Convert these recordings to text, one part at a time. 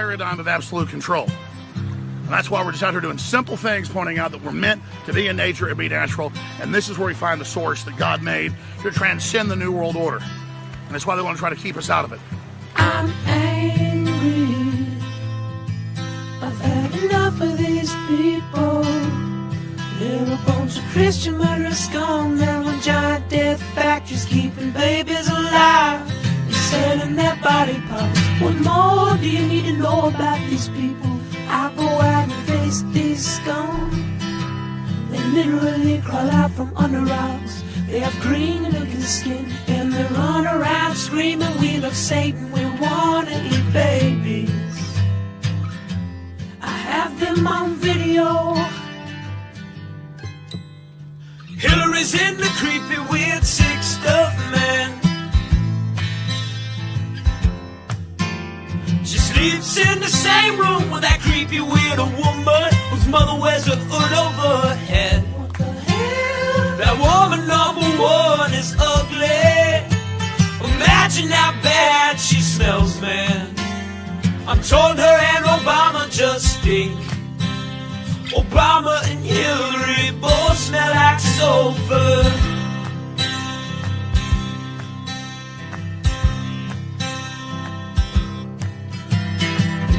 paradigm of absolute control. And that's why we're just out here doing simple things, pointing out that we're meant to be in nature and be natural. And this is where we find the source that God made to transcend the New World Order. And that's why they want to try to keep us out of it. I'm angry. I've had enough of these people. They're a bunch of Christian murderers scum. They're on giant death factories keeping babies alive. They're selling their body parts. What more do you need to know about these people? I go out and face these scum. They literally crawl out from under rocks. They have green looking skin and they run around screaming, we love Satan, we wanna eat babies. I have them on video. Hillary's in the creepy weird sick stuff, man. She sleeps in the same room with that creepy weird woman whose mother wears a hood over her head. What the hell? That woman number one is ugly. Imagine how bad she smells, man. I'm told her and Obama just stink. Obama and Hillary both smell like sulfur.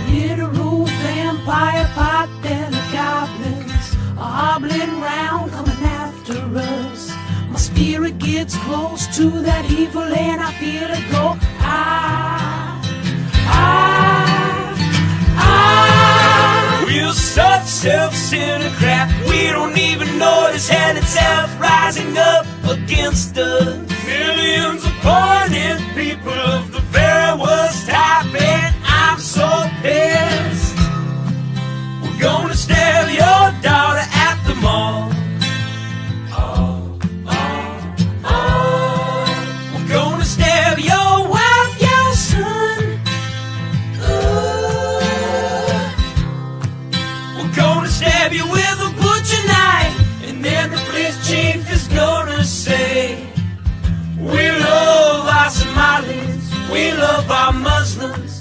Near the roof, vampire pot, then the goblins are hobbling round, coming after us. My spirit gets close to that evil and I feel it go. We're such self-centered crap, we don't even notice hell itself rising up against us. Millions of pointed people of the very worst type, and I'm so pissed. We're gonna stab your daughter at the mall. We're gonna stab your wife, your son. We're gonna stab you with a butcher knife, and then the police chief is gonna say, we love our Somalis, we love our Muslims.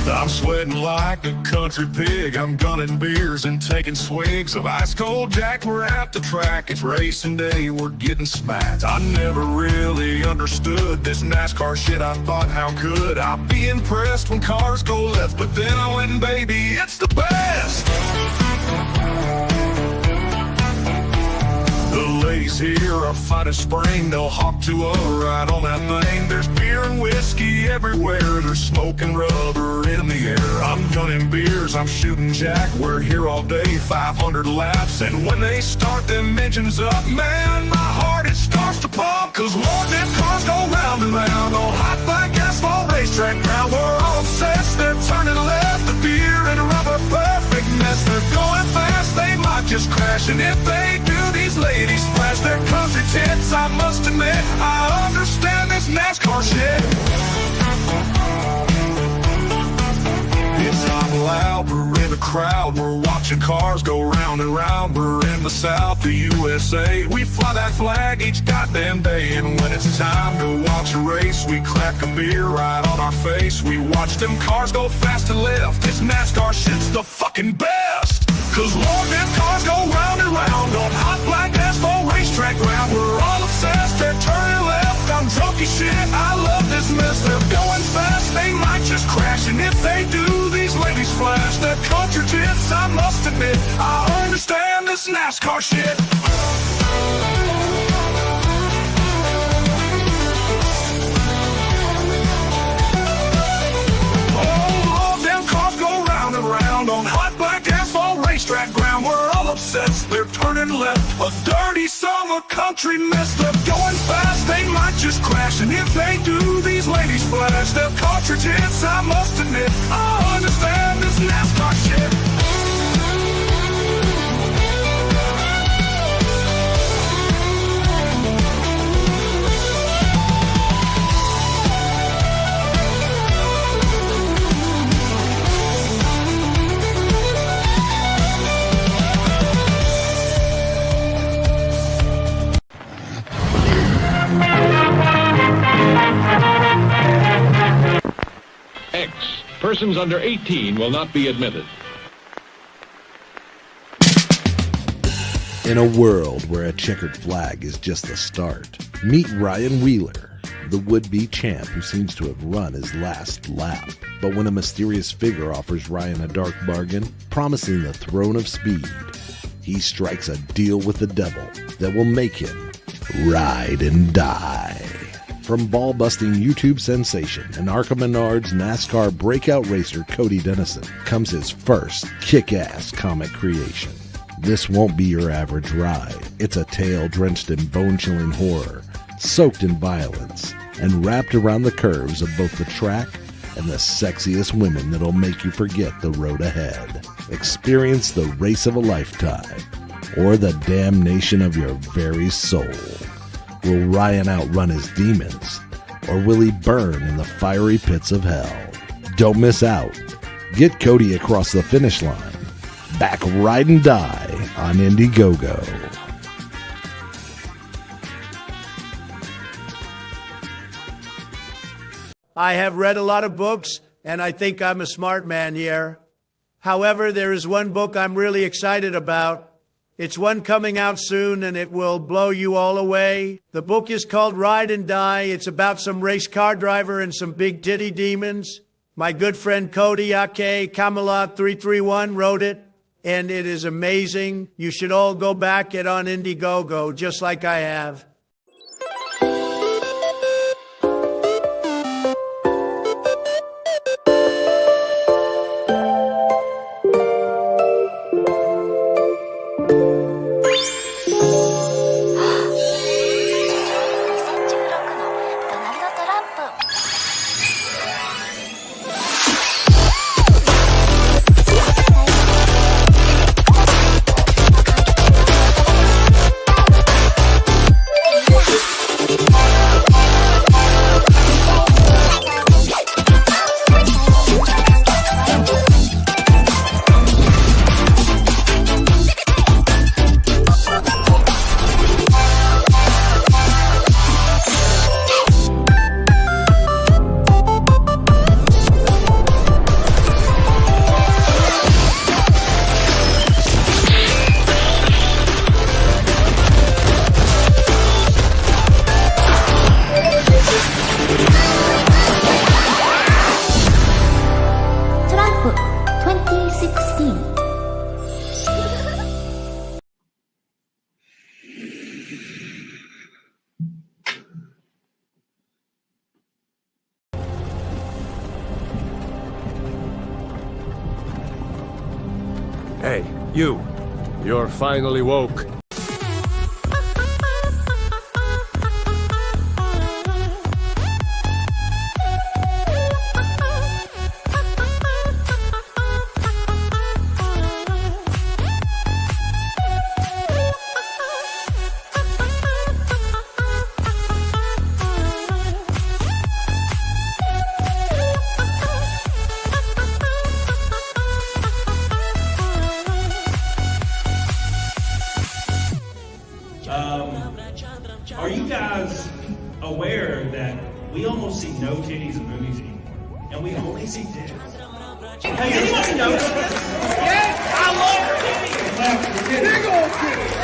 I'm sweating like a country pig. I'm gunning beers and taking swigs of ice cold Jack. We're at the track, it's racing day, we're getting smacked. I never really understood this NASCAR shit. I thought, how could I be impressed when cars go left? But then I went, baby, it's the best. The ladies here are fine as spring. They'll hop to a ride on that thing. There's beer and whiskey everywhere. There's smoke and rubber in the air. I'm gunning beers, I'm shooting Jack. We're here all day, 500 laps. And when they start them engines up, man, my heart, it starts to pump. Cause Lord, them cars go round and round on hot black asphalt racetrack ground. We're all obsessed, they're turning left. The beer and rubber, perfect mess. They're going fast, they might just crash. And if they do, these ladies flash their country tits. I must admit, I understand this NASCAR shit. It's hot and loud, we're in the crowd. We're watching cars go round and round. We're in the South, the USA. We fly that flag each goddamn day. And when it's time to watch a race, we crack a beer right on our face. We watch them cars go fast and left. This NASCAR shit's the fucking best. Cause Lord, them cars go round and round on hot black asphalt racetrack ground. We're all obsessed, they're turning left. I'm drunk as shit, I love this mess. They're going fast, they might just crash. And if they do, these ladies flash their country tits. I must admit, I understand this NASCAR shit. Oh Lord, them cars go round and round on hot black asphalt racetrack ground. We're were all obsessed, they're turning left. A dirty summer country mess. They're going fast, they might just crash. And if they do, these ladies flash their cartridge hits, I must admit I understand this NASCAR shit. X. Persons under 18 will not be admitted. In a world where a checkered flag is just the start, meet Ryan Wheeler, the would-be champ who seems to have run his last lap. But when a mysterious figure offers Ryan a dark bargain, promising the throne of speed, he strikes a deal with the devil that will make him ride and die. From ball-busting YouTube sensation and Arca Menard's NASCAR breakout racer Cody Dennison comes his first kick-ass comic creation. This won't be your average ride. It's a tale drenched in bone-chilling horror, soaked in violence, and wrapped around the curves of both the track and the sexiest women that'll make you forget the road ahead. Experience the race of a lifetime, or the damnation of your very soul. Will Ryan outrun his demons, or will he burn in the fiery pits of hell? Don't miss out. Get Cody across the finish line. Back ride and die on Indiegogo. I have read a lot of books, and I think I'm a smart man here. However, there is one book I'm really excited about. It's one coming out soon, and it will blow you all away. The book is called Ride and Die. It's about some race car driver and some big titty demons. My good friend Cody Ake Camelot 331 wrote it, and it is amazing. You should all go back it on Indiegogo, just like I have. Hey, you. You're finally woke. Are you guys aware that we almost see no titties in movies anymore? And we only see titties. Hey, anybody know? Yes, I love titties! Big old titties!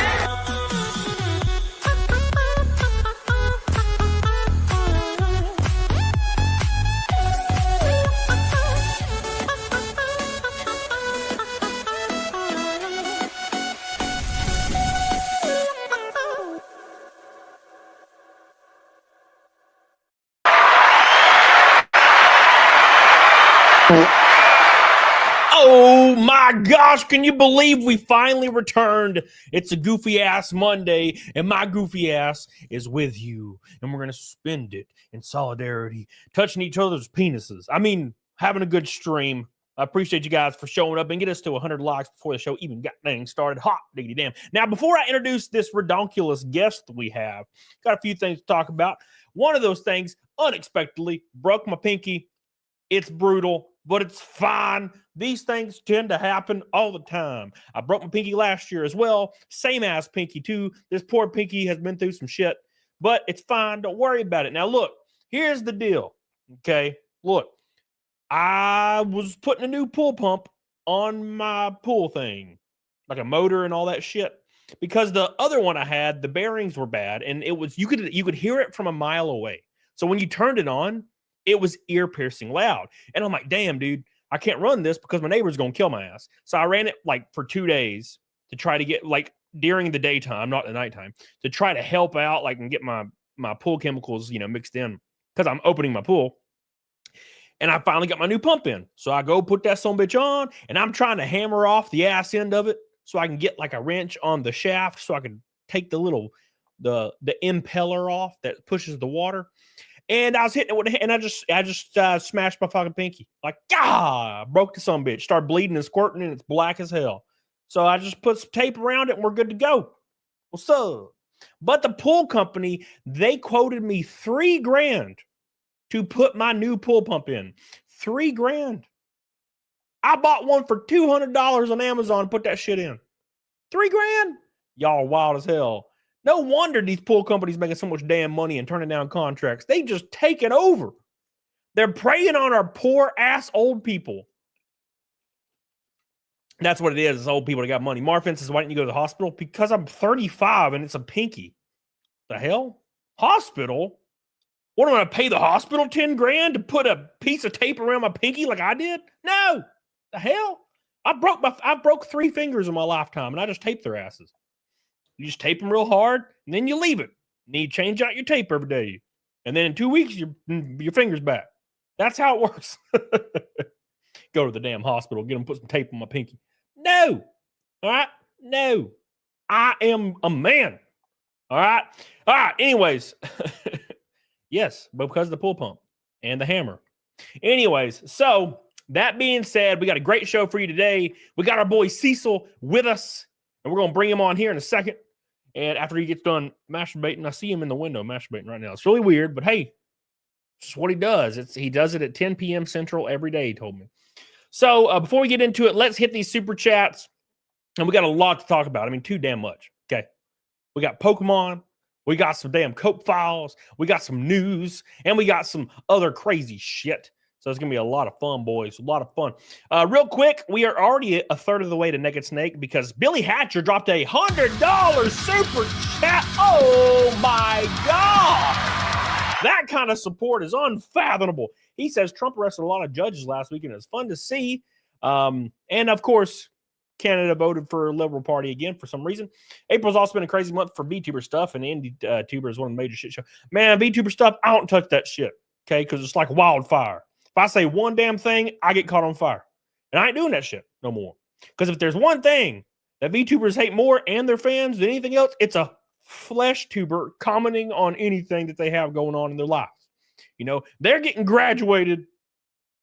Oh my gosh, can you believe we finally returned? It's a goofy ass Monday, and my goofy ass is with you. And we're going to spend it in solidarity, touching each other's penises. I mean, having a good stream. I appreciate you guys for showing up and get us to 100 likes before the show even got dang started. Hot diggity damn. Now, before I introduce this redonkulous guest that we have, got a few things to talk about. One of those things, unexpectedly, broke my pinky. It's brutal, but it's fine. These things tend to happen all the time. I broke my pinky last year as well. Same ass pinky, too. This poor pinky has been through some shit, but it's fine. Don't worry about it. Now, look, here's the deal. Okay, look. I was putting a new pool pump on my pool thing, like a motor and all that shit, because the other one I had, the bearings were bad, and it was you could hear it from a mile away. So when you turned it on, it was ear-piercing loud. And I'm like, damn, dude, I can't run this because my neighbor's going to kill my ass. So I ran it like for 2 days to try to get like during the daytime, not the nighttime, to try to help out like and get my pool chemicals, mixed in because I'm opening my pool. And I finally got my new pump in. So I go put that sumbitch on, and I'm trying to hammer off the ass end of it so I can get like a wrench on the shaft so I can take the impeller off that pushes the water. And I was hitting it with a hand, and I just smashed my fucking pinky. Like, broke the sumbitch. Started bleeding and squirting, and it's black as hell. So I just put some tape around it, and we're good to go. What's up? But the pool company, they quoted me $3,000 to put my new pool pump in. $3,000. I bought one for $200 on Amazon and put that shit in. $3,000? Y'all are wild as hell. No wonder these pool companies making so much damn money and turning down contracts. They just take it over. They're preying on our poor ass old people. That's what it is. It's old people that got money. Marvin says, why didn't you go to the hospital? Because I'm 35 and it's a pinky. The hell? Hospital? What, am I going to pay the hospital $10,000 to put a piece of tape around my pinky like I did? No. The hell? I broke 3 fingers in my lifetime, and I just taped their asses. You just tape them real hard, and then you leave it. And then you change out your tape every day. And then in 2 weeks, your finger's back. That's how it works. Go to the damn hospital, get them put some tape on my pinky. No. All right? No. I am a man. All right? All right. Anyways. Yes, but because of the pool pump and the hammer. Anyways, so that being said, we got a great show for you today. We got our boy CECIL with us, and we're going to bring him on here in a second. And after he gets done masturbating, I see him in the window masturbating right now. It's really weird, but hey, it's what he does. He does it at 10 p.m. Central every day, he told me. So before we get into it, let's hit these super chats. And we got a lot to talk about. I mean, too damn much. Okay. We got Pokemon. We got some damn Cope files. We got some news. And we got some other crazy shit. So it's going to be a lot of fun, boys. A lot of fun. Real quick, we are already a third of the way to Naked Snake because Billy Hatcher dropped a $100 super chat. Oh, my God. That kind of support is unfathomable. He says Trump arrested a lot of judges last week, and it's fun to see. And, of course, Canada voted for a Liberal Party again for some reason. April's also been a crazy month for VTuber stuff, and Indie Tuber is one of the major shit shows. Man, VTuber stuff, I don't touch that shit, okay, because it's like wildfire. If I say one damn thing, I get caught on fire. And I ain't doing that shit no more. Because if there's one thing that VTubers hate more and their fans than anything else, it's a flesh tuber commenting on anything that they have going on in their lives. You know, they're getting graduated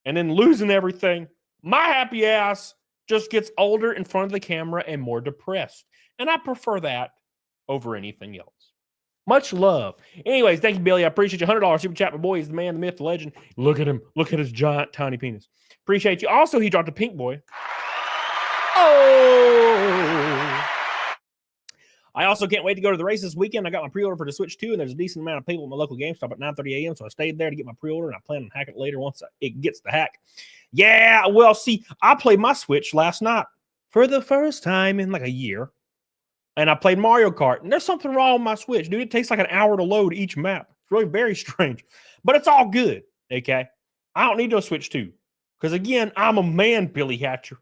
and then losing everything. My happy ass just gets older in front of the camera and more depressed. And I prefer that over anything else. Much love. Anyways, thank you, Billy. I appreciate you. $100 super chat. My boy is the man, the myth, the legend. Look at him. Look at his giant, tiny penis. Appreciate you. Also, he dropped a pink boy. Oh! I also can't wait to go to the race this weekend. I got my pre-order for the Switch 2, and there's a decent amount of people at my local GameStop at 9:30 a.m., so I stayed there to get my pre-order, and I plan on hacking it later once it gets the hack. Yeah, well, see, I played my Switch last night for the first time in like a year, and I played Mario Kart, and there's something wrong with my Switch, dude. It takes like an hour to load each map. It's really very strange, but it's all good, okay? I don't need no Switch 2, because, again, I'm a man, Billy Hatcher,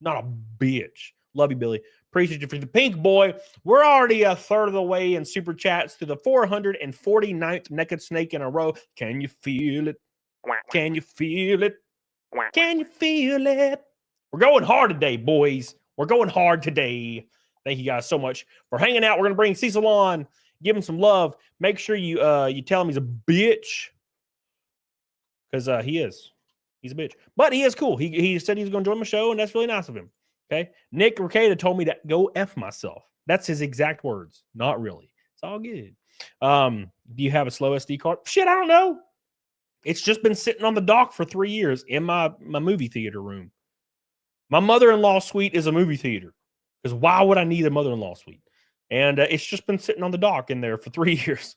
not a bitch. Love you, Billy. Appreciate you for the pink boy. We're already a third of the way in super chats to the 449th Naked Snake in a row. Can you feel it? Can you feel it? Can you feel it? We're going hard today, boys. We're going hard today. Thank you guys so much for hanging out. We're gonna bring CECIL on, give him some love. Make sure you tell him he's a bitch, because he is. He's a bitch, but he is cool. He said he's gonna join my show, and that's really nice of him. Okay, Nick Rekieta told me to go F myself. That's his exact words. Not really. It's all good. Do you have a slow SD card? Shit, I don't know. It's just been sitting on the dock for 3 years in my movie theater room. My mother-in-law suite is a movie theater. Because why would I need a mother-in-law suite? And it's just been sitting on the dock in there for 3 years.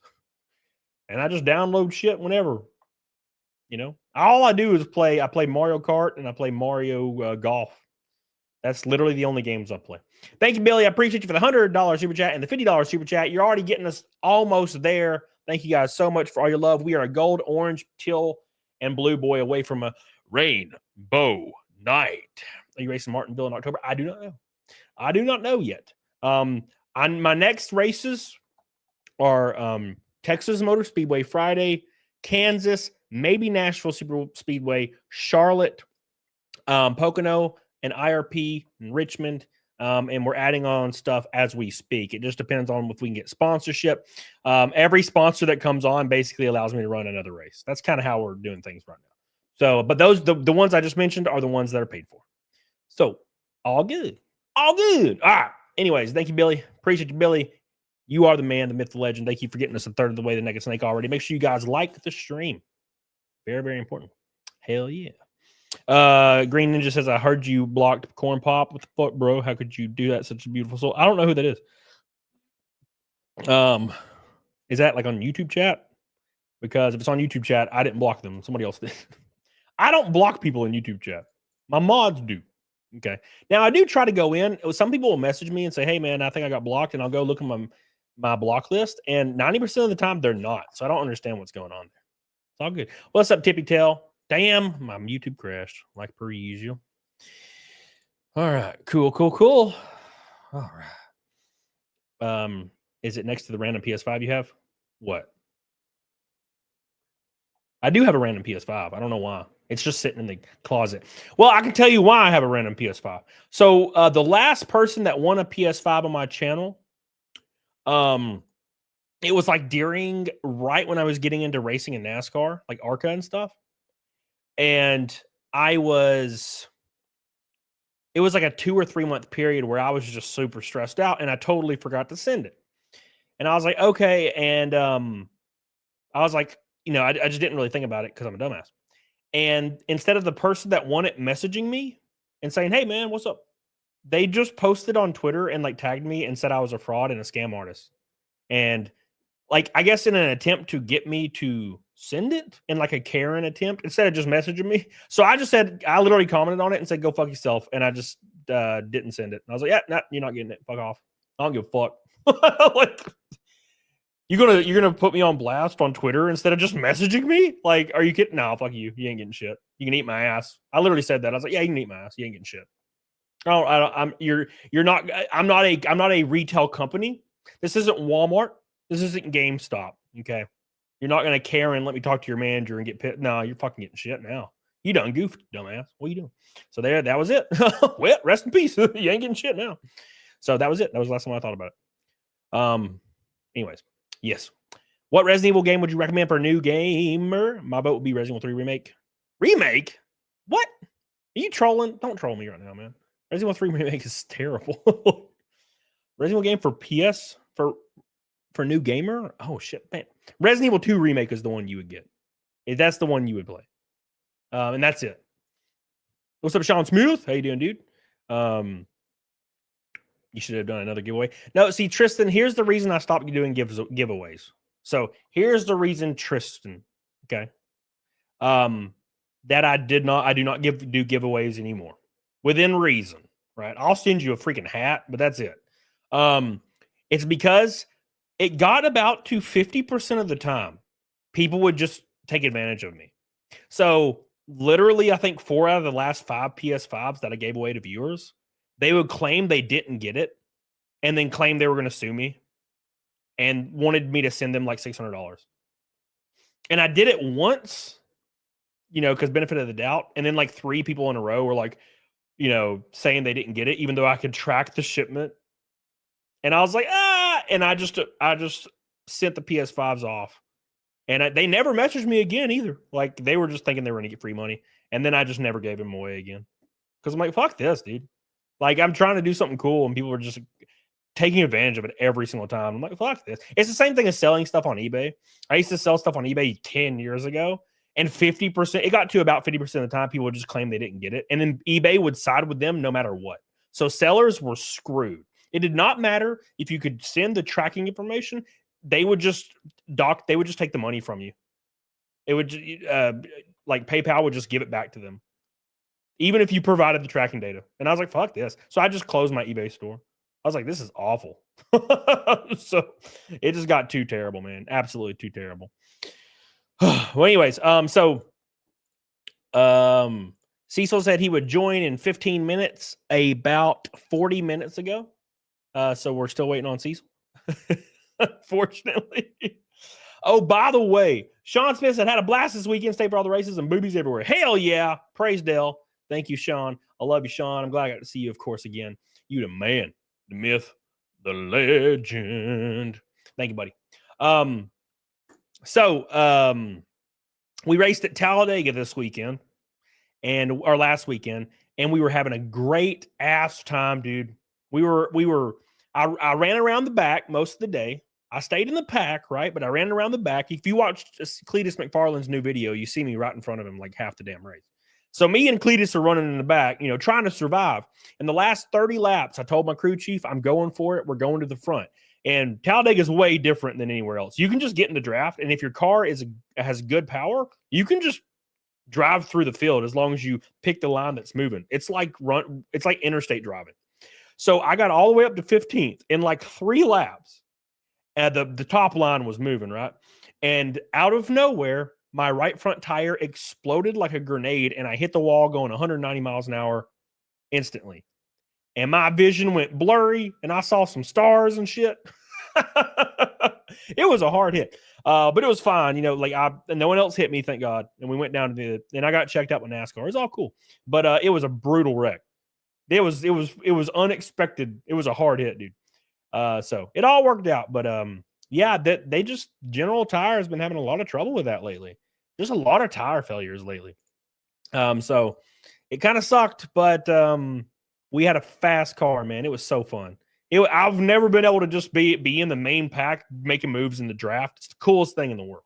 And I just download shit whenever. You know? All I do is play. I play Mario Kart and I play Mario Golf. That's literally the only games I play. Thank you, Billy. I appreciate you for the $100 super chat and the $50 super chat. You're already getting us almost there. Thank you guys so much for all your love. We are a gold, orange, teal, and blue boy away from a rainbow night. Are you racing Martinville in October? I do not know. I do not know yet. On my next races are Texas Motor Speedway Friday, Kansas, maybe Nashville Super Speedway, Charlotte, Pocono, and IRP in Richmond. And we're adding on stuff as we speak. It just depends on if we can get sponsorship. Every sponsor that comes on basically allows me to run another race. That's kind of how we're doing things right now. So, but those the ones I just mentioned are the ones that are paid for. So, all good. All good. All right. Anyways, thank you, Billy. Appreciate you, Billy. You are the man, the myth, the legend. Thank you for getting us a third of the way to Naked Snake already. Make sure you guys like the stream. Very, very important. Hell yeah. Green Ninja says, I heard you blocked Corn Pop. What the fuck, bro? How could you do that? Such a beautiful soul. I don't know who that is. Is that like on YouTube chat? Because if it's on YouTube chat, I didn't block them. Somebody else did. I don't block people in YouTube chat. My mods do. Okay. Now I do try to go in. Some people will message me and say, hey man, I think I got blocked, and I'll go look at my block list. And 90% of the time they're not. So I don't understand what's going on there. It's all good. What's up, Tippy Tail? Damn, my YouTube crashed like per usual. All right, cool. All right. Is it next to the random PS5 you have? What? I do have a random PS5. I don't know why. It's just sitting in the closet. Well, I can tell you why I have a random PS5. So the last person that won a PS5 on my channel, it was like right when I was getting into racing in NASCAR, like ARCA and stuff. And it was like a 2 or 3 month period where I was just super stressed out, and I totally forgot to send it. And I was like, okay. And I was like, I just didn't really think about it because I'm a dumbass. And instead of the person that won it messaging me and saying, hey man, what's up? They just posted on Twitter and like tagged me and said I was a fraud and a scam artist. And like, I guess in an attempt to get me to send it, in like a Karen attempt, instead of just messaging me. So I literally commented on it and said, go fuck yourself. And I just didn't send it. And I was like, yeah, nah, you're not getting it. Fuck off. I don't give a fuck. Like, you're gonna put me on blast on Twitter instead of just messaging me? Like, are you kidding? No, fuck you. You ain't getting shit. You can eat my ass. I literally said that. I was like, yeah, you can eat my ass. You ain't getting shit. I'm not a retail company. This isn't Walmart. This isn't GameStop. Okay. You're not gonna care and let me talk to your manager and get pissed. No, you're fucking getting shit now. You done goofed, dumbass. What are you doing? So that was it. Well, rest in peace. You ain't getting shit now. So that was it. That was the last time I thought about it. Anyways, yes. What Resident Evil game would you recommend for a new gamer? My vote would be Resident Evil 3 Remake. Remake? What? Are you trolling? Don't troll me right now, man. Resident Evil 3 Remake is terrible. Resident Evil game for PS for new gamer? Oh shit, man. Resident Evil 2 Remake is the one you would get. That's the one you would play. And that's it. What's up, Sean Smooth? How you doing, dude? You should have done another giveaway. No, see, Tristan, here's the reason I stopped doing giveaways. So here's the reason, Tristan, okay, that I do not do giveaways anymore. Within reason, right? I'll send you a freaking hat, but that's it. It's because it got about to 50% of the time, people would just take advantage of me. So literally, I think 4 out of the last 5 PS5s that I gave away to viewers, they would claim they didn't get it and then claim they were going to sue me and wanted me to send them like $600. And I did it once, because benefit of the doubt. And then like 3 people in a row were like, saying they didn't get it, even though I could track the shipment. And I was like, and I just sent the PS5s off. And they never messaged me again either. Like, they were just thinking they were going to get free money. And then I just never gave them away again. Because I'm like, fuck this, dude. Like, I'm trying to do something cool, and people are just taking advantage of it every single time. I'm like, fuck this. It's the same thing as selling stuff on eBay. I used to sell stuff on eBay 10 years ago, and 50%, it got to about 50% of the time, people would just claim they didn't get it. And then eBay would side with them no matter what. So sellers were screwed. It did not matter if you could send the tracking information. They would just take the money from you. It would like PayPal would just give it back to them, even if you provided the tracking data. And I was like, fuck this. So I just closed my eBay store. I was like, this is awful. So it just got too terrible, man. Absolutely too terrible. Well, anyways, Cecil said he would join in 15 minutes about 40 minutes ago. So we're still waiting on Cecil. Unfortunately. Oh, by the way, Sean Smith said, had a blast this weekend. Stay for all the races and boobies everywhere. Hell yeah. Praise Dell. Thank you, Sean. I love you, Sean. I'm glad I got to see you, of course, again. You the man, the myth, the legend. Thank you, buddy. We raced at Talladega this weekend or last weekend, and we were having a great ass time, dude. I ran around the back most of the day. I stayed in the pack, right? But I ran around the back. If you watched Cletus McFarland's new video, you see me right in front of him like half the damn race. So me and Cletus are running in the back, trying to survive. In the last 30 laps, I told my crew chief, I'm going for it. We're going to the front. And Talladega is way different than anywhere else. You can just get in the draft, and if your car has good power, you can just drive through the field as long as you pick the line that's moving. It's like interstate driving. So I got all the way up to 15th in like 3 laps. The top line was moving, right? And out of nowhere, my right front tire exploded like a grenade, and I hit the wall going 190 miles an hour instantly. And my vision went blurry, and I saw some stars and shit. It was a hard hit, but it was fine. And no one else hit me, thank God. And we went down to and I got checked out with NASCAR. It was all cool, but it was a brutal wreck. It was unexpected. It was a hard hit, dude. So it all worked out, but yeah, they just General Tire has been having a lot of trouble with that lately. There's a lot of tire failures lately. So it kind of sucked, but we had a fast car, man. It was so fun. I've never been able to just be in the main pack making moves in the draft. It's the coolest thing in the world.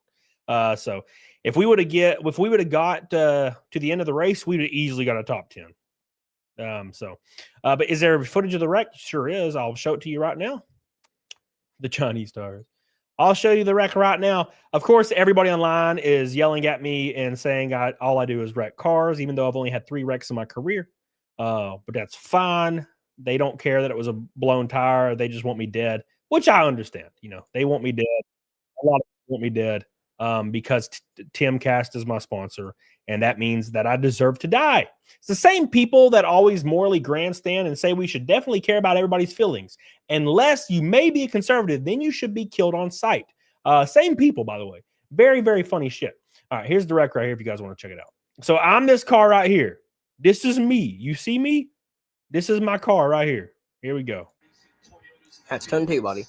So if we would have got to the end of the race, we'd have easily got a top 10. But is there footage of the wreck? Sure is. I'll show it to you right now. The Chinese tires. I'll show you the wreck right now. Of course, everybody online is yelling at me and saying all I do is wreck cars, even though I've only had 3 wrecks in my career. But that's fine. They don't care that it was a blown tire. They just want me dead, which I understand. They want me dead. A lot of people want me dead because CAMELCAST is my sponsor, and that means that I deserve to die. It's the same people that always morally grandstand and say we should definitely care about everybody's feelings. Unless you may be a conservative, then you should be killed on sight. Same people, by the way. Very, very funny shit. All right, here's the wreck right here if you guys want to check it out. So I'm this car right here. This is me. You see me? This is my car right here. Here we go. That's turn 2, buddy.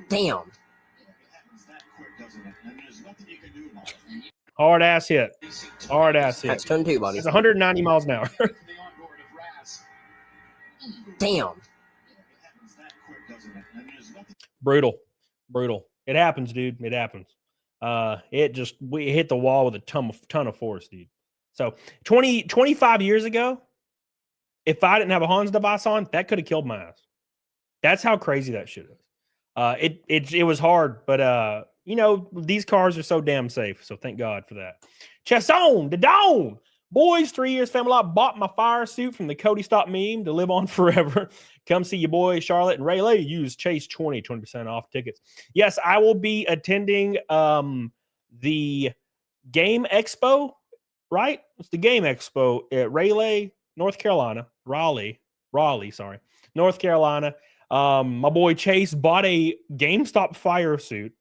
Damn. Hard ass hit. Hard ass hit. That's turn 2, buddy. It's 190 miles an hour. Damn. Brutal. It happens, dude. It happens. We hit the wall with a ton of force, dude. So 25 years ago, if I didn't have a Hans device on, that could have killed my ass. That's how crazy that shit is. It was hard, but these cars are so damn safe. So thank God for that. Chest on the dawn. Boys, 3 years family lot bought my fire suit from the Cody Stop meme to live on forever. Come see your boy Charlotte and Rayleigh. Use Chase 20% off tickets. Yes, I will be attending the Game Expo, right? It's the Game Expo at Raleigh, North Carolina. Raleigh, sorry. North Carolina. My boy Chase bought a GameStop fire suit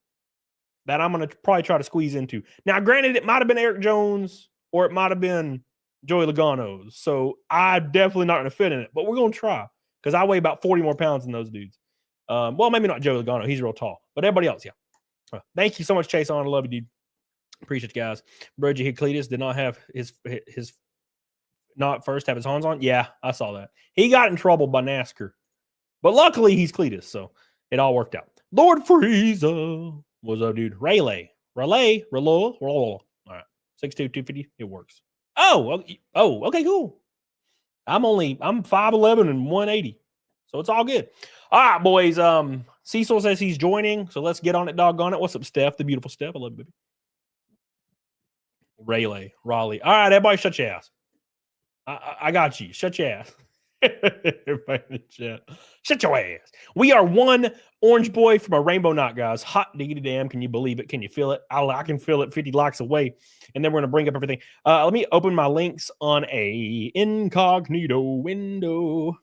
that I'm going to probably try to squeeze into. Now, granted, it might have been Eric Jones or it might have been Joey Logano's. So I'm definitely not going to fit in it, but we're going to try because I weigh about 40 more pounds than those dudes. Well, maybe not Joey Logano. He's real tall, but everybody else, yeah. Thank you so much, Chase. I love you, dude. Appreciate you guys. Bridget Cletus did not have his not first have his horns on. Yeah, I saw that. He got in trouble by NASCAR, but luckily he's Cletus, so it all worked out. Lord Frieza, what's up, dude? Relay. All right, 6'2", 250. It works. Oh, okay, cool. I'm 5'11" and 180, so it's all good. All right, boys. Cecil says he's joining, so let's get on it. Doggone it. What's up, Steph? The beautiful Steph. I love you, baby. Raleigh. All right, everybody, shut your ass. I got you. Shut your ass. Everybody in the chat. Shut your ass. We are one orange boy from a rainbow knot, guys. Hot diggity damn. Can you believe it? Can you feel it? I can feel it 50 likes away. And then we're going to bring up everything. Let me open my links on a incognito window.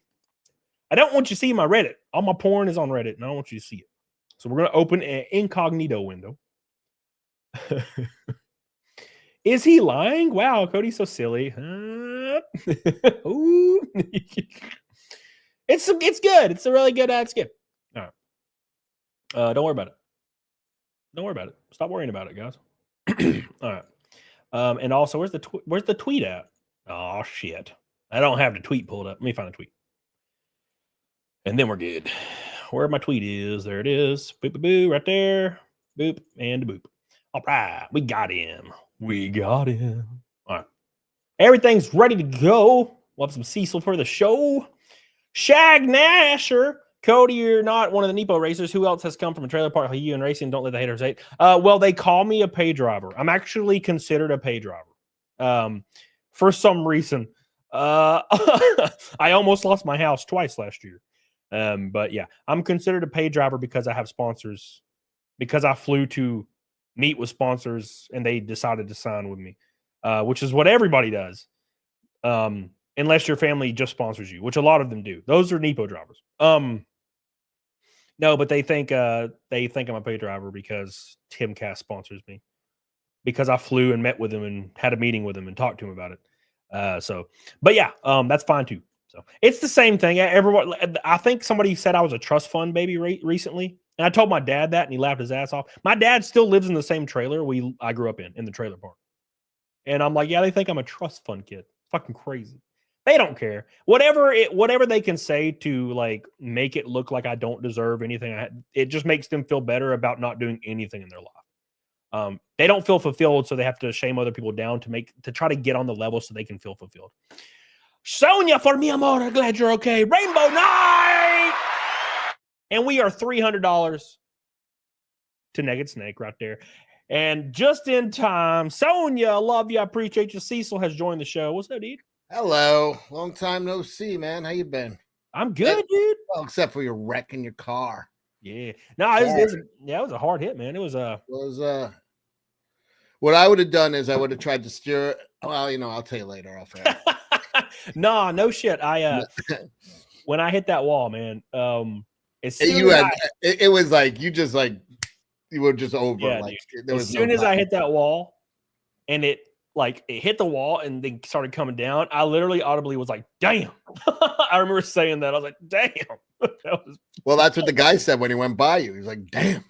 I don't want you to see my Reddit. All my porn is on Reddit, and I don't want you to see it. So we're going to open an incognito window. Is he lying? Wow, Cody's so silly. Ooh. It's good. It's a really good ad skip. All right. Don't worry about it. Don't worry about it. Stop worrying about it, guys. All right. And also, where's the tweet at? Oh shit. I don't have the tweet pulled up. Let me find the tweet. And then we're good. Where my tweet is. There it is. Boop, boop, boop, right there. Boop and boop. All right. We got him. All right. Everything's ready to go. We'll have some Cecil for the show. Shag Nasher. Cody, you're not one of the Nepo racers. Who else has come from a trailer park like you and racing? Don't let the haters hate. Well, they call me a pay driver. I'm actually considered a pay driver. For some reason. I almost lost my house twice last year. But yeah, I'm considered a pay driver because I have sponsors. Because I flew to meet with sponsors and they decided to sign with me, which is what everybody does. Unless your family just sponsors you, which a lot of them do. Those are Nepo drivers. No, but they think I'm a pay driver because TimCast sponsors me. Because I flew and met with him and had a meeting with him and talked to him about it. But yeah, that's fine too. So it's the same thing. Everyone, I think somebody said I was a trust fund baby recently. And I told my dad that, and he laughed his ass off. My dad still lives in the same trailer I grew up in the trailer park. And I'm like, yeah, they think I'm a trust fund kid. Fucking crazy. They don't care. Whatever they can say to like make it look like I don't deserve anything. It just makes them feel better about not doing anything in their life. They don't feel fulfilled, so they have to shame other people down to try to get on the level so they can feel fulfilled. Sonia for mi amor, glad you're okay. Rainbow Night! And we are $300 to Naked Snake right there. And just in time, Sonia, I love you. I appreciate you. Cecil has joined the show. What's up, dude? Hello. Long time no see, man. How you been? I'm good, dude. Well, except for your wrecking your car. Yeah. No, it was a hard hit, man. It was what I would have done is I would have tried to steer it. Well, I'll tell you later. Off air. No shit. When I hit that wall, man, it was like you were just over. Yeah, like as soon as I hit that wall and it hit the wall and then started coming down, I literally audibly was like, damn. I remember saying that. I was like, damn. Well, that's what the guy said when he went by you. He's like, damn.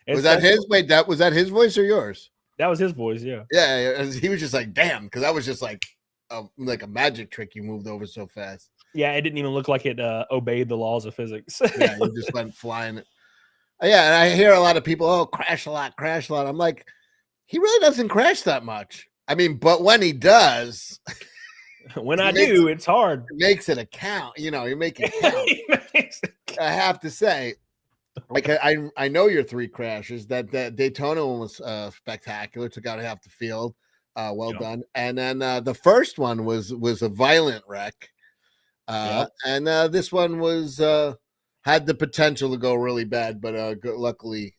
Was that his? Wait, was that his voice or yours? That was his voice, yeah. Yeah, he was just like, damn, because that was just like a magic trick you moved over so fast. Yeah, it didn't even look like it obeyed the laws of physics. Yeah, it just went flying. Yeah, and I hear a lot of people, crash a lot. I'm like, he really doesn't crash that much. I mean, but when he does, when I do, it's hard. It makes it a count. You make it count. I have to say, like I know your 3 crashes. That Daytona one was spectacular. Took out half the field. Well done. And then the first one was a violent wreck. And this one was had the potential to go really bad, but luckily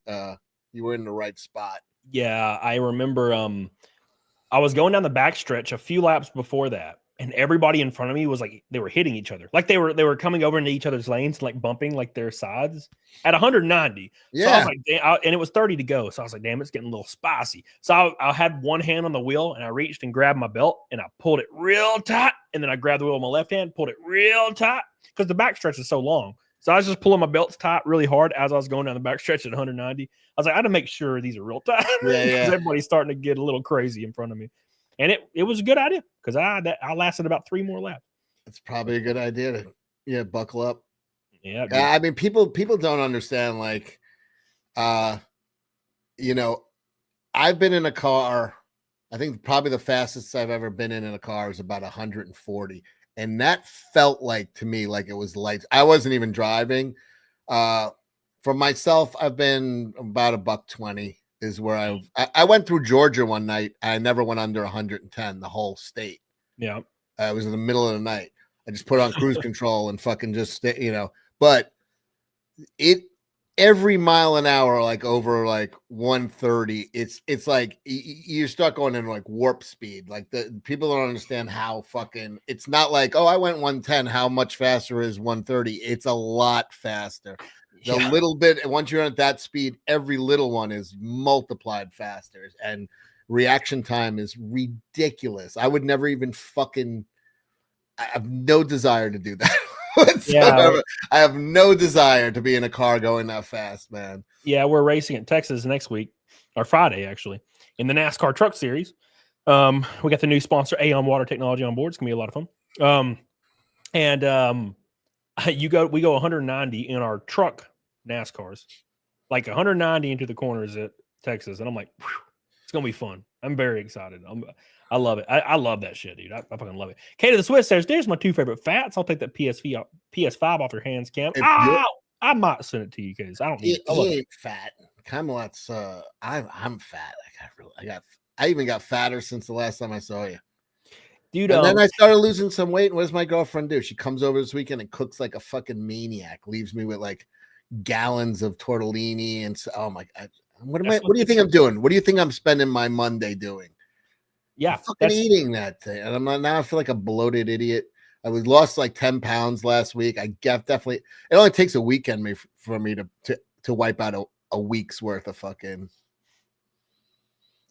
you were in the right spot. Yeah, I remember I was going down the backstretch a few laps before that, and everybody in front of me was like they were hitting each other, like they were coming over into each other's lanes, like bumping like their sides at 190. Yeah. So I was like, and it was 30 to go. So I was like, damn, it's getting a little spicy. So I had one hand on the wheel, and I reached and grabbed my belt, and I pulled it real tight, and then I grabbed the wheel with my left hand, pulled it real tight because the back stretch is so long. So I was just pulling my belts tight really hard as I was going down the back stretch at 190. I was like, I had to make sure these are real tight. Yeah, yeah. Everybody's starting to get a little crazy in front of me. And it was a good idea because I lasted about 3 more laps. It's probably a good idea to buckle up. Yeah. I mean, people don't understand, like, you know, I've been in a car. I think probably the fastest I've ever been in a car is about 140. And that felt like, to me, like it was lights. I wasn't even driving. For myself, I've been about $120 is where I went through Georgia one night. I never went under 110, the whole state. Yeah. It was in the middle of the night. I just put on cruise control and fucking just, but every mile an hour, like over like 130, it's like you start going in like warp speed. Like the people don't understand how fucking, it's not like, oh, I went 110. How much faster is 130? It's a lot faster. The little bit, once you're at that speed, every little one is multiplied faster, and reaction time is ridiculous. I would never even I have no desire to do that. Whatsoever. I have no desire to be in a car going that fast, man. Yeah, we're racing in Texas next week, or Friday, actually, in the NASCAR Truck Series. We got the new sponsor, Aeon Water Technology, on board. It's gonna be a lot of fun. We go 190 in our truck NASCARs, like 190 into the corners at Texas, and I'm like, it's gonna be fun. I'm very excited. I love it. I love that shit, dude. I fucking love it. Kate of the Swiss says, "There's my 2 favorite fats. I'll take that PS5 off your hands, Cam." I might send it to you guys. I don't need. He ain't fat. Camelot's. I'm fat. I even got fatter since the last time I saw you. Dude, and then I started losing some weight. And what does my girlfriend do? She comes over this weekend and cooks like a fucking maniac. Leaves me with like gallons of tortellini and so. Oh my god, what do you think I'm doing? What do you think I'm spending my Monday doing? Yeah, I'm fucking eating that thing, and I feel like a bloated idiot. I lost like 10 pounds last week. I definitely. It only takes a weekend for me to wipe out a week's worth of fucking.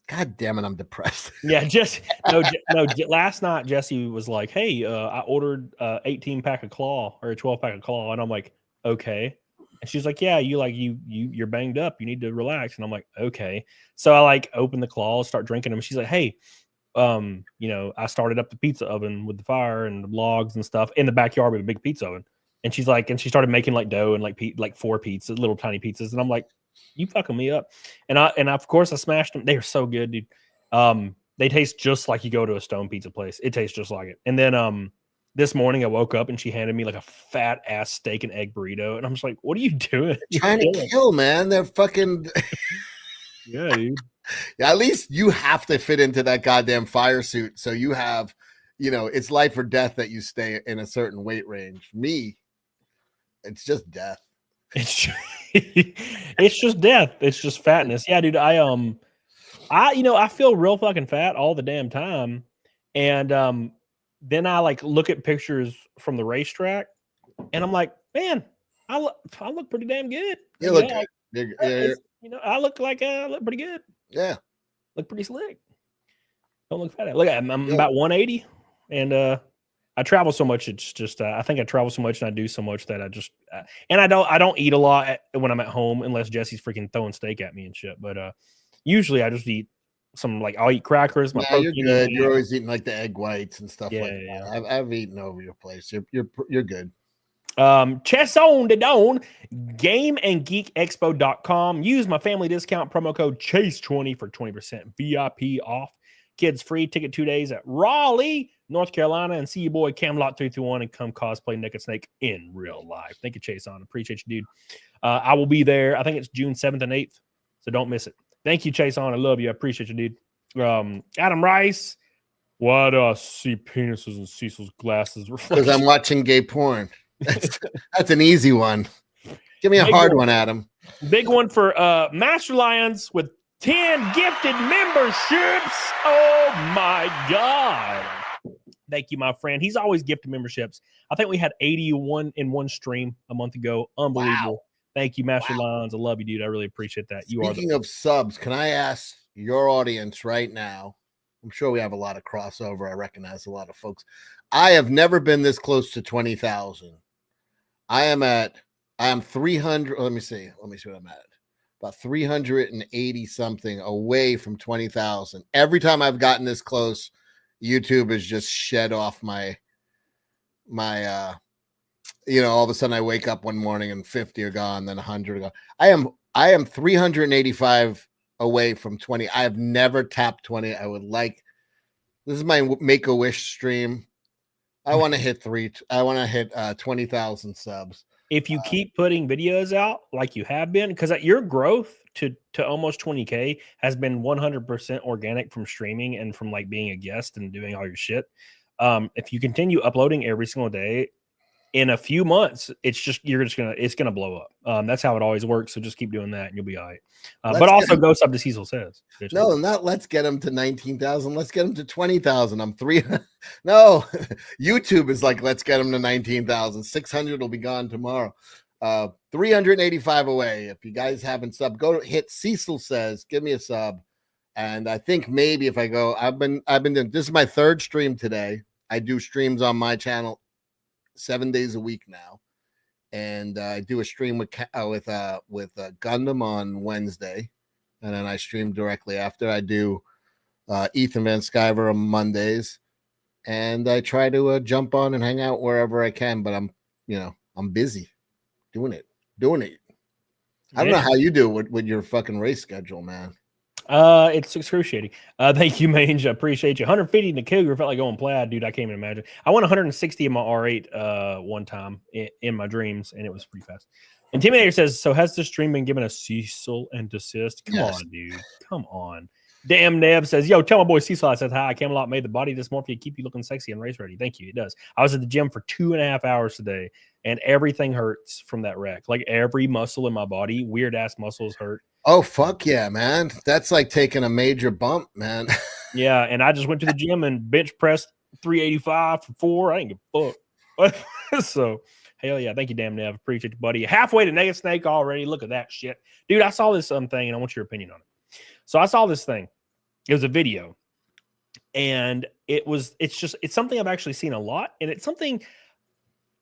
God damn it, I'm depressed. Yeah, last night Jesse was like, "Hey, I ordered 18 pack of Claw or a 12 pack of Claw," and I'm like, "Okay." And she's like, "Yeah, you're banged up. You need to relax." And I'm like, "Okay." So I like open the Claws, start drinking them. She's like, "Hey, I started up the pizza oven with the fire and the logs and stuff in the backyard with a big pizza oven." And she's like, and she started making like dough and like 4 pizzas, little tiny pizzas. And I'm like, "You fucking me up." And of course I smashed them. They are so good, dude. They taste just like you go to a Stone Pizza place. It tastes just like it. And then this morning I woke up and she handed me like a fat ass steak and egg burrito. And I'm just like, "What are you doing?" Trying to kill, man. They're fucking yeah, dude. Yeah, at least you have to fit into that goddamn fire suit. So you have, it's life or death that you stay in a certain weight range. Me, it's just death. It's just death. It's just fatness. Yeah, dude. I feel real fucking fat all the damn time. And then I like look at pictures from the racetrack and I'm like, man, I look pretty damn good. You look good. I look like I look pretty good. Yeah. Look pretty slick. Don't look fat. Look, I'm about 180 and I travel so much. It's just, I think I travel so much and I do so much that I just, and I don't eat a lot when I'm at home unless Jesse's freaking throwing steak at me and shit. But usually I just eat some, like I'll eat crackers. You're good. You're always eating like the egg whites and stuff like that. I've eaten over your place. You're good. Chess on the Dawn, gameandgeekexpo.com. Use my family discount promo code CHASE20 for 20% VIP off. Kids free ticket 2 days at Raleigh, North Carolina, and see your boy Camelot 321 and come cosplay Naked Snake in real life. Thank you, Chase on. Appreciate you, dude. I will be there. I think it's June 7th and 8th, so don't miss it. Thank you, Chase on. I love you. I appreciate you, dude. Adam Rice. Why do I see penises in Cecil's glasses? Because I'm watching gay porn. That's an easy one. Give me a hard one, Adam. Big one for Master Lions with 10 gifted memberships. Oh my God. Thank you, my friend. He's always gifted memberships. I think we had 81 in one stream a month ago. Unbelievable. Wow. Thank you, Master Lines. I love you, dude. I really appreciate that. Speaking of subs, can I ask your audience right now? I'm sure we have a lot of crossover. I recognize a lot of folks. I have never been this close to 20,000. I am 300. Let me see what I'm at. About 380 something away from 20,000. Every time I've gotten this close, YouTube has just shed off my all of a sudden I wake up one morning and 50 are gone, then 100 are gone. I am 385 away from 20. I have never tapped 20. This is my Make-A-Wish stream. I want to hit 20,000 subs. If you keep putting videos out like you have been, because your growth to almost 20K has been 100% organic from streaming and from like being a guest and doing all your shit. If you continue uploading every single day, in a few months, it's gonna blow up. That's how it always works. So just keep doing that, and you'll be all right. But also go sub to CECIL Says. No, not let's get them to 19,000. Let's get them to 20,000. I'm three. No, YouTube is like, let's get them to 19,000. 600 will be gone tomorrow. 385 away. If you guys haven't subbed, go hit CECIL Says. Give me a sub. And I think maybe if I go, I've been doing. This is my third stream today. I do streams on my channel 7 days a week now, and I do a stream with Gundam on Wednesday, and then I stream directly after. I do Ethan Van Sciver on Mondays, and I try to jump on and hang out wherever I can. But I'm busy doing it. I don't know how you do with your fucking race schedule, man. It's excruciating. Thank you, Mange. I appreciate you. 150 in the Cougar felt like going plaid, dude. I can't even imagine. I won 160 in my R8 one time in my dreams, and it was pretty fast. Intimidator says, so has the stream been given a CECIL and desist? Come on, dude. Come on. Damn Neb says, yo, tell my boy CECIL I said hi. Camelot made the body dysmorphia keep you looking sexy and race ready. Thank you. It does. I was at the gym for 2.5 hours today, and everything hurts from that wreck. Like every muscle in my body, weird ass muscles hurt. Oh, fuck yeah, man. That's like taking a major bump, man. Yeah, and I just went to the gym and bench pressed 385 for 4. I didn't give a fuck. So, hell yeah. Thank you, damn Nev. Appreciate you, buddy. Halfway to Naked Snake already. Look at that shit. Dude, I saw this thing, and I want your opinion on it. So, I saw this thing. It was a video. And it's something I've actually seen a lot. And it's something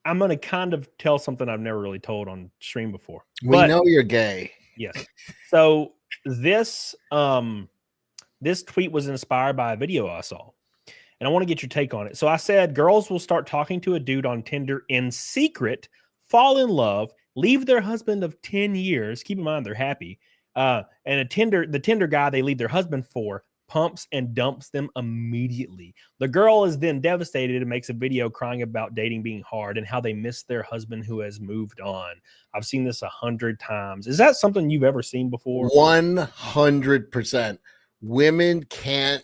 I'm going to kind of tell something I've never really told on stream before. We know you're gay. Yes. So this tweet was inspired by a video I saw, and I want to get your take on it. So I said, girls will start talking to a dude on Tinder in secret, fall in love, leave their husband of 10 years. Keep in mind, they're happy. And the Tinder guy they leave their husband for pumps and dumps them immediately. The girl is then devastated and makes a video crying about dating being hard and how they miss their husband who has moved on. I've seen this 100 times. Is that something you've ever seen before? 100%. Women can't.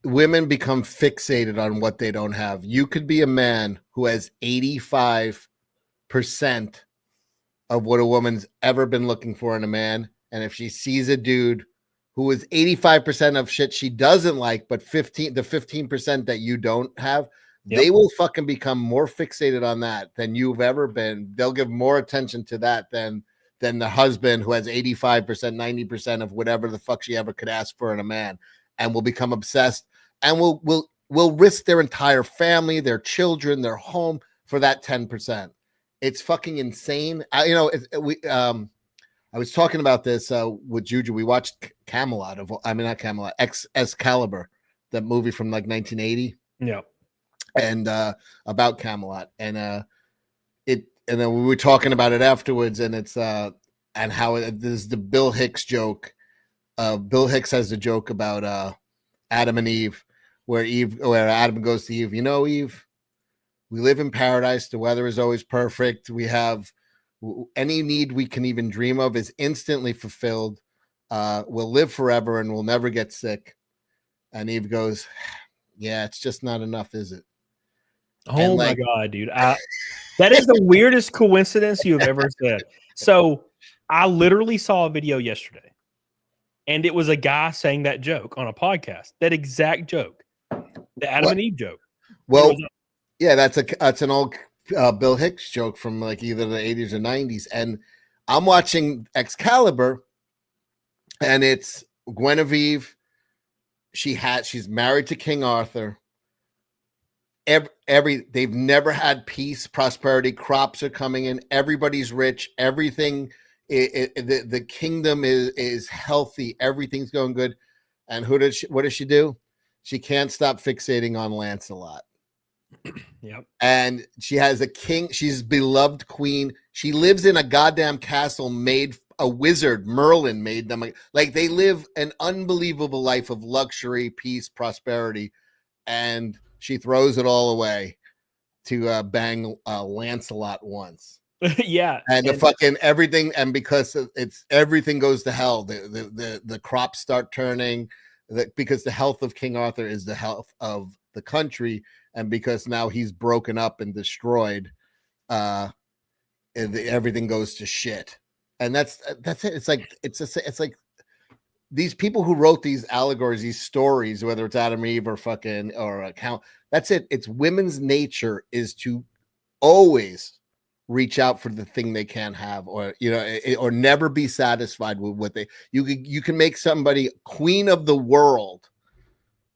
Women become fixated on what they don't have. You could be a man who has 85% of what a woman's ever been looking for in a man. And if she sees a dude who is 85% of shit she doesn't like, but the 15% that you don't have, they will fucking become more fixated on that than you've ever been. They'll give more attention to that than the husband who has 85%, 90% of whatever the fuck she ever could ask for in a man, and will become obsessed and will risk their entire family, their children, their home for that 10%. It's fucking insane. I was talking about this with Juju. We watched Excalibur, that movie from like 1980. Yeah. And about Camelot. And then we were talking about it afterwards, and it's and how there's the Bill Hicks joke. Bill Hicks has the joke about Adam and Eve, where Adam goes to Eve, Eve, we live in paradise. The weather is always perfect. We have any need we can even dream of is instantly fulfilled. We'll live forever and we'll never get sick. And Eve goes, yeah, it's just not enough, is it? Oh my God, dude. That is the weirdest coincidence you've ever said. So I literally saw a video yesterday, And it was a guy saying that joke on a podcast. That exact joke. The Adam and Eve joke. Well, yeah, that's an old Bill Hicks joke from like either the 80s or 90s. And I'm watching Excalibur, and it's Guinevere. She's married to King Arthur. They've never had peace, prosperity. Crops are coming in. Everybody's rich. Everything. The kingdom is healthy. Everything's going good. And what does she do? She can't stop fixating on Lancelot. Yep. And she has a king. She's beloved queen. She lives in a goddamn castle a wizard, Merlin, made them. Like, they live an unbelievable life of luxury, peace, prosperity. And she throws it all away to bang Lancelot once. Yeah. And the fucking everything. And because everything goes to hell, the crops start turning, because the health of King Arthur is the health of the country. And because now he's broken up and destroyed, everything goes to shit. And that's it. It's like these people who wrote these allegories, these stories, whether it's Adam and Eve or account, that's it. It's women's nature is to always reach out for the thing they can't have, or or never be satisfied with what you can make somebody queen of the world.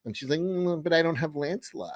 And she's like, but I don't have Lancelot.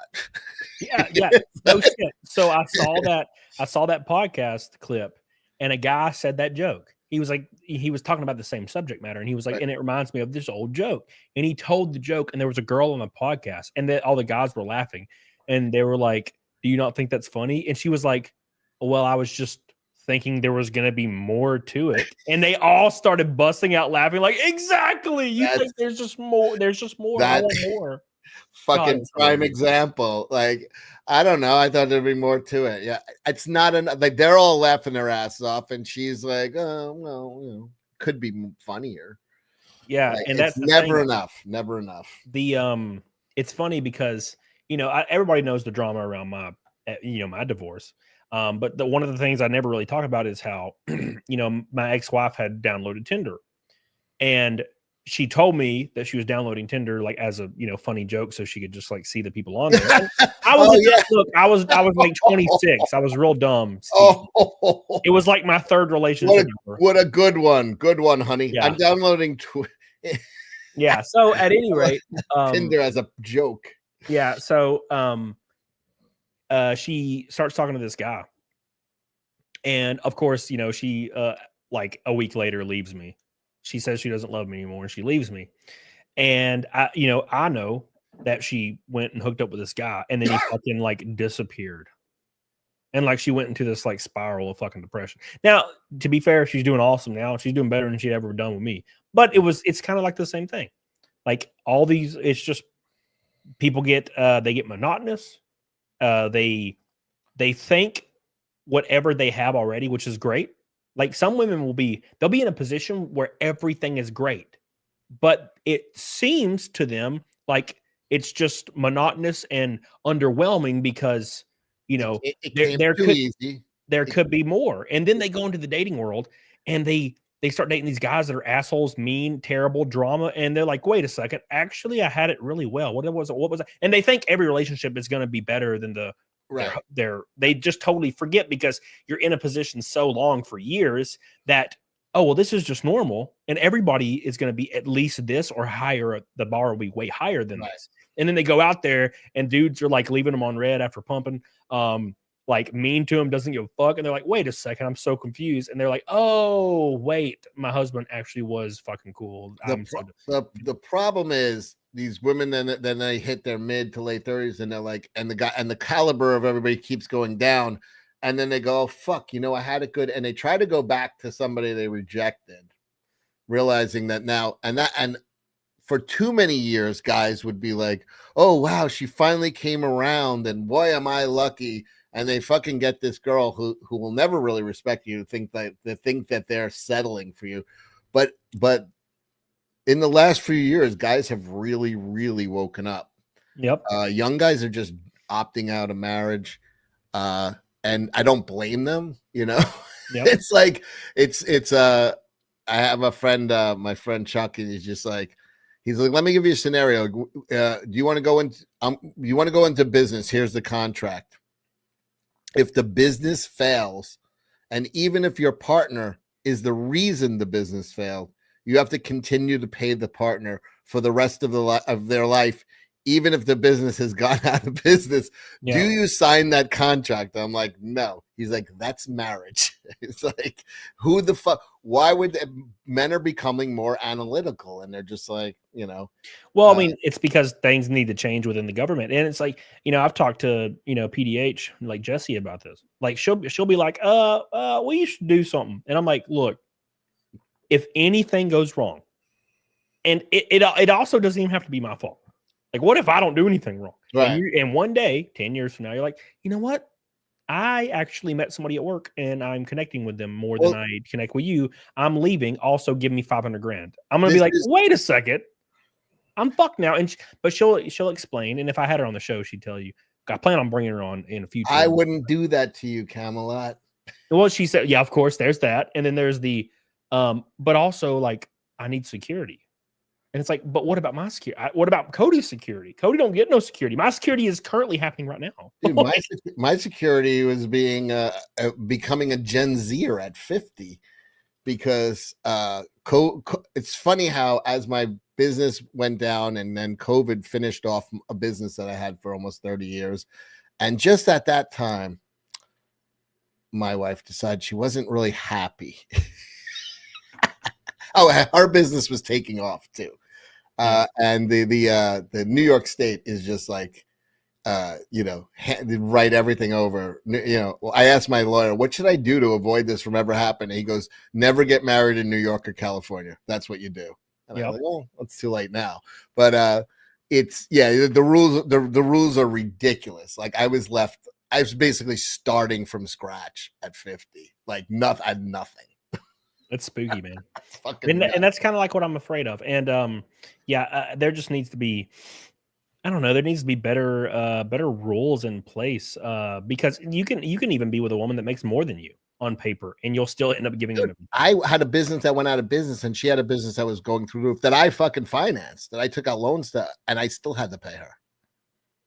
Yeah. No shit. So I saw that podcast clip, and a guy said that joke. He was like, he was talking about the same subject matter, and he was like, and it reminds me of this old joke. And he told the joke, and there was a girl on the podcast, and all the guys were laughing, and they were like, "Do you not think that's funny?" And she was like, "Well, I was just thinking there was going to be more to it." And they all started busting out laughing, like, exactly. You think there's just more? There's just more. I want more. Fucking prime example. Like, I don't know. I thought there'd be more to it. Yeah, it's not like they're all laughing their asses off, and she's like, "Oh, well, could be funnier." Yeah, like, and that's never enough. Never enough. It's funny because everybody knows the drama around my my divorce. But one of the things I never really talk about is how my ex-wife had downloaded Tinder, and she told me that she was downloading Tinder like as a funny joke, so she could just like see the people on there. And I was look, I was like 26. I was real dumb. It was like my third relationship. What a good one, honey. Yeah. I'm downloading. Yeah. So at any rate, Tinder as a joke. Yeah. So she starts talking to this guy, and of course, she like a week later leaves me. She says she doesn't love me anymore, and she leaves me. And I know that she went and hooked up with this guy, and then he fucking like disappeared. And like she went into this like spiral of fucking depression. Now, to be fair, she's doing awesome now. She's doing better than she'd ever done with me. But it's kind of like the same thing. Like all these, it's just people get monotonous. They think whatever they have already, which is great. Like some women they'll be in a position where everything is great, but it seems to them like it's just monotonous and underwhelming because, there could be more. And then they go into the dating world and they start dating these guys that are assholes, mean, terrible, drama. And they're like, wait a second, actually, I had it really well. What was it? And they think every relationship is going to be better than they just totally forget because you're in a position so long for years that, oh, well, this is just normal. And everybody is going to be at least this or higher. The bar will be way higher than this. And then they go out there and dudes are like leaving them on red after pumping, like mean to him, doesn't give a fuck. And they're like, wait a second, I'm so confused. And they're like, oh, wait, my husband actually was fucking cool. The problem is these women, then they hit their mid to late 30s and they're like, and the caliber of everybody keeps going down. And then they go, oh, fuck, I had it good. And they try to go back to somebody they rejected, realizing that now, and for too many years, guys would be like, oh, wow, she finally came around and boy, am I lucky. And they fucking get this girl who will never really respect you, think that they're settling for you. But in the last few years, guys have really, really woken up. Yep. Young guys are just opting out of marriage. And I don't blame them, Yep. It's like, I have a friend, my friend Chuck, and he's like, let me give you a scenario. Do you want to go into business? Here's the contract. If the business fails, and even if your partner is the reason the business failed, you have to continue to pay the partner for the rest of their life, even if the business has gone out of business. Yeah. Do you sign that contract? I'm like, no. He's like, that's marriage. It's like, who the fuck? Why would men are becoming more analytical? And they're just like, Well, I mean, it's because things need to change within the government, and it's like, I've talked to PDH, like Jesse, about this. Like she'll be like, we should do something, and I'm like, look, if anything goes wrong, and it also doesn't even have to be my fault. Like, what if I don't do anything wrong? Right. And one day, 10 years from now, you're like, you know what? I actually met somebody at work and I'm connecting with them more than I connect with you. I'm leaving. Also, give me $500,000. I'm going to be like, wait a second. I'm fucked now. But she'll explain. And if I had her on the show, she'd tell you. I plan on bringing her on in the future. I wouldn't do that to you, Camelot. Well, she said, yeah, of course, there's that. And then there's the, but also like, I need security. And it's like, but what about my security? What about Cody's security? Cody don't get no security. My security is currently happening right now. Dude, my security was becoming a Gen Zer at 50 because it's funny how as my business went down and then COVID finished off a business that I had for almost 30 years. And just at that time, my wife decided she wasn't really happy. Our business was taking off too. And the New York State is just like, write everything over. I asked my lawyer, what should I do to avoid this from ever happening? He goes, never get married in New York or California. That's what you do. And I'm like, well, it's too late now. But the rules are ridiculous. Like I was basically starting from scratch at 50. Like I had nothing. It's spooky, man. And that's kind of like what I'm afraid of. And there just needs to be, I don't know, there needs to be better rules in place because you can even be with a woman that makes more than you on paper and you'll still end up giving them. I had a business that went out of business and she had a business that was going through the roof that I fucking financed, that I took out loans to, and I still had to pay her.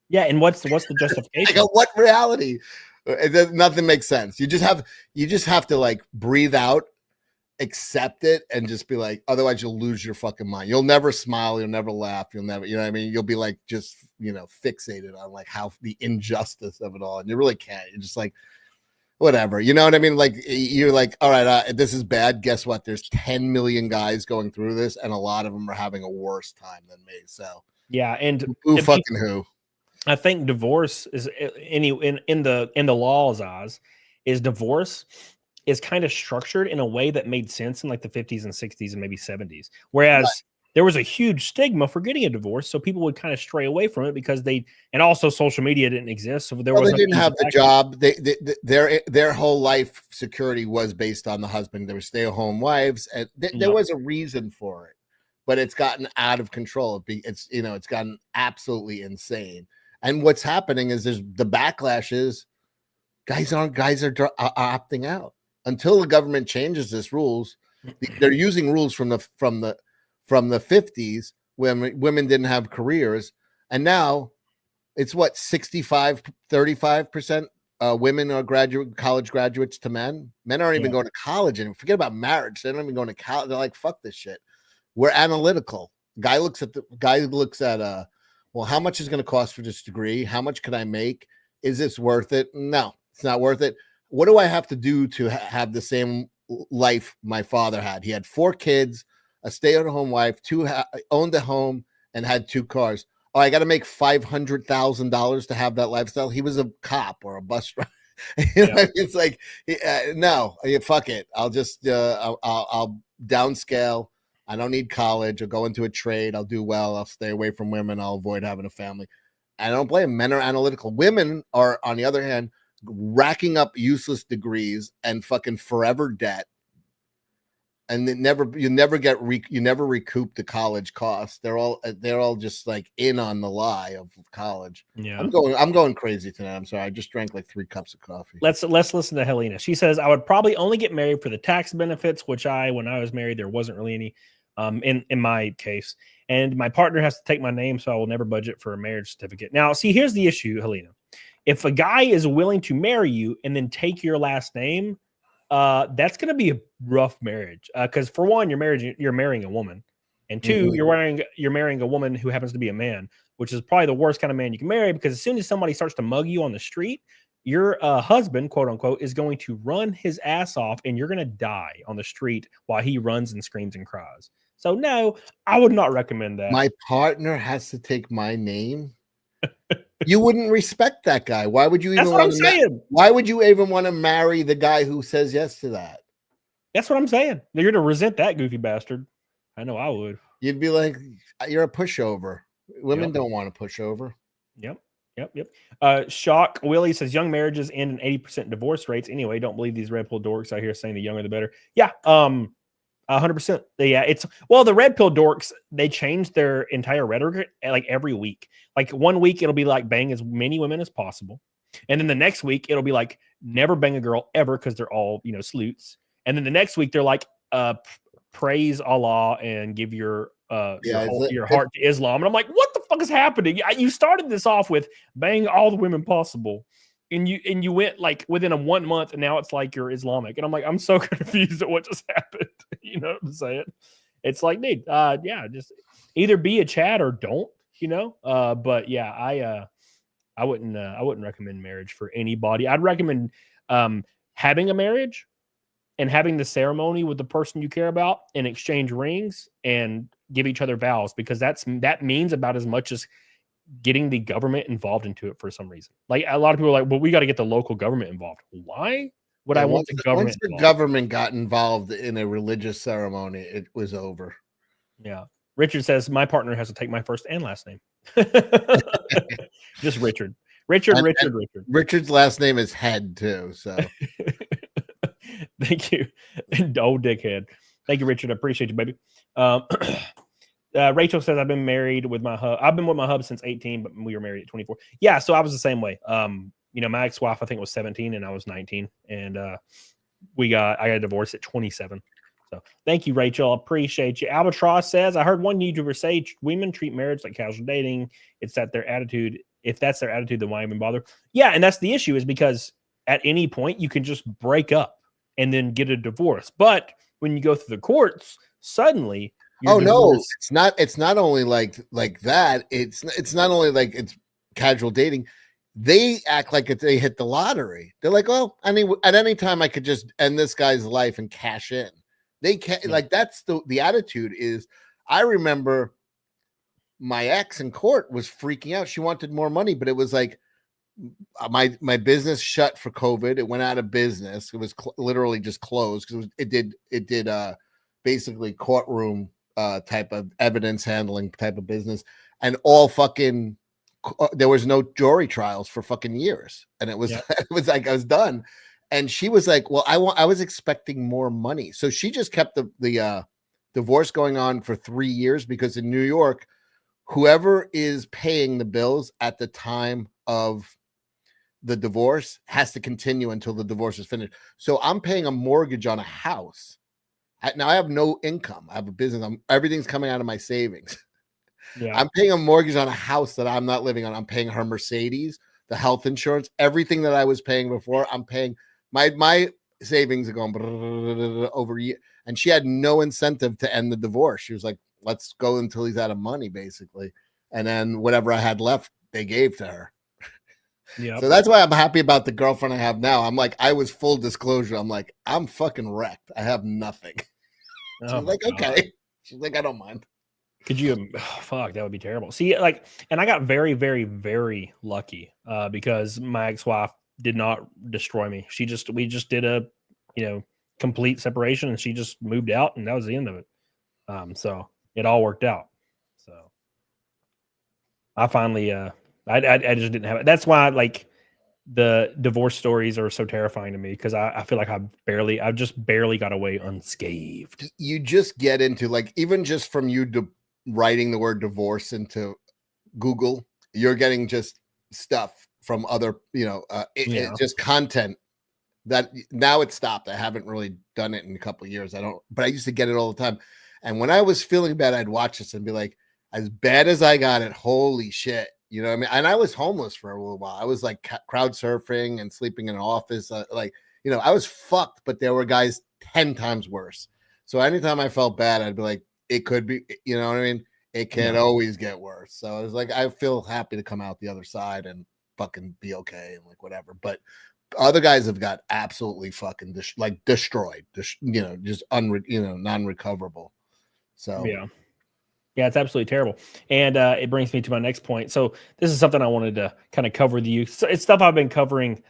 Yeah, and what's the justification? I go, what reality? Nothing makes sense. You just have to like breathe out, accept it, and just be like, otherwise you'll lose your fucking mind. You'll never smile, you'll never laugh, you'll never, you know what I mean? You'll be like just fixated on like how the injustice of it all, and you really can't. You're just like, whatever, you know what I mean? Like you're like, all right, this is bad. Guess what? There's 10 million guys going through this, and a lot of them are having a worse time than me. So yeah, and who? I think divorce is in the law's eyes is divorce is kind of structured in a way that made sense in like the 50s and 60s and maybe 70s. Whereas there was a huge stigma for getting a divorce. So people would kind of stray away from it because and also social media didn't exist. So they didn't have the job. Their whole life security was based on the husband. There were stay-at-home wives, and there was a reason for it, but it's gotten out of control. It's gotten absolutely insane. And what's happening is the backlash is guys are opting out. Until the government changes this rules, they're using rules from the 50s when women didn't have careers, and now it's 35% women are college graduates to men. Men aren't even going to college anymore. Forget about marriage; they're not even going to college. They're like, fuck this shit. We're analytical. Guy looks at well, how much is going to cost for this degree? How much can I make? Is this worth it? No, it's not worth it. What do I have to do to have the same life my father had? He had 4 kids, a stay-at-home wife, owned a home, and had 2 cars. Oh, I got to make $500,000 to have that lifestyle. He was a cop or a bus driver. It's like, no, fuck it. I'll just, I'll downscale. I don't need college. I'll go into a trade. I'll do well. I'll stay away from women. I'll avoid having a family. I don't blame men are analytical. Women are, on the other hand, racking up useless degrees and fucking forever debt. and you never you never recoup the college costs. They're all just like in on the lie of college. Yeah. I'm going crazy tonight. I'm sorry. I just drank like 3 cups of coffee. Let's listen to Helena. She says, I would probably only get married for the tax benefits, which when I was married, there wasn't really any in my case. And my partner has to take my name, so I will never budget for a marriage certificate. Now, see, here's the issue, Helena. If a guy is willing to marry you and then take your last name, that's going to be a rough marriage. Because for one, you're marrying a woman, and two, you're marrying a woman who happens to be a man, which is probably the worst kind of man you can marry. Because as soon as somebody starts to mug you on the street, your husband, quote unquote, is going to run his ass off, and you're going to die on the street while he runs and screams and cries. So no, I would not recommend that. My partner has to take my name. You wouldn't respect that guy. Why would you even want to? Why would you even want to marry the guy who says yes to that? That's what I'm saying. You're to resent that goofy bastard. I know I would. You'd be like, you're a pushover. Women don't want to push over. Yep. Shock Willie says young marriages end in 80% divorce rates. Anyway, don't believe these red pill dorks out here saying the younger the better. Yeah. 100%. Yeah, the red pill dorks, they change their entire rhetoric like every week. Like 1 week it'll be like bang as many women as possible, and then the next week it'll be like never bang a girl ever because they're all sleuths, and then the next week they're like praise Allah and give your heart to Islam, and I'm like, what the fuck is happening? You started this off with bang all the women possible, and you went like within a 1 month, and now it's like you're Islamic, and I'm like, I'm so confused at what just happened. You know what I'm saying? It's like, dude, just either be a Chad or don't, but yeah, I wouldn't recommend marriage for anybody. I'd recommend having a marriage and having the ceremony with the person you care about and exchange rings and give each other vows, because that means about as much as getting the government involved into it for some reason. Like a lot of people are like, well, we got to get the local government involved. Why would I want the government? Once the government got involved in a religious ceremony, it was over. Yeah. Richard says my partner has to take my first and last name. Just Richard. Richard's last name is Head too. So thank you. Old dickhead. Thank you, Richard. I appreciate you, baby. Rachel says I've been married with my hub. I've been with my hub since 18, but we were married at 24. Yeah, so I was the same way. My ex-wife I think was 17 and I was 19, and I got divorced at 27. So thank you, Rachel. Appreciate you. Albatross says I heard one YouTuber say women treat marriage like casual dating. It's that their attitude. If that's their attitude, then why even bother? Yeah, and that's the issue, is because at any point you can just break up and then get a divorce. But when you go through the courts, suddenly no, it's not only like that. It's not only like it's casual dating. They act like they hit the lottery. They're like, well, at any time I could just end this guy's life and cash in. They can't, like, that's the attitude is. I remember my ex in court was freaking out. She wanted more money, but it was like my business shut for COVID. It went out of business. It was literally just closed because it did basically courtroom type of evidence handling type of business, and all fucking there was no jury trials for fucking years, and it was it was like I was done. And she was like, well, I was expecting more money. So she just kept the divorce going on for 3 years, because in New York, whoever is paying the bills at the time of the divorce has to continue until the divorce is finished. So I'm paying a mortgage on a house. Now I have no income. I have a business. Everything's coming out of my savings. Yeah. I'm paying a mortgage on a house that I'm not living on. I'm paying her Mercedes, the health insurance, everything that I was paying before. I'm paying. My savings are going over a year, and she had no incentive to end the divorce. She was like, let's go until he's out of money, basically. And then whatever I had left, they gave to her. Yeah. So that's why I'm happy about the girlfriend I have now. I'm like, I was full disclosure. I'm like, I'm fucking wrecked. I have nothing. She's like, okay. She's like, I don't mind. Could you? Oh, fuck, that would be terrible. See, like, and I got very, very, very lucky because my ex-wife did not destroy me. We just did a, complete separation, and she just moved out, and that was the end of it. So it all worked out. So I finally, I just didn't have it. That's why, like, the divorce stories are so terrifying to me because I feel like I've just barely got away unscathed. You just get into like, even just from you writing the word divorce into Google, you're getting just stuff from other, it's just content that now it's stopped. I haven't really done it in a couple of years. But I used to get it all the time. And when I was feeling bad, I'd watch this and be like, as bad as I got it, holy shit. You know what I mean? And I was homeless for a little while. I was like crowd surfing and sleeping in an office. I was fucked, but there were guys 10 times worse. So anytime I felt bad, I'd be like, it could be, you know what I mean? It can always get worse. So I was like, I feel happy to come out the other side and fucking be okay and like whatever. But other guys have got absolutely fucking destroyed, just non-recoverable. So yeah, it's absolutely terrible. And it brings me to my next point. So this is something I wanted to kind of cover with you. So it's stuff I've been covering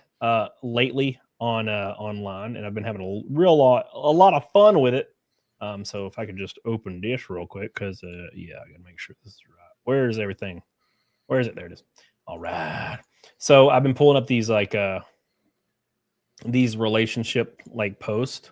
lately on online, and I've been having a lot of fun with it. So if I could just open this real quick, because I gotta make sure this is right. Where is everything? Where is it? There it is. All right. So I've been pulling up these these relationship like posts.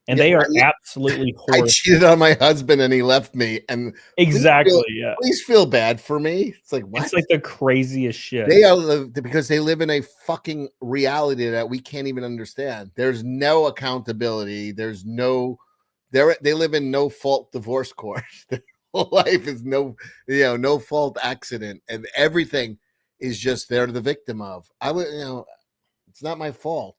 And they are absolutely horrible. I cheated on my husband and he left me. And exactly, please feel bad for me. It's like, what? It's like the craziest shit. They are, because they live in a fucking reality that we can't even understand. There's no accountability. They live in no fault divorce court. Their whole life is no fault accident, and everything is just they're the victim of. It's not my fault.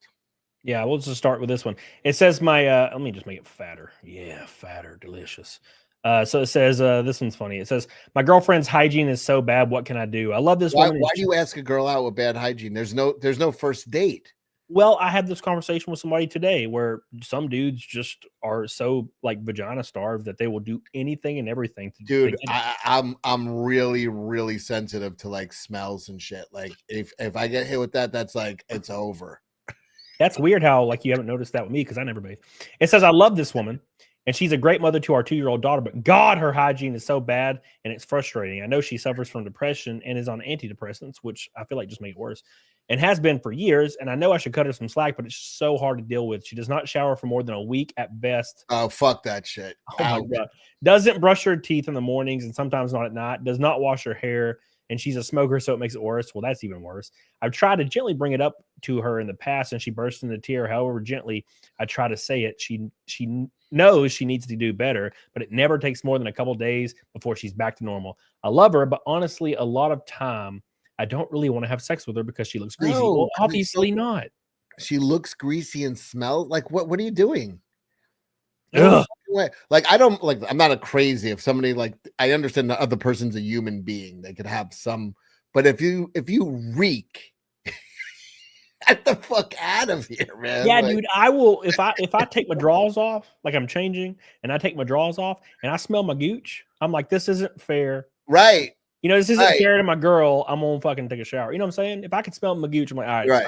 Yeah, we'll just start with this one. It says let me just make it fatter. Yeah, fatter, delicious. So it says, this one's funny. It says, my girlfriend's hygiene is so bad. What can I do? I love this woman. Why do you ask a girl out with bad hygiene? There's no first date. Well, I had this conversation with somebody today where some dudes just are so like vagina starved that they will do anything and everything to dude. I'm really, really sensitive to like smells and shit. Like if I get hit with that, that's like, it's over. That's weird how like you haven't noticed that with me because I never bathe. It says, I love this woman and she's a great mother to our 2-year-old daughter, but God, her hygiene is so bad and it's frustrating. I know she suffers from depression and is on antidepressants, which I feel like just make it worse, and has been for years. And I know I should cut her some slack, but it's so hard to deal with. She does not shower for more than a week at best. Oh, fuck that shit. Oh my God. Doesn't brush her teeth in the mornings and sometimes not at night. Does not wash her hair. And she's a smoker, so it makes it worse. Well, that's even worse. I've tried to gently bring it up to her in the past, and she bursts into a tear. However gently I try to say it, she knows she needs to do better, but it never takes more than a couple days before she's back to normal. I love her, but honestly, a lot of time I don't really want to have sex with her because she looks greasy. No, well, obviously not. She looks greasy and smells like what are you doing? Ugh. Like I'm not a crazy. If somebody like, I understand the other person's a human being, they could have some, but if you reek, get the fuck out of here, man. Yeah, dude, I will if I take my drawers off, like I'm changing and I take my drawers off and I smell my gooch, I'm like, this isn't fair. Right. This isn't fair to my girl. I'm gonna fucking take a shower. You know what I'm saying? If I can smell my gooch, I'm like, all right.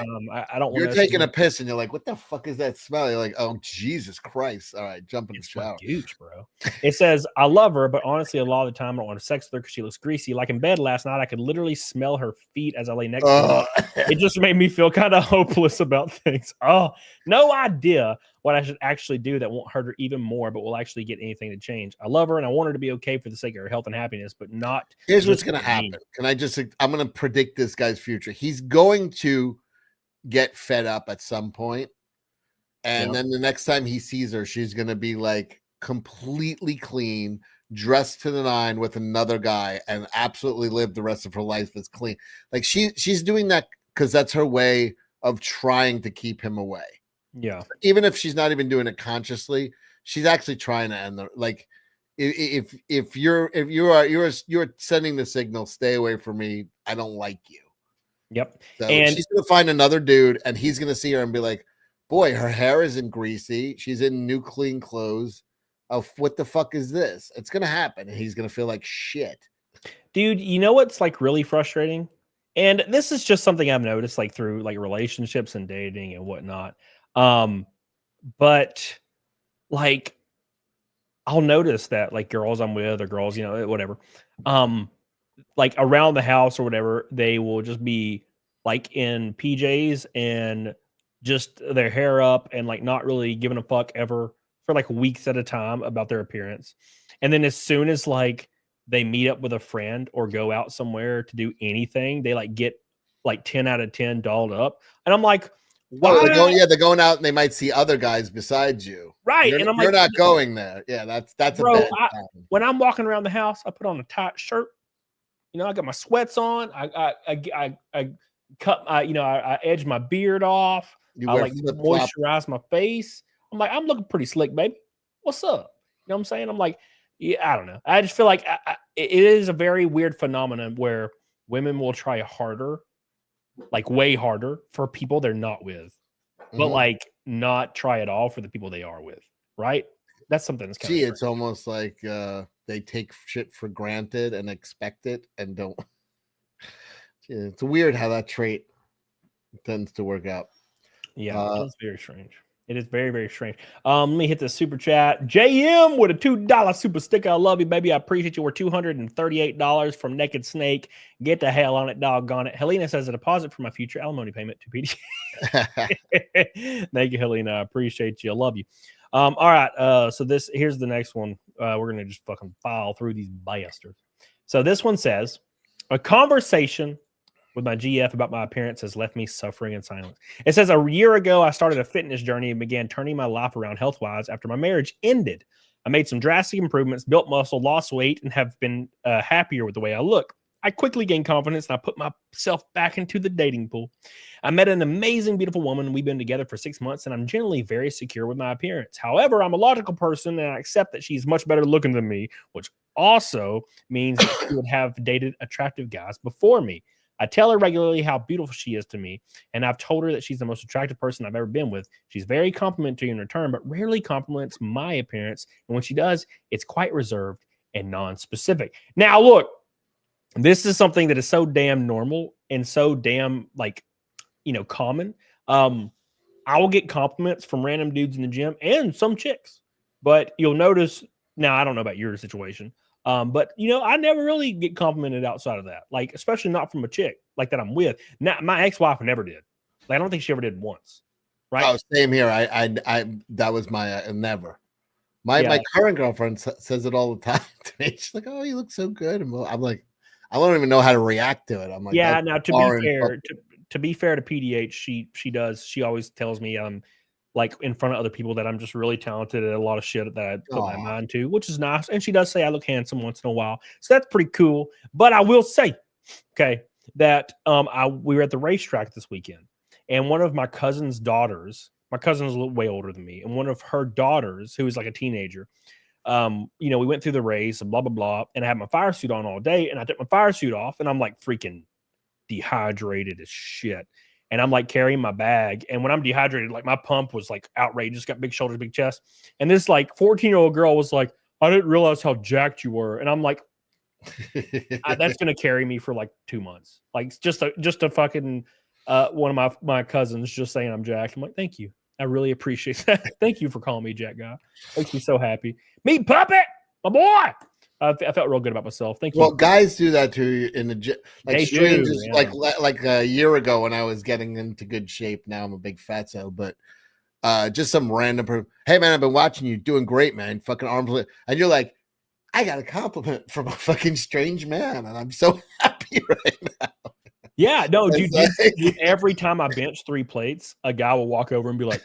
I don't want. You're taking a piss and you're like, what the fuck is that smell? You're like, oh Jesus Christ! All right, jump in the shower. Gooch, bro. It says, I love her, but honestly, a lot of the time I don't want to sex with her because she looks greasy. Like in bed last night, I could literally smell her feet as I lay next to her. It just made me feel kind of hopeless about things. Oh, no idea what I should actually do that won't hurt her even more, but will actually get anything to change. I love her and I want her to be okay for the sake of her health and happiness, but not. Here's what's going to happen. I'm going to predict this guy's future. He's going to get fed up at some point, and then the next time he sees her, she's going to be like completely clean, dressed to the nine with another guy, and absolutely live the rest of her life as clean. Like she's doing that because that's her way of trying to keep him away. Yeah. Even if she's not even doing it consciously, she's actually trying to end the, like, if you're sending the signal, stay away from me, I don't like you. Yep. So and she's gonna find another dude and he's gonna see her and be like, boy, her hair isn't greasy, she's in new clean clothes. Oh, what the fuck is this? It's gonna happen, and he's gonna feel like shit. Dude, you know what's like really frustrating? And this is just something I've noticed like through like relationships and dating and whatnot. But like I'll notice that like girls I'm with or girls, whatever, like around the house or whatever, they will just be like in PJs and just their hair up and like not really giving a fuck ever for like weeks at a time about their appearance. And then as soon as like they meet up with a friend or go out somewhere to do anything, they like get like 10 out of 10 dolled up. And I'm like, why? Oh, they're going out and they might see other guys besides you. Right. You're, and I'm you're like, not going there. Yeah, that's bro, a bad time. when I'm walking around the house, I put on a tight shirt. You know, I got my sweats on. I cut my, I edge my beard off. You I wear like flip-flop. moisturize my face. I'm like, I'm looking pretty slick, baby. What's up? You know what I'm saying? I'm like, yeah, I don't know. I just feel like it is a very weird phenomenon where women will try harder, like way harder for people they're not with, but like not try at all for the people they are with. Right? That's something that's kind of it's almost like they take shit for granted and expect it and don't. Yeah, it's weird how that trait tends to work out. Yeah, it's very strange. It is very, very strange. Let me hit the super chat. JM with a $2 super sticker. I love you, baby. I appreciate you. We're $238 from Naked Snake. Get the hell on it, doggone it. Helena says a deposit for my future alimony payment to PD. Thank you, Helena. I appreciate you. I love you. All right. So here's the next one. We're gonna just fucking file through these bastards. So this one says, a conversation with my GF about my appearance has left me suffering in silence. It says, a year ago, I started a fitness journey and began turning my life around health-wise after my marriage ended. I made some drastic improvements, built muscle, lost weight, and have been happier with the way I look. I quickly gained confidence and I put myself back into the dating pool. I met an amazing, beautiful woman. We've been together for 6 months and I'm generally very secure with my appearance. However, I'm a logical person and I accept that she's much better looking than me, which also means that she would have dated attractive guys before me. I tell her regularly how beautiful she is to me, and I've told her that she's the most attractive person I've ever been with. She's very complimentary in return, but rarely compliments my appearance. And when she does, it's quite reserved and non-specific. Now, look, this is something that is so damn normal and so damn common. I will get compliments from random dudes in the gym and some chicks, but you'll notice now, I don't know about your situation. But I never really get complimented outside of that, like especially not from a chick like that I'm with. Now, my ex-wife never did. Like, I don't think she ever did once. Right? Oh, same here. I that was my never. My current girlfriend says it all the time to me. She's like, "Oh, you look so good," and I'm like, I don't even know how to react to it. I'm like, yeah. Now, to be fair to PDH, she always tells me like in front of other people that I'm just really talented at a lot of shit that I put my mind to, which is nice. And she does say I look handsome once in a while. So that's pretty cool. But I will say, okay, that we were at the racetrack this weekend and one of my cousin's daughters, my cousin is a little way older than me, and one of her daughters, who is like a teenager, we went through the race and blah, blah, blah. And I had my fire suit on all day and I took my fire suit off and I'm like freaking dehydrated as shit. And I'm like carrying my bag. And when I'm dehydrated, like my pump was like outrageous, got big shoulders, big chest. And this like 14-year-old girl was like, I didn't realize how jacked you were. And I'm like, that's going to carry me for like 2 months. Like just a fucking, one of my cousins just saying I'm jacked. I'm like, thank you. I really appreciate that. Thank you for calling me Jack Guy. Makes me so happy. Meat puppet, my boy. I felt real good about myself. Thank you. Well, guys do that to you in the gym. Like They strangers, do, yeah. like a year ago when I was getting into good shape. Now I'm a big fatso, but just some random person. Hey man, I've been watching you, doing great, man. Fucking arms, and you're like, I got a compliment from a fucking strange man, and I'm so happy right now. Yeah, no, dude, every time I bench 3 plates, a guy will walk over and be like,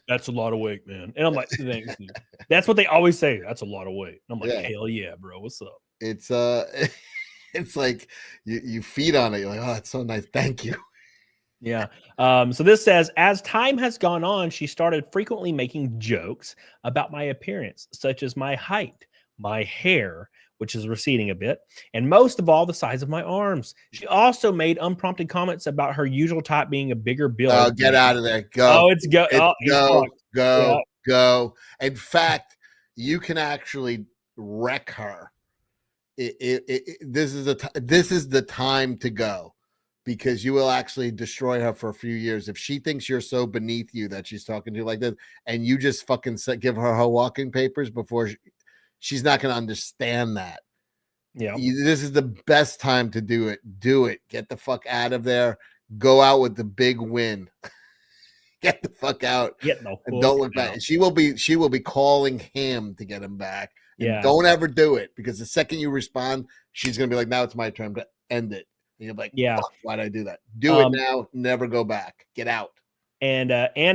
that's a lot of weight, man. And I'm like, thanks, dude. That's what they always say. That's a lot of weight. And I'm like, hell yeah, bro. What's up? It's it's like you feed on it. You're like, oh, that's so nice. Thank you. Yeah. So this says, as time has gone on, she started frequently making jokes about my appearance, such as my height, my hair, which is receding a bit, and most of all, the size of my arms. She also made unprompted comments about her usual type being a bigger build. Oh, get out of there. Go. Oh, it's go. Go. In fact, you can actually wreck her. This is the time to go, because you will actually destroy her for a few years. If she thinks you're so beneath you that she's talking to you like this, and you just fucking give her walking papers before she's not going to understand that. Yeah. This is the best time to do it. Do it. Get the fuck out of there. Go out with the big win. Get the fuck out. Get the And don't look fuck back. out. She will be calling him to get him back. And Yeah. don't ever do it, because the second you respond, she's gonna be like, now it's my turn to end it. And you're like, Yeah. fuck, why'd I do that? Do it now, never go back. Get out. And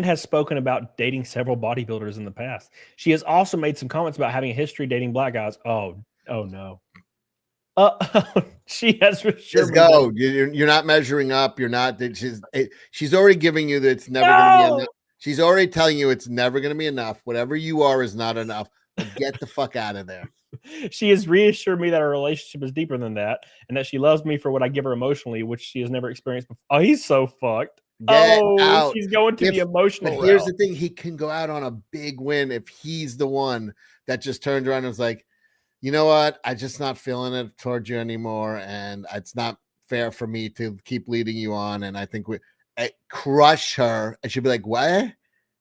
has spoken about dating several bodybuilders in the past. She has also made some comments about having a history dating black guys. Oh no. She has for sure. Just go. You're not measuring up. You're not. She's already giving you that it's never going to be enough. She's already telling you it's never going to be enough. Whatever you are is not enough. But get the fuck out of there. She has reassured me that our relationship is deeper than that, and that she loves me for what I give her emotionally, which she has never experienced before. Oh, he's so fucked. Get out. She's going to the emotional. But here's the thing: he can go out on a big win if he's the one that just turned around and was like, you know what? I'm just not feeling it towards you anymore, and it's not fair for me to keep leading you on. And I think we crush her, and she'll be like, "What?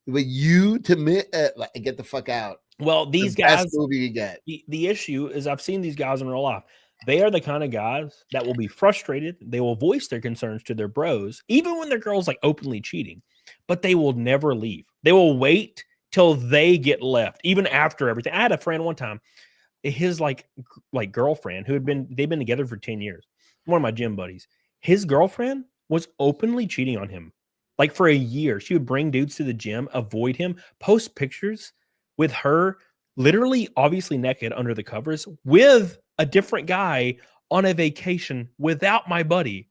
But you to me? Like, get the fuck out." Well, these guys, best movie you get. The issue is, I've seen these guys in real life. They are the kind of guys that will be frustrated. They will voice their concerns to their bros, even when their girl's like openly cheating, but they will never leave. They will wait till they get left, even after everything. I had a friend one time, his like girlfriend they've been together for 10 years. One of my gym buddies, his girlfriend was openly cheating on him. Like for a year, she would bring dudes to the gym, avoid him, post pictures with her literally obviously naked under the covers with a different guy on a vacation without my buddy,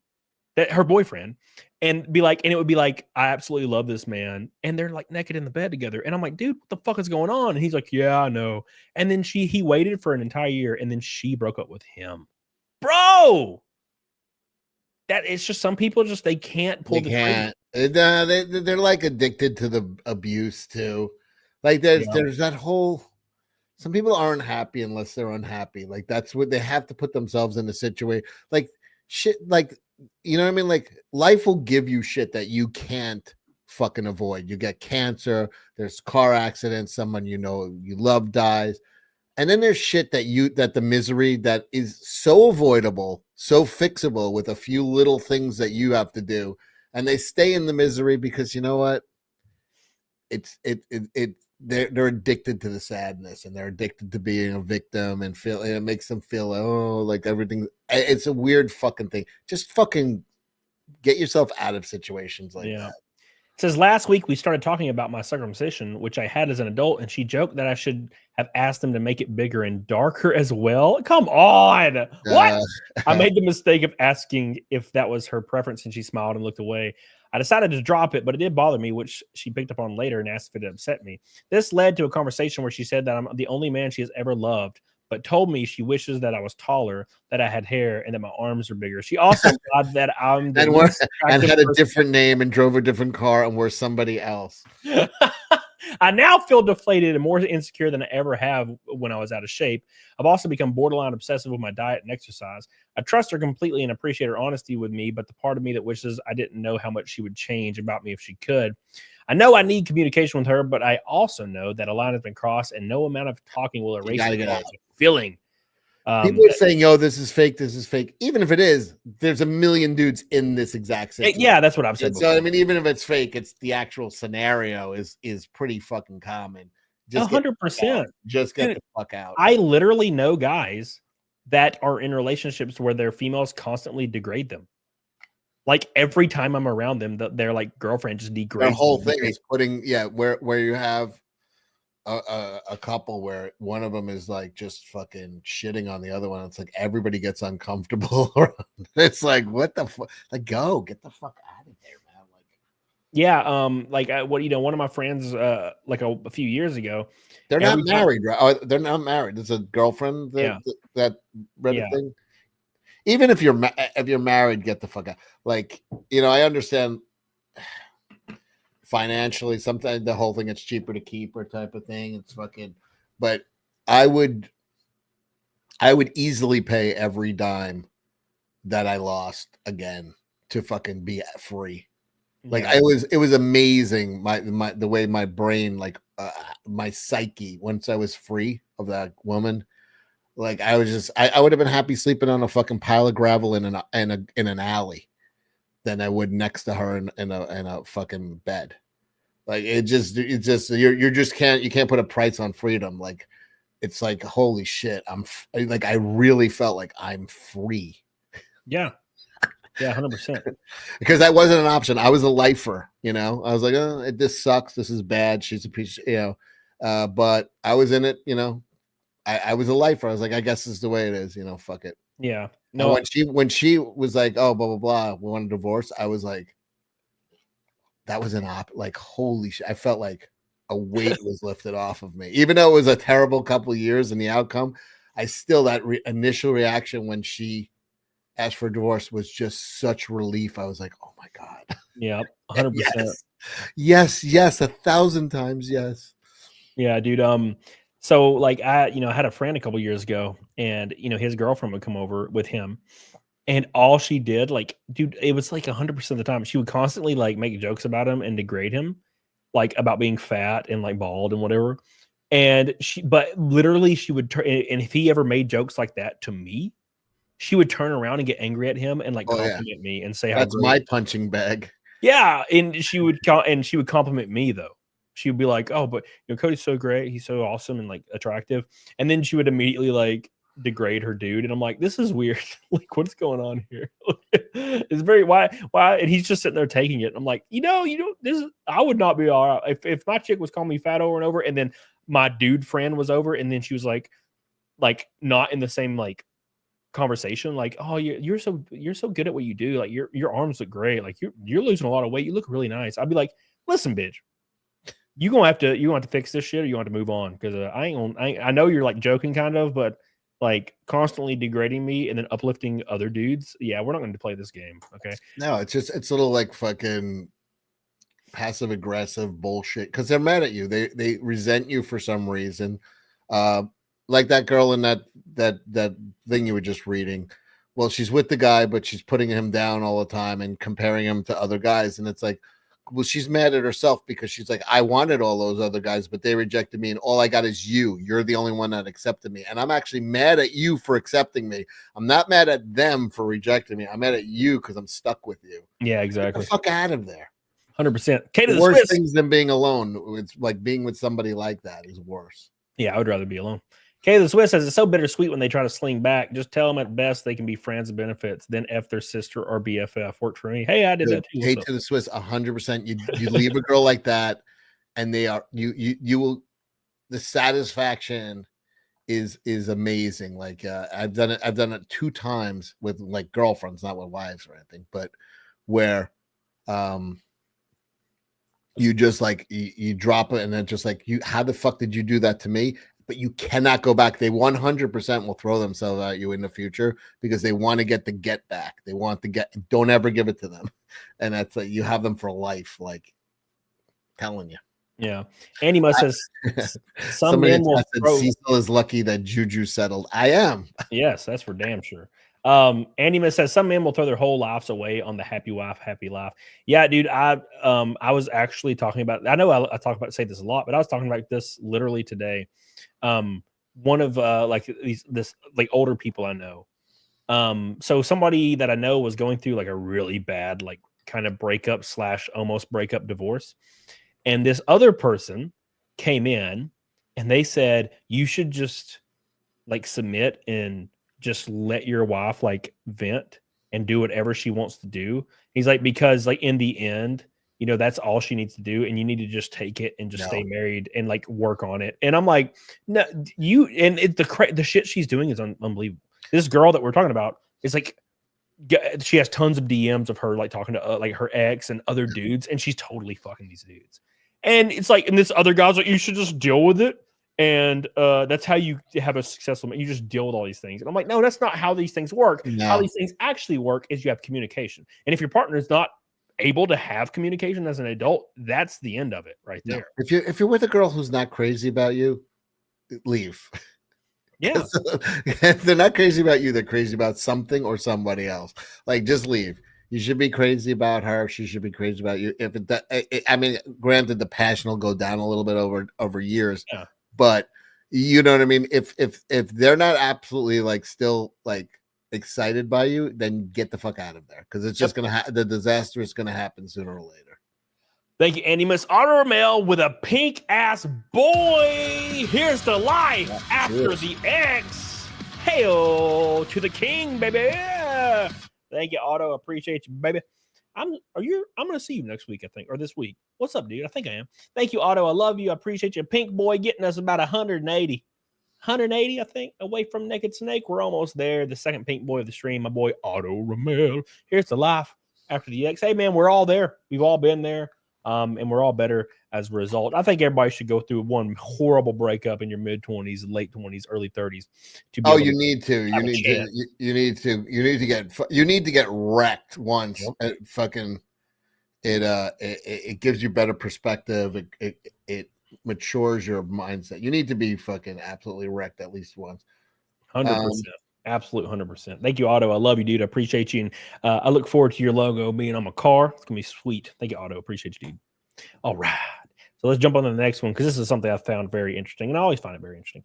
that her boyfriend, and it would be like, I absolutely love this man. And they're like naked in the bed together. And I'm like, dude, what the fuck is going on? And he's like, yeah, I know. And then he waited for an entire year, and then she broke up with him. Bro, that it's just some people they can't pull the trigger. They're like addicted to the abuse too. Like there's that whole, some people aren't happy unless they're unhappy. Like that's what they have to put themselves in a situation. Like shit, like, you know what I mean? Like life will give you shit that you can't fucking avoid. You get cancer, there's car accidents, someone you know you love dies. And then there's shit that the misery that is so avoidable, so fixable with a few little things that you have to do. And they stay in the misery because you know what? They're addicted to the sadness, and they're addicted to being a victim, and it makes them feel, oh, like everything. It's a weird fucking thing. Just fucking get yourself out of situations like that. It says, last week we started talking about my circumcision, which I had as an adult, and she joked that I should have asked them to make it bigger and darker as well. Come on. What? I made the mistake of asking if that was her preference, and she smiled and looked away. I decided to drop it, but it did bother me, which she picked up on later and asked if it upset me. This led to a conversation where she said that I'm the only man she has ever loved, but told me she wishes that I was taller, that I had hair, and that my arms are bigger. She also thought that I'm the and had a different name and drove a different car and were somebody else. I now feel deflated and more insecure than I ever have when I was out of shape. I've also become borderline obsessive with my diet and exercise. I trust her completely and appreciate her honesty with me, but the part of me that wishes I didn't know how much she would change about me if she could. I know I need communication with her, but I also know that a line has been crossed, and no amount of talking will erase the feeling. People are saying, "Yo, this is fake. This is fake." Even if it is, there's a million dudes in this exact situation. Yeah, that's what I've said. So I mean, even if it's fake, it's the actual scenario is pretty fucking common. 100%. Just get the fuck out. I literally know guys that are in relationships where their females constantly degrade them. Like every time I'm around them, their like girlfriend just degrades. The whole thing is putting, where you have a couple where one of them is like just fucking shitting on the other one. It's like everybody gets uncomfortable. It's like, what the fuck? Like, get the fuck out of there, man. Like, yeah, one of my friends, like a few years ago, they're not married, right? Oh, they're not married. It's a girlfriend that Reddit thing. Even if you're married, get the fuck out. Like, you know, I understand financially, sometimes the whole thing, it's cheaper to keep her type of thing. It's fucking, but I would easily pay every dime that I lost again to fucking be free. Like it was amazing. The way my brain, like my psyche, once I was free of that woman, like I would have been happy sleeping on a fucking pile of gravel in an alley. than I would next to her in a fucking bed. Like it's just you can't put a price on freedom. Like it's like holy shit, I really felt like I'm free. Yeah. Yeah, 100%. Because that wasn't an option. I was a lifer, I was like, oh, this sucks. This is bad. She's a piece, but I was in it, I was a lifer. I was like, I guess this is the way it is, fuck it. Yeah. No, when she was like, oh, blah, blah, blah, we want a divorce, I was like, that was like, holy shit. I felt like a weight was lifted off of me. Even though it was a terrible couple of years and the outcome, I still, that initial reaction when she asked for a divorce was just such relief. I was like, oh my God. Yeah, 100%. Yes, 1,000 times yes. Yeah, dude. So like I had a friend a couple years ago, and his girlfriend would come over with him, and all she did, like, dude, it was like 100% of the time she would constantly like make jokes about him and degrade him, like about being fat and like bald and whatever. And but literally she would turn, and if he ever made jokes like that to me, she would turn around and get angry at him and like compliment me and say, that's my punching bag. Yeah. And she would compliment me though. She would be like, oh, but Cody's so great. He's so awesome and like attractive. And then she would immediately like degrade her dude. And I'm like, this is weird. Like, what's going on here? It's very, why? And he's just sitting there taking it. I'm like, I would not be all right. If my chick was calling me fat over and over, and then my dude friend was over, and then she was like not in the same like conversation, like, oh, you're so good at what you do, like your arms look great, like you're losing a lot of weight, you look really nice. I'd be like, listen, bitch, you gonna have to fix this shit, or you want to move on, because I know you're like joking kind of, but like constantly degrading me and then uplifting other dudes, yeah, we're not going to play this game. Okay, no, it's a little like fucking passive aggressive bullshit, because they're mad at you, they resent you for some reason. Like that girl in that thing you were just reading. Well, she's with the guy, but she's putting him down all the time and comparing him to other guys. And it's like, well, she's mad at herself because she's like, I wanted all those other guys, but they rejected me. And all I got is you. You're the only one that accepted me. And I'm actually mad at you for accepting me. I'm not mad at them for rejecting me. I'm mad at you because I'm stuck with you. Yeah, exactly. Get the fuck out of there. 100%. Kate, the worst things than being alone. It's like being with somebody like that is worse. Yeah, I would rather be alone. Kay the Swiss says, it's so bittersweet when they try to sling back. Just tell them at best they can be friends and benefits, then F their sister or BFF. Worked for me. Hey, I did that too. Kate to the Swiss, 100%. You leave a girl like that, and they are you will. The satisfaction is amazing. Like I've done it 2 times with like girlfriends, not with wives or anything, but where you just like you drop it, and then just like how the fuck did you do that to me? But you cannot go back. They 100% will throw themselves at you in the future because they want to get the get back. They want to get. Don't ever give it to them, and that's you have them for life. Like telling you. Yeah. Andy Must says some men will throw. CECIL is lucky that Juju settled. I am. Yes, that's for damn sure. Andy Must says some men will throw their whole lives away on the happy wife, happy life. Yeah, dude. I was actually talking about. I know I talk about say this a lot, but I was talking about this literally today. One of like this like older people I know. So somebody that I know was going through like a really bad like kind of breakup / almost breakup divorce, and this other person came in and they said you should just like submit and just let your wife like vent and do whatever she wants to do. He's like, because like in the end, that's all she needs to do, and you need to just take it and just stay married and like work on it. And I'm like, no, the shit she's doing is unbelievable. This girl that we're talking about is like, she has tons of DMs of her like talking to like her ex and other dudes, and she's totally fucking these dudes. And it's like, and this other guy's like, you should just deal with it. And that's how you have a successful. You just deal with all these things. And I'm like, no, that's not how these things work. No. How these things actually work is you have communication. And if your partner is not able to have communication as an adult, that's the end of it right there. No. If you're with a girl who's not crazy about you, leave. Yeah. If they're not crazy about you, they're crazy about something or somebody else. Like, just leave. You should be crazy about her. She should be crazy about you. I mean, granted, the passion will go down a little bit over years. Yeah. But you know what I mean? If they're not absolutely like still like excited by you, then get the fuck out of there because it's just gonna the disaster is gonna happen sooner or later. Thank you, Andy. Miss Honor Mail with a pink ass boy. Here's the life after the X. Hail to the king, baby. Thank you, Otto. Appreciate you, baby. I'm gonna see you next week, I think, or this week. What's up, dude? I think I am. Thank you, Otto. I love you. I appreciate you. Pink boy getting us about 180. 180, I think, away from Naked Snake. We're almost there. The second pink boy of the stream, my boy Otto Ramel. Here's the life after the X. Hey, man, we're all there. We've all been there. And we're all better as a result. I think everybody should go through one horrible breakup in your mid-20s, late 20s, early 30s. You need to get wrecked once. It gives you better perspective. It matures your mindset. You need to be fucking absolutely wrecked at least once. 100%. Absolute 100%. Thank you, Otto. I love you, dude. I appreciate you. And I look forward to your logo being on my car. It's going to be sweet. Thank you, Otto. Appreciate you, dude. All right. So let's jump on to the next one because this is something I found very interesting. And I always find it very interesting.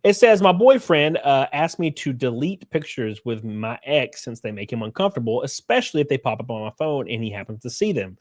It says, my boyfriend asked me to delete pictures with my ex since they make him uncomfortable, especially if they pop up on my phone and he happens to see them.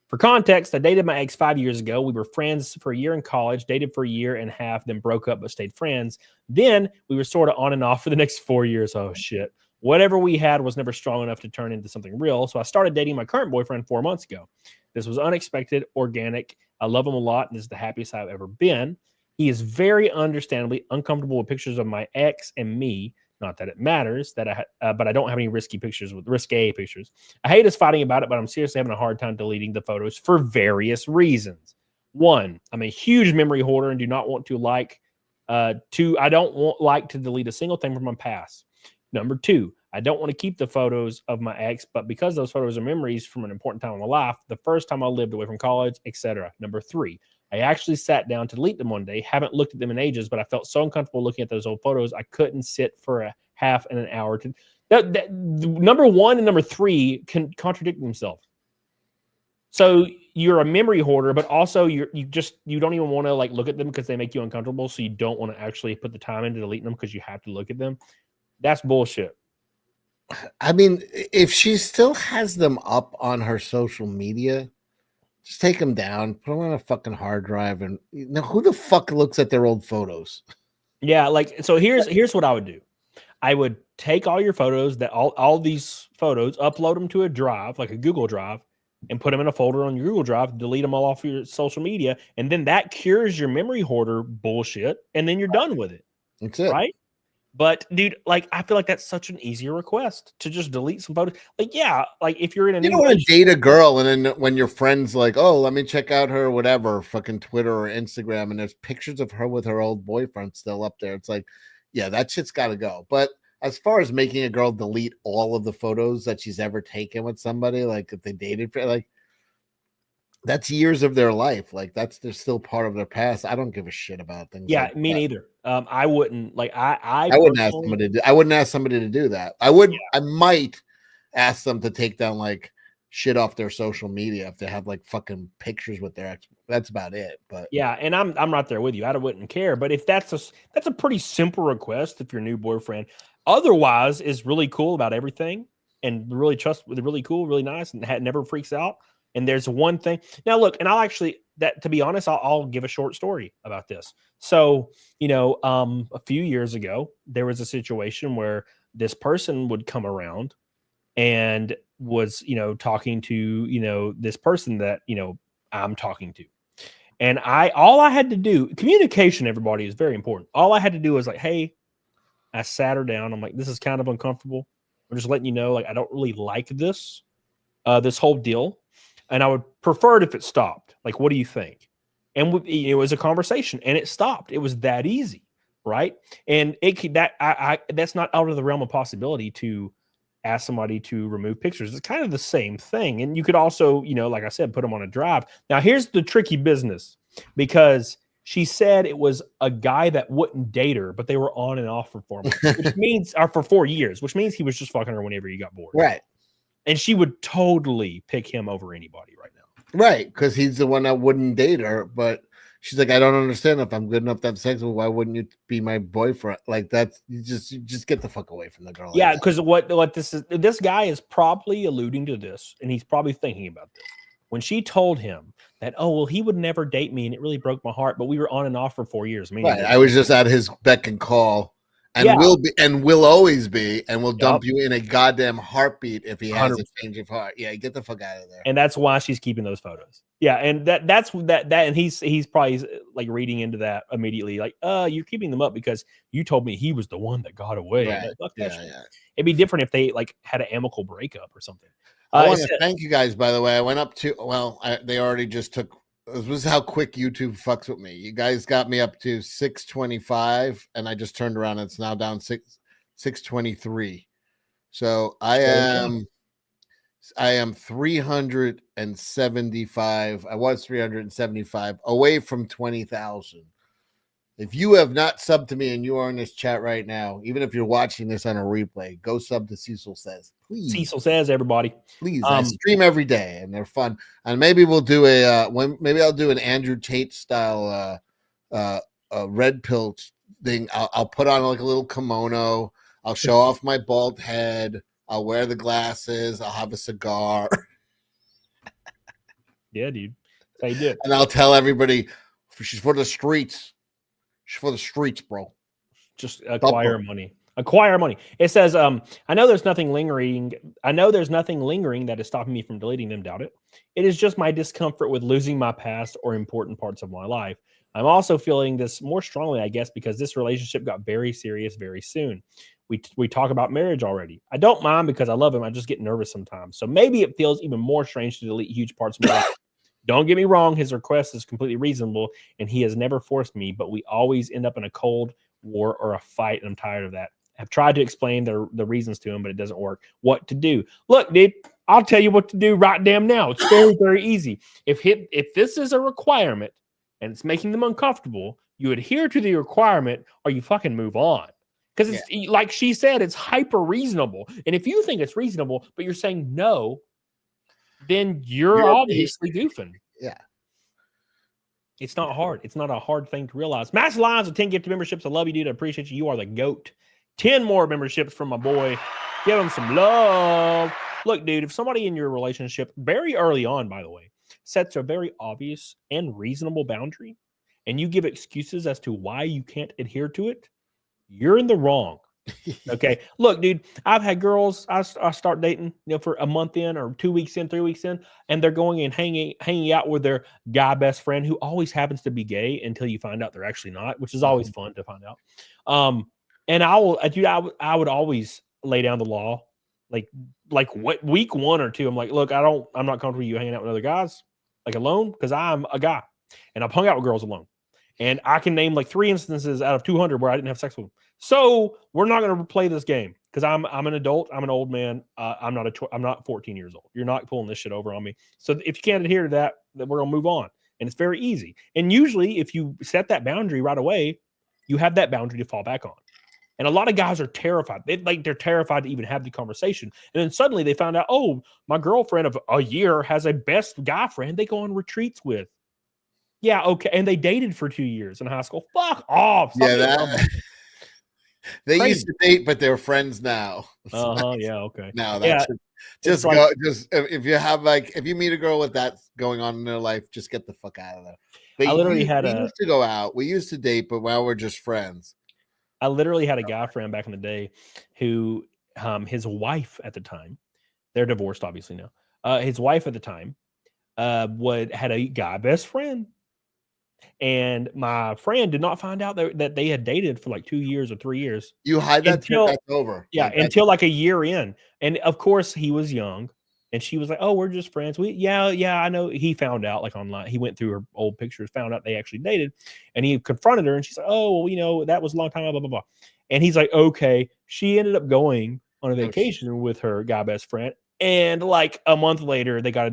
For context, I dated my ex 5 years ago. We were friends for a year in college, dated for a year and a half, then broke up but stayed friends. Then we were sort of on and off for the next 4 years. Oh, shit. Whatever we had was never strong enough to turn into something real, so I started dating my current boyfriend 4 months ago. This was unexpected, organic. I love him a lot, and this is the happiest I've ever been. He is very understandably uncomfortable with pictures of my ex and me. Not that it matters, but I don't have any risky pictures with risque pictures. I hate us fighting about it, but I'm seriously having a hard time deleting the photos for various reasons. One, I'm a huge memory hoarder and do not want to I don't like to delete a single thing from my past. Number two, I don't want to keep the photos of my ex, but because those photos are memories from an important time in my life, the first time I lived away from college, etc. Number three, I actually sat down to delete them one day, haven't looked at them in ages, but I felt so uncomfortable looking at those old photos, I couldn't sit for a half and an hour. Number one and number three can contradict themselves. So you're a memory hoarder, but also you don't even want to like look at them because they make you uncomfortable, so you don't want to actually put the time into deleting them because you have to look at them. That's bullshit. I mean, if she still has them up on her social media, just take them down, put them on a fucking hard drive, and who the fuck looks at their old photos? Yeah, like so. Here's what I would do. I would take all your photos, that all these photos, upload them to a drive, like a Google Drive, and put them in a folder on your Google Drive. Delete them all off your social media, and then that cures your memory hoarder bullshit, and then you're done with it. That's it, right? But dude, like I feel like that's such an easier request to just delete some photos. Like, yeah, like if you're in a you don't want to date a girl and then when your friends like, oh, let me check out her whatever fucking Twitter or Instagram, and there's pictures of her with her old boyfriend still up there. It's like, yeah, that shit's got to go. But as far as making a girl delete all of the photos that she's ever taken with somebody, like if they dated, like that's years of their life. Like they're still part of their past. I don't give a shit about things. Yeah, like me neither. I wouldn't like. I wouldn't ask somebody. I wouldn't ask somebody to do that. I would. Yeah. I might ask them to take down like shit off their social media if they have like fucking pictures with their ex. That's about it. But yeah, and I'm right there with you. I wouldn't care. But if that's a pretty simple request if your new boyfriend otherwise is really cool about everything and really really cool, really nice, and never freaks out. And there's one thing now, look, and to be honest, I'll give a short story about this. So, a few years ago, there was a situation where this person would come around and was, talking to, this person that, I'm talking to. And all I had to do, communication, everybody, is very important. All I had to do was like, hey, I sat her down. I'm like, this is kind of uncomfortable. I'm just letting you know, like, I don't really like this whole deal. And I would prefer it if it stopped. Like, what do you think? And it was a conversation, and it stopped. It was that easy, right? And that's not out of the realm of possibility to ask somebody to remove pictures. It's kind of the same thing. And you could also, like I said, put them on a drive. Now, here's the tricky business, because she said it was a guy that wouldn't date her, but they were on and off for 4 months, which means, or for 4 years, which means he was just fucking her whenever he got bored. Right. And she would totally pick him over anybody right now. Right, because he's the one that wouldn't date her, but She's like, I don't understand. If I'm good enough to have sex with, why wouldn't you be my boyfriend? Like that's you just get the fuck away from the girl. Yeah, like because what this guy is probably alluding to this, and he's probably thinking about this. When she told him that, oh well, he would never date me, and it really broke my heart, but we were on and off for 4 years. right. I was just at his beck and call, and Yeah. will always be, and will dump Yup. you in a goddamn heartbeat if he has 100%. a change of heart. Yeah, get the fuck out of there. And that's why she's keeping those photos. Yeah, and that's and he's probably like reading into that immediately, like, you're keeping them up because you told me he was the one that got away. Right. Like, fuck that Yeah, shit. yeah. It'd be different if they like had an amicable breakup or something. I It want to said- thank you guys, by the way. I went up to, they already just took, this is how quick YouTube fucks with me. You guys got me up to 625, and I just turned around and it's now down 623. So I am 375. I was 375 away from 20,000. If you have not subbed to me and you are in this chat right now, even if you're watching this on a replay, go sub to Cecil Says. Please. Cecil Says, everybody. Please. I stream every day and they're fun. And maybe we'll do maybe I'll do an Andrew Tate style red pill thing. I'll put on like a little kimono. I'll show off my bald head. I'll wear the glasses. I'll have a cigar. Yeah, dude. That's how you do it. And I'll tell everybody she's for the streets. She's for the streets, bro. Just acquire money. Acquire money. It says, I know there's nothing lingering. I know there's nothing lingering that is stopping me from deleting them. Doubt it. It is just my discomfort with losing my past or important parts of my life. I'm also feeling this more strongly, I guess, because this relationship got very serious very soon. We talk about marriage already. I don't mind because I love him. I just get nervous sometimes. So maybe it feels even more strange to delete huge parts of my life. Don't get me wrong. His request is completely reasonable, and he has never forced me, but we always end up in a cold war or a fight, and I'm tired of that. I've tried to explain the reasons to him, but it doesn't work. What to do? Look, dude, I'll tell you what to do right damn now. It's very, very easy. If this is a requirement and it's making them uncomfortable, you adhere to the requirement or you fucking move on. Because it's like she said, it's hyper reasonable. And if you think it's reasonable, but you're saying no, then you're obviously goofing. Yeah. It's not hard. It's not a hard thing to realize. Mass Lines with 10 gifted memberships. I love you, dude. I appreciate you. You are the GOAT. 10 more memberships from my boy. Give him some love. Look, dude, if somebody in your relationship, very early on, by the way, sets a very obvious and reasonable boundary, and you give excuses as to why you can't adhere to it, you're in the wrong. Okay. Look, dude, I've had girls I start dating, for a month in or 2 weeks in, 3 weeks in, and they're going and hanging out with their guy best friend who always happens to be gay until you find out they're actually not, which is always fun to find out. And I would always lay down the law, like what week 1 or 2. I'm like, look, I'm not comfortable with you hanging out with other guys like alone because I'm a guy and I've hung out with girls alone. And I can name like 3 instances out of 200 where I didn't have sex with them. So we're not going to play this game because I'm an adult. I'm an old man. I'm not 14 years old. You're not pulling this shit over on me. So if you can't adhere to that, then we're going to move on. And it's very easy. And usually if you set that boundary right away, you have that boundary to fall back on. And a lot of guys are terrified. They're terrified to even have the conversation. And then suddenly they found out, oh, my girlfriend of a year has a best guy friend they go on retreats with. Yeah, okay. And they dated for 2 years in high school. Fuck off. They Crazy. used to date, but they're friends now. Yeah, okay. Now that's just like, go. Just if you meet a girl with that going on in their life, just get the fuck out of there. But I literally we used to go out. We used to date, but now we're just friends. I literally had a guy friend back in the day who his wife at the time, they're divorced obviously now. His wife at the time had a guy best friend. And my friend did not find out that they had dated for like 2 years or 3 years. You hide that until that's over. Yeah, until like a year in. And of course he was young. And she was like, oh, we're just friends. Yeah, I know. He found out like online. He went through her old pictures, found out they actually dated. And he confronted her and she's like, oh, well, that was a long time, blah, blah, blah. And he's like, okay. She ended up going on a vacation with her guy best friend. And like a month later, they got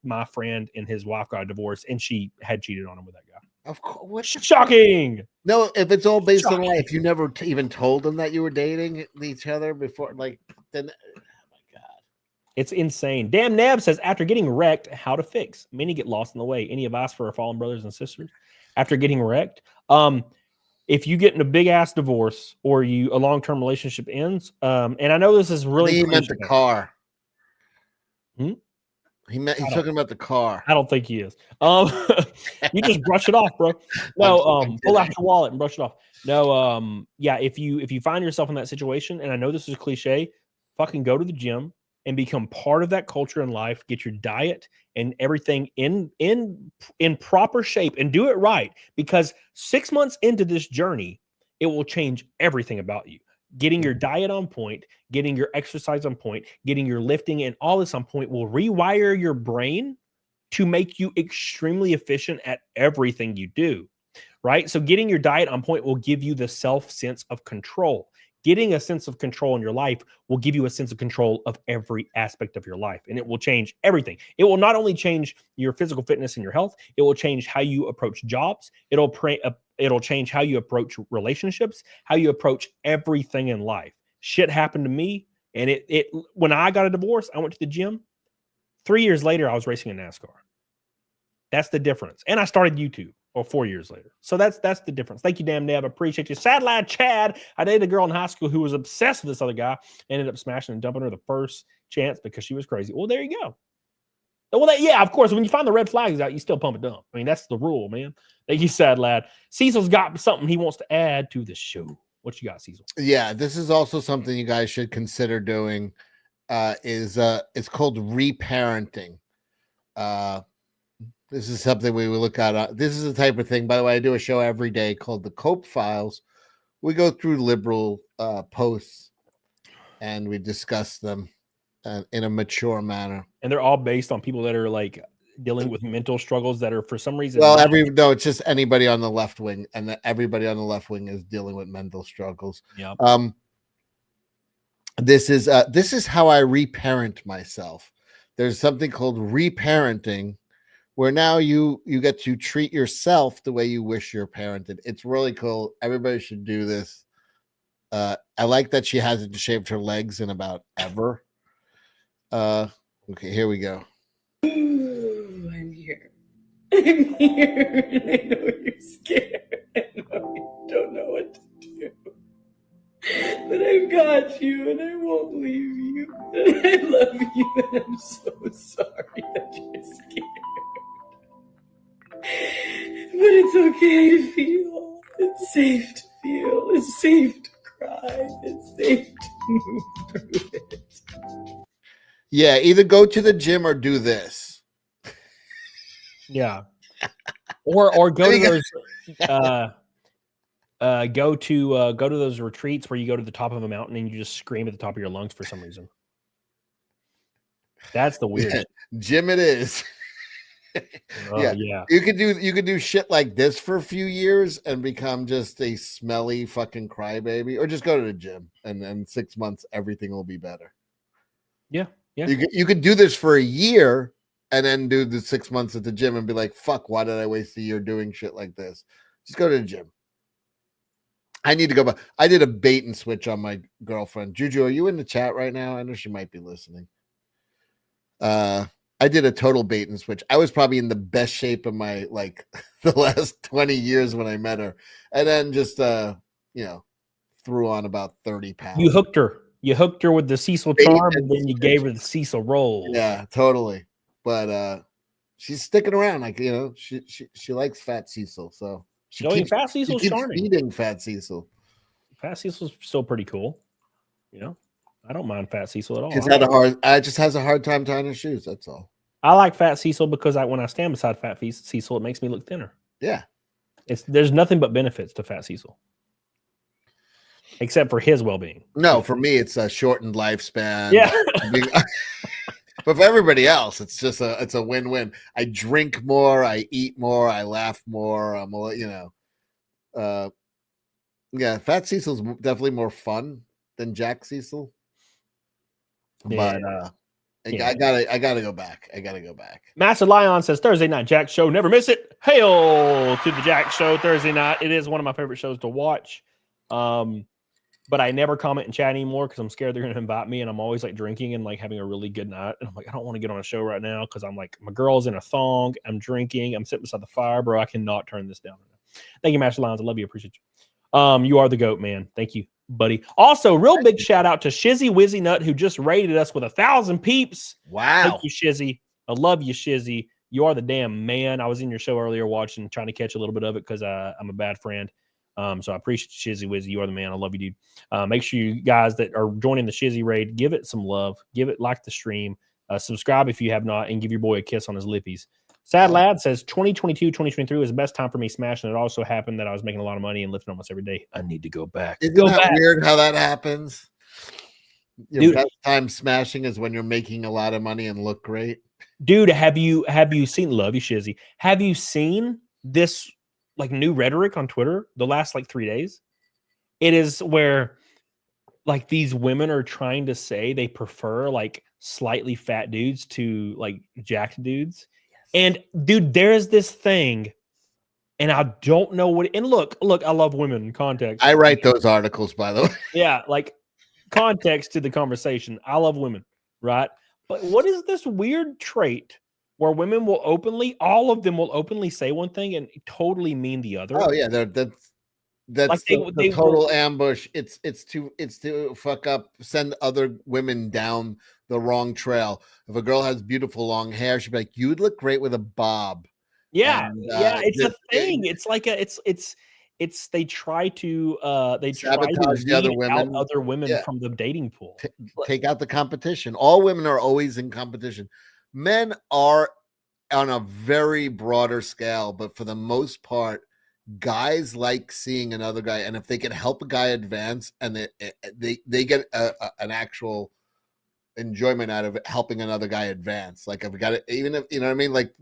my friend and his wife got a divorce and she had cheated on him with that guy. Of course. Shocking. No, if it's all based on life, you never even told them that you were dating each other before, like then. It's insane. Damn Neb says, after getting wrecked, how to fix? Many get lost in the way. Any advice for our fallen brothers and sisters after getting wrecked? If you get in a big ass divorce or a long-term relationship ends, and I know this is really he meant the car. Hmm? He's talking about the car. I don't think he is. You just brush it off, bro. No, pull out your wallet and brush it off. No, yeah, if you find yourself in that situation, and I know this is a cliche, fucking go to the gym and become part of that culture in life. Get your diet and everything in proper shape and do it right, because 6 months into this journey, it will change everything about you. Getting your diet on point, getting your exercise on point, getting your lifting and all this on point will rewire your brain to make you extremely efficient at everything you do, right? So getting your diet on point will give you the sense of control. Getting a sense of control in your life will give you a sense of control of every aspect of your life, and it will change everything. It will not only change your physical fitness and your health, it will change how you approach jobs. It'll change how you approach relationships, how you approach everything in life. Shit happened to me, and when I got a divorce, I went to the gym. 3 years later, I was racing in NASCAR. That's the difference. And I started YouTube. Or 4 years later. So that's the difference. Thank you, damn Neb. I appreciate you. Sad lad Chad. I dated a girl in high school who was obsessed with this other guy. Ended up smashing and dumping her the first chance because she was crazy. Well, there you go. Well, yeah, of course. When you find the red flags out, you still pump it dump. I mean, that's the rule, man. Thank you, sad lad. Cecil's got something he wants to add to the show. What you got, Cecil? Yeah, this is also something you guys should consider doing. It's called reparenting. This is something we will look at. This is the type of thing, by the way, I do a show every day called the Cope Files. We go through liberal posts and we discuss them in a mature manner. And they're all based on people that are like dealing with mental struggles that are for some reason. Well, it's just anybody on the left wing, and everybody on the left wing is dealing with mental struggles. Yeah. This is how I reparent myself. There's something called reparenting, where now you get to treat yourself the way you wish you're parented. It's really cool. Everybody should do this. I like that she hasn't shaved her legs in about ever. Okay, here we go. Ooh, I'm here. I'm here. I know you're scared. I know you don't know what to do. But I've got you and I won't leave you. And I love you and I'm so sorry that you're scared. But it's okay to feel. It's safe to feel. It's safe to cry. It's safe to move through it. Yeah, either go to the gym or do this. Yeah. Or go to those go to those retreats where you go to the top of a mountain and you just scream at the top of your lungs for some reason. That's the weird. Yeah, gym it is. Yeah. You could do shit like this for a few years and become just a smelly fucking crybaby, or just go to the gym and then 6 months everything will be better. Yeah. You could do this for a year and then do the 6 months at the gym and be like, fuck, why did I waste a year doing shit like this? Just go to the gym. I need to go back. I did a bait and switch on my girlfriend. Juju, are you in the chat right now? I know she might be listening. I did a total bait and switch. I was probably in the best shape of my the last 20 years when I met her, and then just threw on about 30 pounds. You hooked her with the Cecil charm, and then you gave her the Cecil roll. Yeah, totally. But she's sticking around. She likes Fat Cecil, so Fat Cecil's charming. Feeding Fat Cecil. Fat Cecil's still pretty cool. I don't mind Fat Cecil at all. I just has a hard time tying his shoes. That's all. I like Fat Cecil because when I stand beside Fat Cecil, it makes me look thinner. Yeah. There's nothing but benefits to Fat Cecil. Except for his well-being. No, for me, it's a shortened lifespan. Yeah. But for everybody else, it's just it's a win-win. I drink more, I eat more, I laugh more. Fat Cecil's definitely more fun than Jack Cecil. Yeah. But I gotta go back. Master Lion says Thursday night Jack show. Never miss it. Hail to the Jack show Thursday night. It is one of my favorite shows to watch. but I never comment and chat anymore because I'm scared they're going to invite me, and I'm always like drinking and like having a really good night. And I'm like, I don't want to get on a show right now because I'm like, my girl's in a thong, I'm drinking, I'm sitting beside the fire, bro. I cannot turn this down. Thank you, Master Lions. I love you. Appreciate you. You are the GOAT, man. Thank you, buddy. Also, real big shout out to Shizzy Wizzy Nut, who just rated us with 1,000 peeps. Wow. Thank you, Shizzy. I love you, Shizzy. You are the damn man. I was in your show earlier watching, trying to catch a little bit of it because I'm a bad friend. So I appreciate Shizzy Wizzy. You are the man. I love you, dude. Make sure you guys that are joining the Shizzy raid, give it some love. Give it, like the stream. Subscribe if you have not, and give your boy a kiss on his lippies. Sad Lad says 2022, 2023 was the best time for me smashing. It also happened that I was making a lot of money and lifting almost every day. I need to go back. Isn't go that back. weird how that happens? Your Dude, best time smashing is when you're making a lot of money and look great. Dude, have you seen, love you, Shizzy, have you seen this like new rhetoric on Twitter the last like 3 days? It is where like these women are trying to say they prefer like slightly fat dudes to like jacked dudes. And dude, there's this thing, and I don't know what. And look, I love women in context. I write those articles, by the way. Yeah, like context to the conversation. I love women, right? But what is this weird trait where women will openly, all of them will openly say one thing and totally mean the other? Oh yeah, that's Like the total ambush. It's to fuck up, send other women down the wrong trail. If a girl has beautiful long hair, she'd be like, "You'd look great with a bob." Yeah, And, it's a thing. It's like it's they try to sabotage the other women. Yeah. from the dating pool. Take out the competition. All women are always in competition. Men are on a very broader scale, but for the most part, guys like seeing another guy, and if they can help a guy advance, and they get an actual enjoyment out of it, helping another guy advance. Like, if we got it, even if you know what I mean, like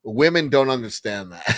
women don't understand that.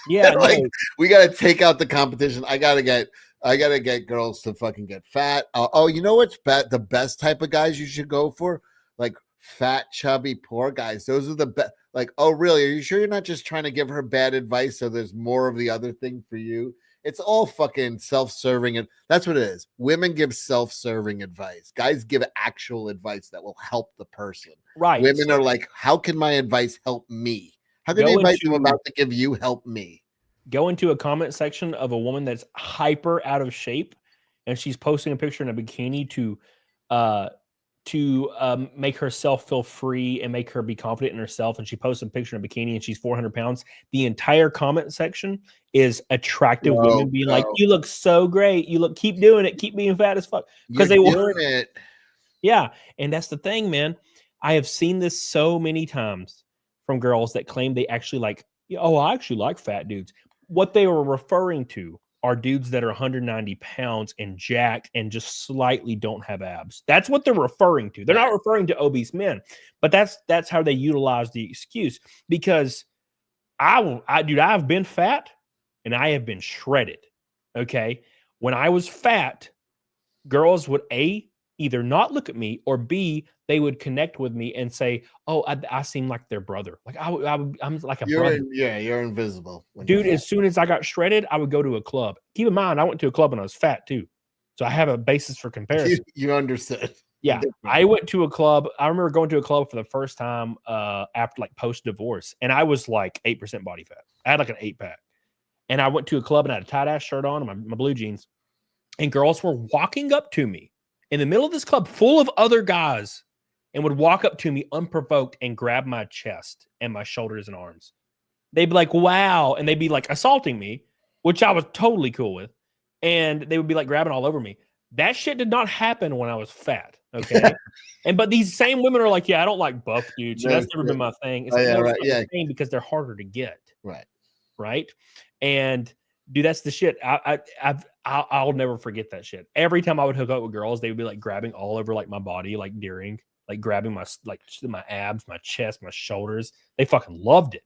Yeah, like we got to take out the competition. I gotta get girls to fucking get fat. Oh, you know what's the best type of guys you should go for? Like fat, chubby, poor guys. Those are the best. Like, oh, really? Are you sure you're not just trying to give her bad advice so there's more of the other thing for you? It's all fucking self-serving, and that's what it is. Women give self-serving advice. Guys give actual advice that will help the person. Right. Women are like, how can my advice help me? How can the advice I'm about to give you help me? Go into a comment section of a woman that's hyper out of shape, and she's posting a picture in a bikini to make herself feel free and make her be confident in herself. And she posts a picture in a bikini and she's 400 pounds. The entire comment section is attractive women being like, "You look so great. Keep doing it. Keep being fat as fuck." Because they want it. Yeah. And that's the thing, man. I have seen this so many times from girls that claim they actually like, "Oh, I actually like fat dudes." What they were referring to are dudes that are 190 pounds and jacked and just slightly don't have abs. That's what they're referring to. They're not referring to obese men, but that's how they utilize the excuse. Because I've been fat and I have been shredded. Okay. When I was fat, girls would either not look at me, or B, they would connect with me and say, "Oh, I seem like their brother. Like I'm like a brother." You're invisible, dude. As soon as I got shredded, I would go to a club. Keep in mind, I went to a club when I was fat too, so I have a basis for comparison. You understood? Yeah, I went to a club. I remember going to a club for the first time after like post divorce, and I was like 8% body fat. I had like an 8-pack, and I went to a club and I had a tight ass shirt on and my blue jeans, and girls were walking up to me in the middle of this club full of other guys, and would walk up to me unprovoked and grab my chest and my shoulders and arms. They'd be like, "Wow." And they'd be like assaulting me, which I was totally cool with. And they would be like grabbing all over me. That shit did not happen when I was fat. Okay. But these same women are like, "Yeah, I don't like buff dudes. So that's never been my thing." It's my thing because they're harder to get. Right. Right. And dude, that's the shit. I'll never forget that shit. Every time I would hook up with girls, they would be like grabbing all over like my body, like Deering, like grabbing my abs, my chest, my shoulders. They fucking loved it.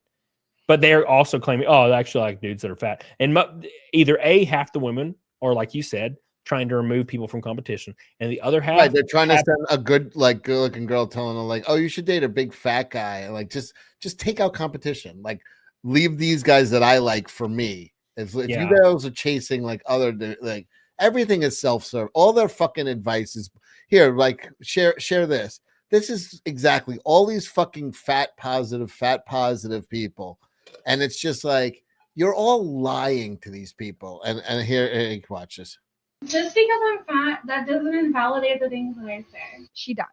But they're also claiming, "Oh, I actually like dudes that are fat." And either half the women, or like you said, trying to remove people from competition, and the other half, they're trying to send a good looking girl telling them like, "Oh, you should date a big fat guy." Like, just take out competition. Like, leave these guys that I like for me. If you girls are chasing like other, like, Everything is self-serve. All their fucking advice is here. Like share this. This is exactly all these fucking fat positive people, and it's just like you're all lying to these people. And here, watch this. Just because I'm fat, that doesn't invalidate the things that I say. She died.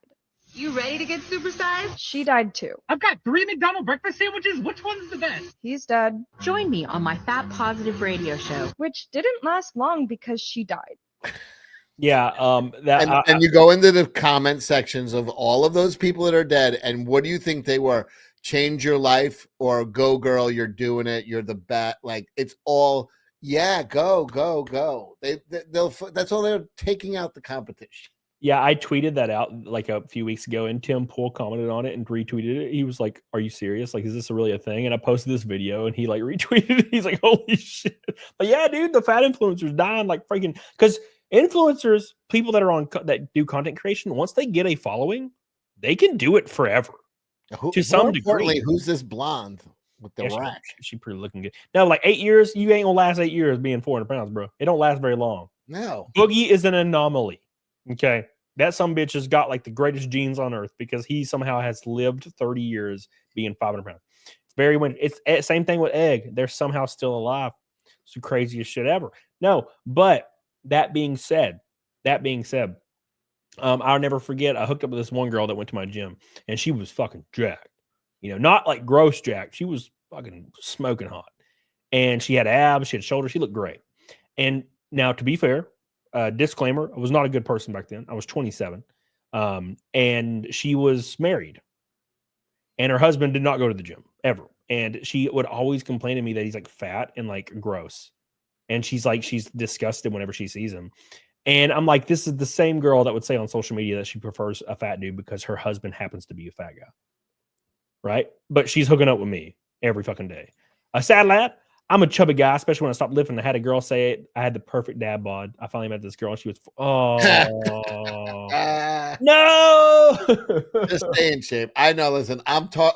You ready to get supersized? She died too. I've got 3 McDonald's breakfast sandwiches. Which one's the best? He's dead. Join me on my Fat Positive radio show, which didn't last long because she died. Yeah, and you go into the comment sections of all of those people that are dead, and what do you think they were? Change your life or go girl, you're doing it, you're the best. Like it's all go. They'll that's all they're taking out the competition. Yeah, I tweeted that out like a few weeks ago, and Tim Pool commented on it and retweeted it. He was like, "Are you serious? Like, is this really a thing?" And I posted this video, and he like retweeted it. He's like, "Holy shit!" But yeah, dude, the fat influencers dying like freaking because influencers, people that are on that do content creation, once they get a following, they can do it forever. To some degree. Who's this blonde with the rack? She pretty looking good. No, like 8 years, you ain't gonna last 8 years being 400 pounds, bro. It don't last very long. No, Boogie is an anomaly. Okay. That some bitch has got like the greatest genes on earth because he somehow has lived 30 years being 500 pounds. It's very weird. It's same thing with Egg. They're somehow still alive. It's the craziest shit ever. No, but that being said, I'll never forget. I hooked up with this one girl that went to my gym, and she was fucking jacked. You know, not like gross jacked. She was fucking smoking hot, and she had abs. She had shoulders. She looked great. And now, to be fair. Disclaimer, I was not a good person back then. I was 27. And she was married. And her husband did not go to the gym ever. And she would always complain to me that he's like fat and like gross. And she's disgusted whenever she sees him. And I'm like, this is the same girl that would say on social media that she prefers a fat dude because her husband happens to be a fat guy. Right? But she's hooking up with me every fucking day. A sad lad. I'm a chubby guy, especially when I stopped lifting. I had a girl say it. I had the perfect dad bod. I finally met this girl, and she was, no. Just stay in shape. I know. Listen,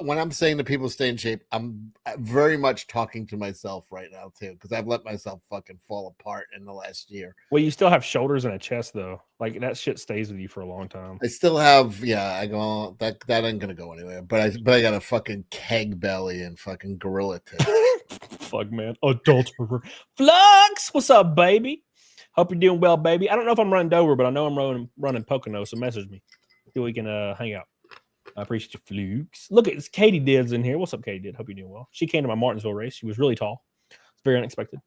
when I'm saying to people stay in shape, I'm very much talking to myself right now too, because I've let myself fucking fall apart in the last year. Well, you still have shoulders and a chest though. Like that shit stays with you for a long time. I still have, I go that ain't gonna go anywhere. But I got a fucking keg belly and fucking gorilla tits. Fuck man, adult Flux. What's up, baby? Hope you're doing well, baby. I don't know if I'm running Dover, but I know I'm running Pocono. So message me so we can hang out. I appreciate your Flux. Look at this, Katie Dids in here. What's up, Katie Did? Hope you're doing well. She came to my Martinsville race. She was really tall. It's very unexpected.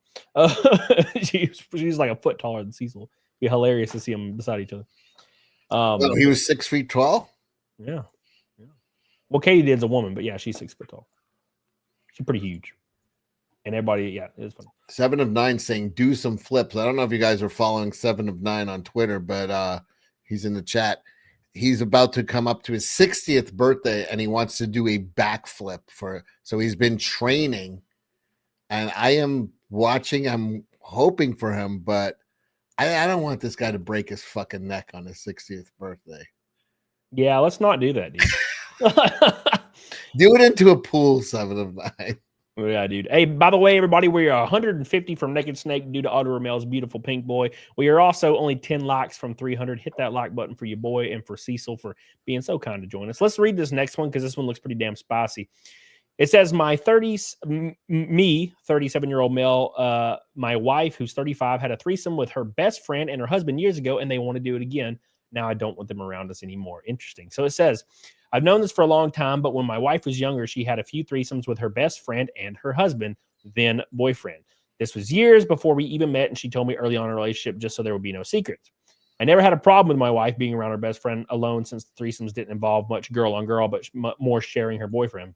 She's like a foot taller than CECIL. Be hilarious to see them beside each other. He was 6 feet tall. Yeah. Well, Katie Did's a woman, but yeah, she's 6 foot tall. She's pretty huge. And everybody, it was funny. 7 of 9 saying do some flips. I don't know if you guys are following 7 of 9 on Twitter, but he's in the chat. He's about to come up to his 60th birthday, and he wants to do a backflip so he's been training. And I am watching. I'm hoping for him, but I don't want this guy to break his fucking neck on his 60th birthday. Yeah, let's not do that, dude. Do it into a pool, 7 of 9. Yeah, dude. Hey, by the way, everybody, we are 150 from Naked Snake due to Auto Ramel's beautiful pink boy. We are also only 10 likes from 300. Hit that like button for your boy and for CECIL for being so kind to join us. Let's read this next one because this one looks pretty damn spicy. It says, me, 37-year-old male, my wife, who's 35, had a threesome with her best friend and her husband years ago, and they want to do it again. Now I don't want them around us anymore. Interesting. So it says, I've known this for a long time, but when my wife was younger, she had a few threesomes with her best friend and her husband, then boyfriend. This was years before we even met, and she told me early on in our relationship just so there would be no secrets. I never had a problem with my wife being around her best friend alone since the threesomes didn't involve much girl on girl, but more sharing her boyfriend.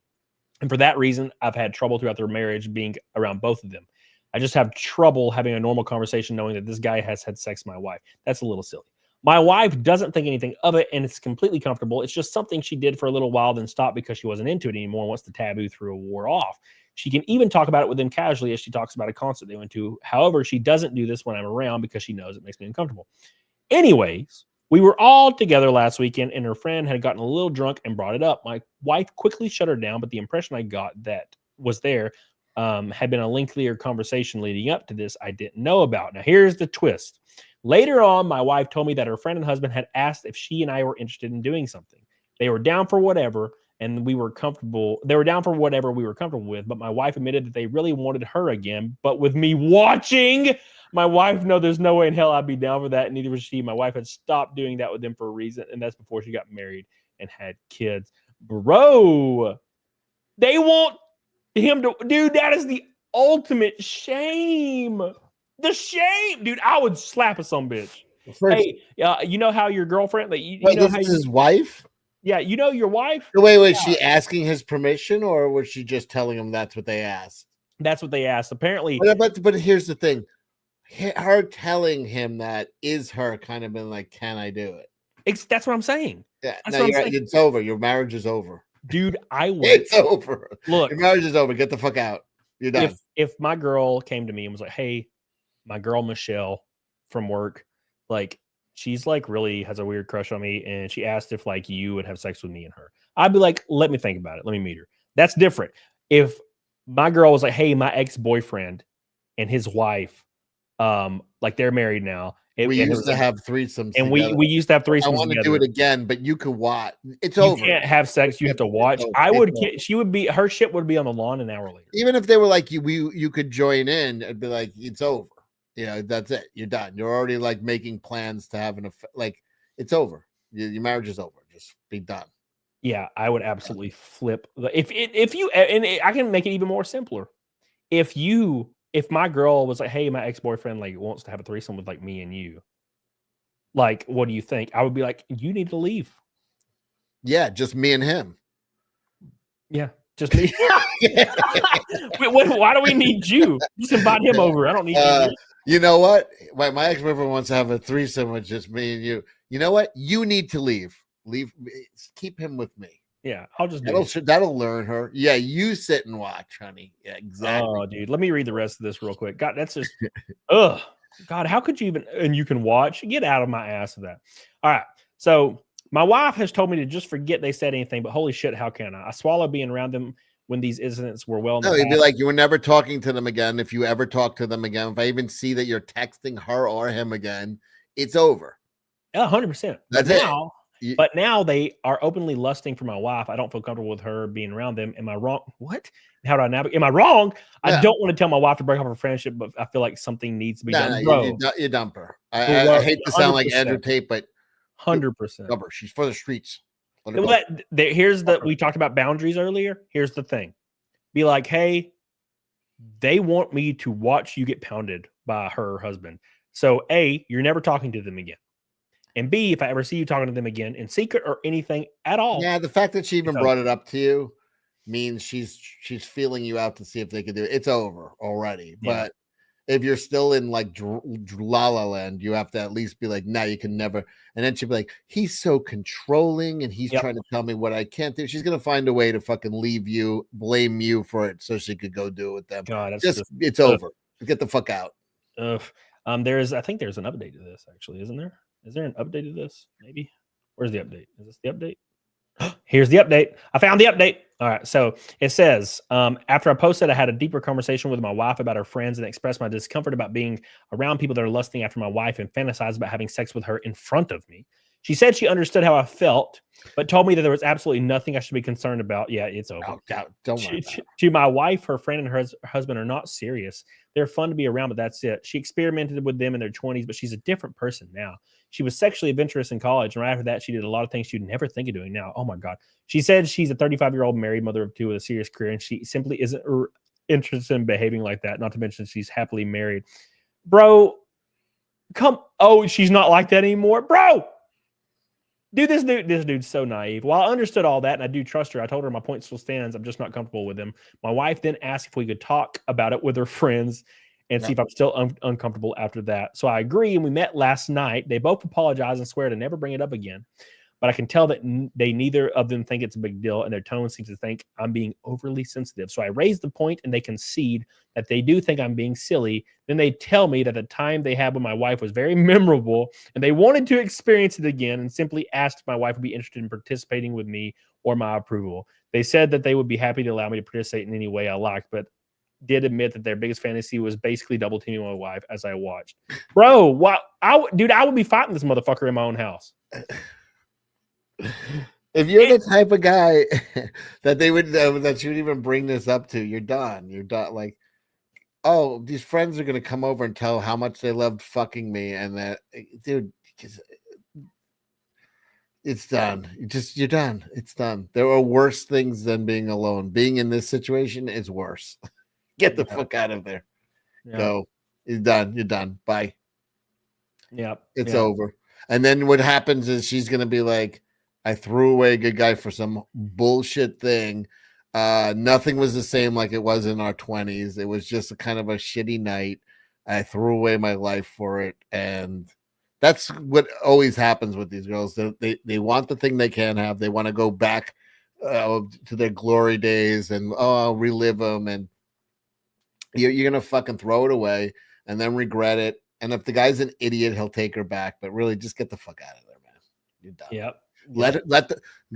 And for that reason, I've had trouble throughout their marriage being around both of them. I just have trouble having a normal conversation knowing that this guy has had sex with my wife. That's a little silly. My wife doesn't think anything of it, and it's completely comfortable. It's just something she did for a little while, then stopped because she wasn't into it anymore once the taboo wore off. She can even talk about it with them casually as she talks about a concert they went to. However, she doesn't do this when I'm around because she knows it makes me uncomfortable. Anyways, we were all together last weekend, and her friend had gotten a little drunk and brought it up. My wife quickly shut her down, but the impression I got that was there had been a lengthier conversation leading up to this I didn't know about. Now, here's the twist. Later on, my wife told me that her friend and husband had asked if she and I were interested in doing something. They were down for whatever, and we were comfortable. They were down for whatever we were comfortable with, but my wife admitted that they really wanted her again, but with me watching. My wife, no, there's no way in hell I'd be down for that. And neither was she. My wife had stopped doing that with them for a reason, and that's before she got married and had kids. Bro, they want him to, dude, that is the ultimate shame. The shame, dude. I would slap a some bitch. Hey, you know how your girlfriend, like, you know how his wife? Yeah, you know your wife. Wait, yeah. she asking his permission, or was she just telling him that's what they asked? That's what they asked. Apparently, but here's the thing: her telling him that is her kind of been like, "Can I do it?" That's what I'm saying. Yeah, that's no, it's over. Your marriage is over, dude. I would. It's over. Look, your marriage is over. Get the fuck out. You're done. If my girl came to me and was like, "Hey, my girl Michelle from work, like." She's like really has a weird crush on me, and she asked if like you would have sex with me and her. I'd be like, let me think about it. Let me meet her. That's different. If my girl was like, hey, my ex-boyfriend and his wife, like they're married now. We used to have threesomes, and we used to have threesomes. I want to do it again, but you can watch. It's you over. You can't have sex. You have to watch. I would. She would be. Her shit would be on the lawn an hour later. Even if they were like you could join in. I'd be like, it's over. You know, that's it. You're done. You're already like making plans to have like it's over. Your marriage is over. Just be done. Yeah, I would absolutely flip. If you and I can make it even more simpler. If my girl was like, hey, my ex-boyfriend like wants to have a threesome with like me and you, like, what do you think? I would be like, you need to leave. Yeah, just me and him. Yeah, just me. Why do we need you? Just invite him over. I don't need you. You know what? My ex-boyfriend wants to have a threesome with just me and you. You know what? You need to leave. Leave. Keep him with me. Yeah, I'll just that'll learn her. Yeah, you sit and watch, honey. Yeah, exactly. Oh, dude, let me read the rest of this real quick. God, that's just ugh. God, how could you even? And you can watch. Get out of my ass with that. All right, so my wife has told me to just forget they said anything, but holy shit, how can I? I swallow being around them when these incidents were well. No, you'd be like, you were never talking to them again. If you ever talk to them again, if I even see that you're texting her or him again, it's over. 100%. That's it. But now they are openly lusting for my wife. I don't feel comfortable with her being around them. Am I wrong? What? How do I navigate? Am I wrong? Yeah. I don't want to tell my wife to break off her friendship, but I feel like something needs to be done. No, you dump her. I hate to sound like Andrew Tate, but 100%. She's for the streets. We talked about boundaries earlier. Here's the thing. Be like, hey, they want me to watch you get pounded by her husband. So A, you're never talking to them again. And B, if I ever see you talking to them again in secret or anything at all. Yeah, the fact that she even brought it up to you means she's feeling you out to see if they can do it. It's over already. Yeah. But if you're still in like La La Land, you have to at least be like, nah, you can never. And then she'll be like, he's so controlling and he's trying to tell me what I can't do. She's going to find a way to fucking leave you, blame you for it so she could go do it with them. God, it's over. Get the fuck out. I think there's an update to this actually, isn't there? Is there an update to this? Maybe. Where's the update? Is this the update? Here's the update. I found the update. All right. So it says, after I posted, I had a deeper conversation with my wife about her friends and expressed my discomfort about being around people that are lusting after my wife and fantasize about having sex with her in front of me. She said she understood how I felt, but told me that there was absolutely nothing I should be concerned about. Yeah, it's over. Oh, don't worry. To my wife, her friend and her husband are not serious. They're fun to be around, but that's it. She experimented with them in their 20s, but she's a different person now. She was sexually adventurous in college, and right after that, she did a lot of things she'd never think of doing now. Oh, my God. She said she's a 35-year-old married mother of two with a serious career, and she simply isn't interested in behaving like that, not to mention she's happily married. Bro, she's not like that anymore? Bro! Dude, this dude's so naive. While I understood all that, and I do trust her, I told her my point still stands. I'm just not comfortable with him. My wife then asked if we could talk about it with her friends and see if I'm still uncomfortable after that. So I agree, and we met last night. They both apologize and swear to never bring it up again. But I can tell that they neither of them think it's a big deal, and their tone seems to think I'm being overly sensitive. So I raise the point, and they concede that they do think I'm being silly. Then they tell me that the time they had with my wife was very memorable, and they wanted to experience it again, and simply asked if my wife would be interested in participating with me or my approval. They said that they would be happy to allow me to participate in any way I liked, but did admit that their biggest fantasy was basically double teaming my wife as I watched. Bro, what? I would be fighting this motherfucker in my own house. If you're the type of guy that they would that you'd even bring this up to, you're done. You're done. Like, oh, these friends are gonna come over and tell how much they loved fucking me, and that, dude, it's done. You're done. It's done. There are worse things than being alone. Being in this situation is worse. Get the fuck out of there. Yep. Go. You're done. You're done. Bye. Yep. It's over. And then what happens is she's gonna be like, I threw away a good guy for some bullshit thing. Nothing was the same like it was in our 20s. It was just a kind of a shitty night. I threw away my life for it. And that's what always happens with these girls. They want the thing they can't have. They want to go back to their glory days and relive them. And you're going to fucking throw it away and then regret it. And if the guy's an idiot, he'll take her back. But really, just get the fuck out of there, man. You're done. Yep.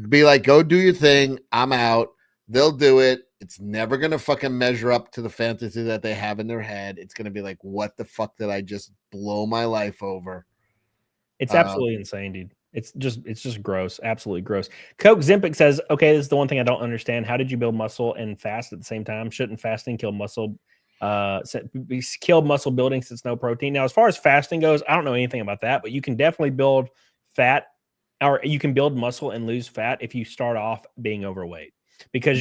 Be like, go do your thing. I'm out. They'll do it. It's never gonna fucking measure up to the fantasy that they have in their head. It's gonna be like, what the fuck did I just blow my life over? It's absolutely insane, dude. It's just gross. Absolutely gross. Coke Zimpic says, okay, this is the one thing I don't understand. How did you build muscle and fast at the same time? Shouldn't fasting kill muscle? Kill muscle building since no protein. Now, as far as fasting goes, I don't know anything about that, but you can definitely build fat, or you can build muscle and lose fat if you start off being overweight, because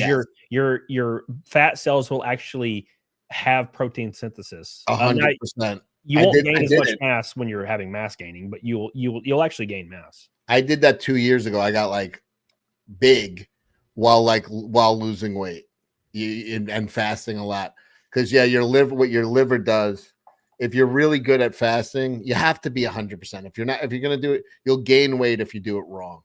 your fat cells will actually have protein synthesis. 100%. You won't gain as much mass when you're having mass gaining, but you'll actually gain mass. I did that 2 years ago. I got like big while losing weight and fasting a lot. Because what your liver does, if you're really good at fasting, you have to be 100%. If you're going to do it, you'll gain weight if you do it wrong.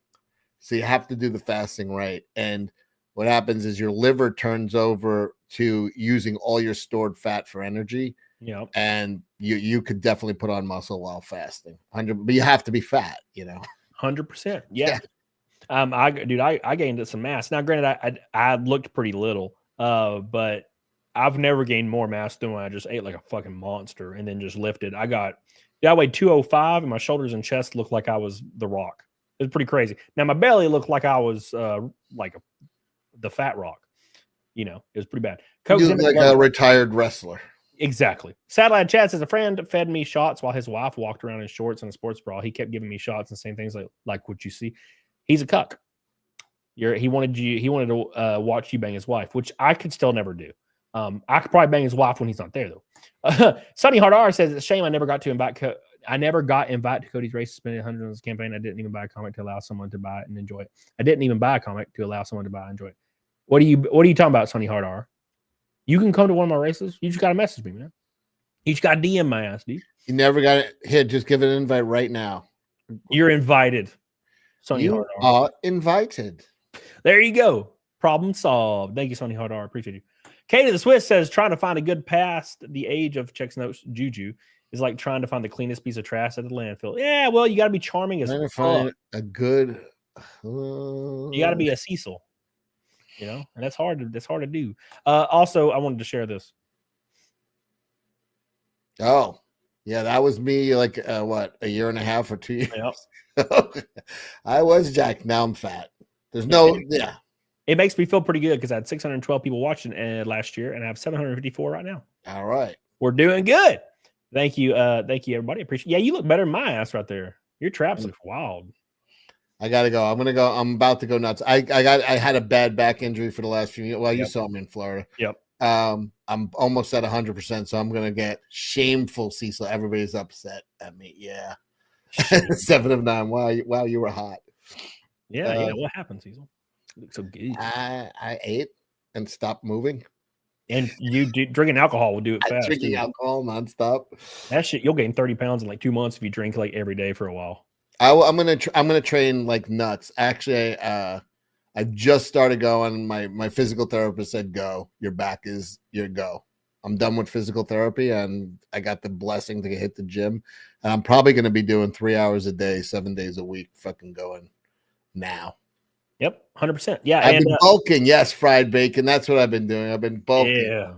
So you have to do the fasting right. And what happens is your liver turns over to using all your stored fat for energy. Yeah. And you could definitely put on muscle while fasting. 100, but you have to be fat, 100%. Yeah. I gained some mass. Now, granted, I looked pretty little, but I've never gained more mass than when I just ate like a fucking monster and then just lifted. I weighed 205 and my shoulders and chest looked like I was The Rock. It was pretty crazy. Now my belly looked like I was the Fat Rock. It was pretty bad. You look like a retired wrestler. Exactly. Satellite Chat says a friend fed me shots while his wife walked around in shorts and a sports bra. He kept giving me shots and saying things like what you see. He's a cuck. He wanted to watch you bang his wife, which I could still never do. I could probably bang his wife when he's not there though. Sunny Hard R says it's a shame I never got invited to Cody's race, spending $100 on his campaign. I didn't even buy a comic to allow someone to buy it and enjoy it. I didn't even buy a comic to allow someone to buy and enjoy it. What are you talking about, Sunny Hard R? You can come to one of my races. You just gotta message me, man. You just gotta DM my ass, dude. You never got it. Here, just give it an invite right now. You're invited. Sonny You are invited. There you go. Problem solved. Thank you, Sonny Hard R. Appreciate you. Katie the Swiss says trying to find a good past the age of checks notes juju is like trying to find the cleanest piece of trash at the landfill. Yeah, well, you got to be charming as fuck. A good. You got to be a CECIL, and that's hard to do. Also, I wanted to share this. Oh, yeah, that was me. Like a year and a half or 2 years. Yep. I was jacked. Now I'm fat. There's no. Yeah. It makes me feel pretty good because I had 612 people watching last year, and I have 754 right now. All right, we're doing good. Thank you, everybody. Appreciate. Yeah, you look better than my ass right there. Your traps look wild. I gotta go. I'm about to go nuts. I had a bad back injury for the last few years. Well, you saw me in Florida. Yep. I'm almost at 100%, so I'm gonna get shameful CECIL. Everybody's upset at me. Yeah. 7 of 9. Wow, you were hot. Yeah. What happened, CECIL? You look so good. I ate and stopped moving. And drinking alcohol will do it fast. Drinking alcohol nonstop. That shit, you'll gain 30 pounds in like 2 months if you drink like every day for a while. I'm gonna train like nuts. Actually, I just started going. My physical therapist said, "Go. Your back is your go." I'm done with physical therapy, and I got the blessing to hit the gym. And I'm probably gonna be doing 3 hours a day, 7 days a week. Fucking going now. Yep, 100%. Yeah, I've been bulking. Yes, fried bacon. That's what I've been doing. I've been bulking. Yeah.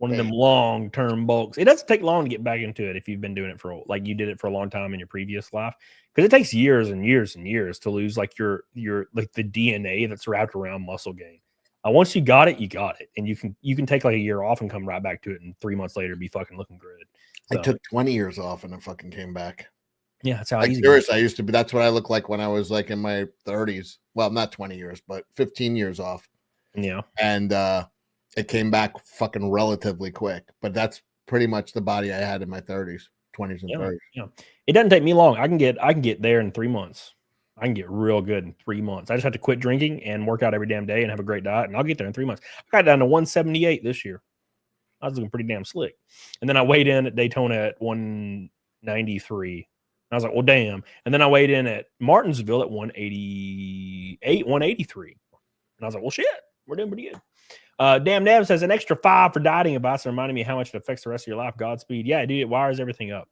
One of them long-term bulks. It doesn't take long to get back into it if you've been doing it for like you did it for a long time in your previous life, because it takes years and years and years to lose like your like the DNA that's wrapped around muscle gain. Once you got it, and you can take like a year off and come right back to it, and 3 months later be fucking looking good. So, I took 20 years off and I fucking came back. Yeah, that's how like, easy. Seriously, I used to be. That's what I looked like when I was like in my 30s. Well, not 20 years, but 15 years off. Yeah, and it came back fucking relatively quick. But that's pretty much the body I had in my 30s, 20s, and 30s. Yeah, it doesn't take me long. I can get there in 3 months. I can get real good in 3 months. I just have to quit drinking and work out every damn day and have a great diet, and I'll get there in 3 months. I got down to 178 this year. I was looking pretty damn slick. And then I weighed in at Daytona at 193. And I was like, well, damn. And then I weighed in at Martinsville at 188, 183. And I was like, well, shit, we're doing pretty good. Damn Nab says an extra 5 for dieting advice and reminding me how much it affects the rest of your life. Godspeed. Yeah, dude, it wires everything up.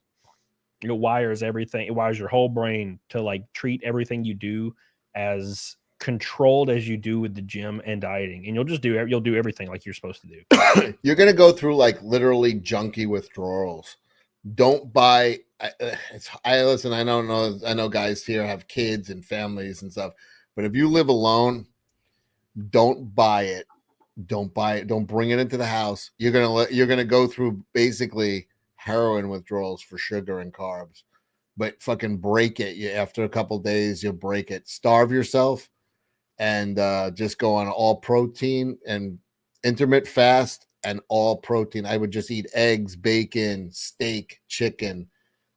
It wires everything. It wires your whole brain to like treat everything you do as controlled as you do with the gym and dieting, and you'll do everything like you're supposed to do. You're gonna go through like literally junkie withdrawals. Don't buy. I listen. I don't know. I know guys here have kids and families and stuff, but if you live alone, don't buy it. Don't buy it. Don't bring it into the house. You're gonna go through basically heroin withdrawals for sugar and carbs, but fucking break it. After a couple days, you'll break it. Starve yourself. And just go on all protein and intermittent fast and all protein. I would just eat eggs, bacon, steak, chicken.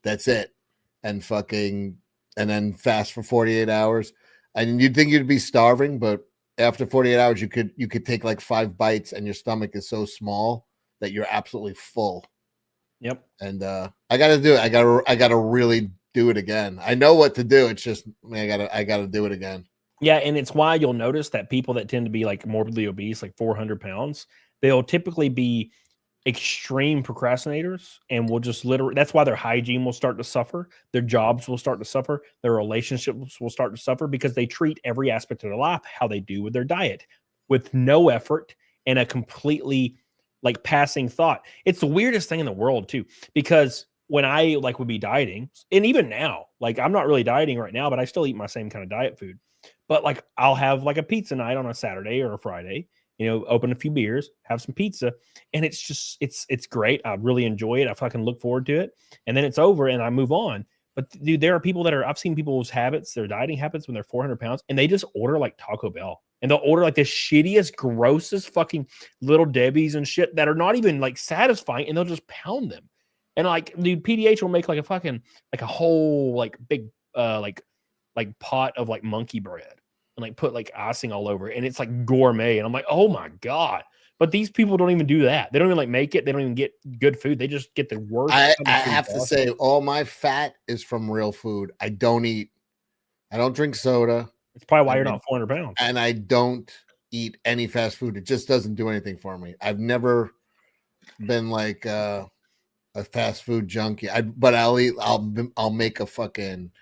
That's it. And then fast for 48 hours. And you'd think you'd be starving, but after 48 hours, you could take like 5 bites and your stomach is so small that you're absolutely full. Yep. And I got to do it. I got to really do it again. I know what to do. It's just I got to do it again. Yeah, and it's why you'll notice that people that tend to be like morbidly obese, like 400 pounds, they'll typically be extreme procrastinators and will just literally, that's why their hygiene will start to suffer. Their jobs will start to suffer. Their relationships will start to suffer because they treat every aspect of their life how they do with their diet, with no effort and a completely like passing thought. It's the weirdest thing in the world too, because when I like would be dieting, and even now, like I'm not really dieting right now, but I still eat my same kind of diet food. But like I'll have like a pizza night on a Saturday or a Friday, open a few beers, have some pizza, and it's just it's great. I really enjoy it. I fucking look forward to it. And then it's over and I move on. But dude, there are people I've seen people's habits, their dieting habits when they're 400 pounds, and they just order like Taco Bell. And they'll order like the shittiest, grossest fucking Little Debbie's and shit that are not even like satisfying, and they'll just pound them. And like, dude, PDH will make like a fucking like a whole like big like pot of like monkey bread and like put like icing all over it, and it's like gourmet. And I'm like, oh my God. But these people don't even do that. They don't even like make it. They don't even get good food. They just get the worst. I have to say, all my fat is from real food. I don't drink soda. It's probably why you're not 400 pounds. And I don't eat any fast food. It just doesn't do anything for me. I've never been like a fast food junkie. But I'll eat like a lasagna,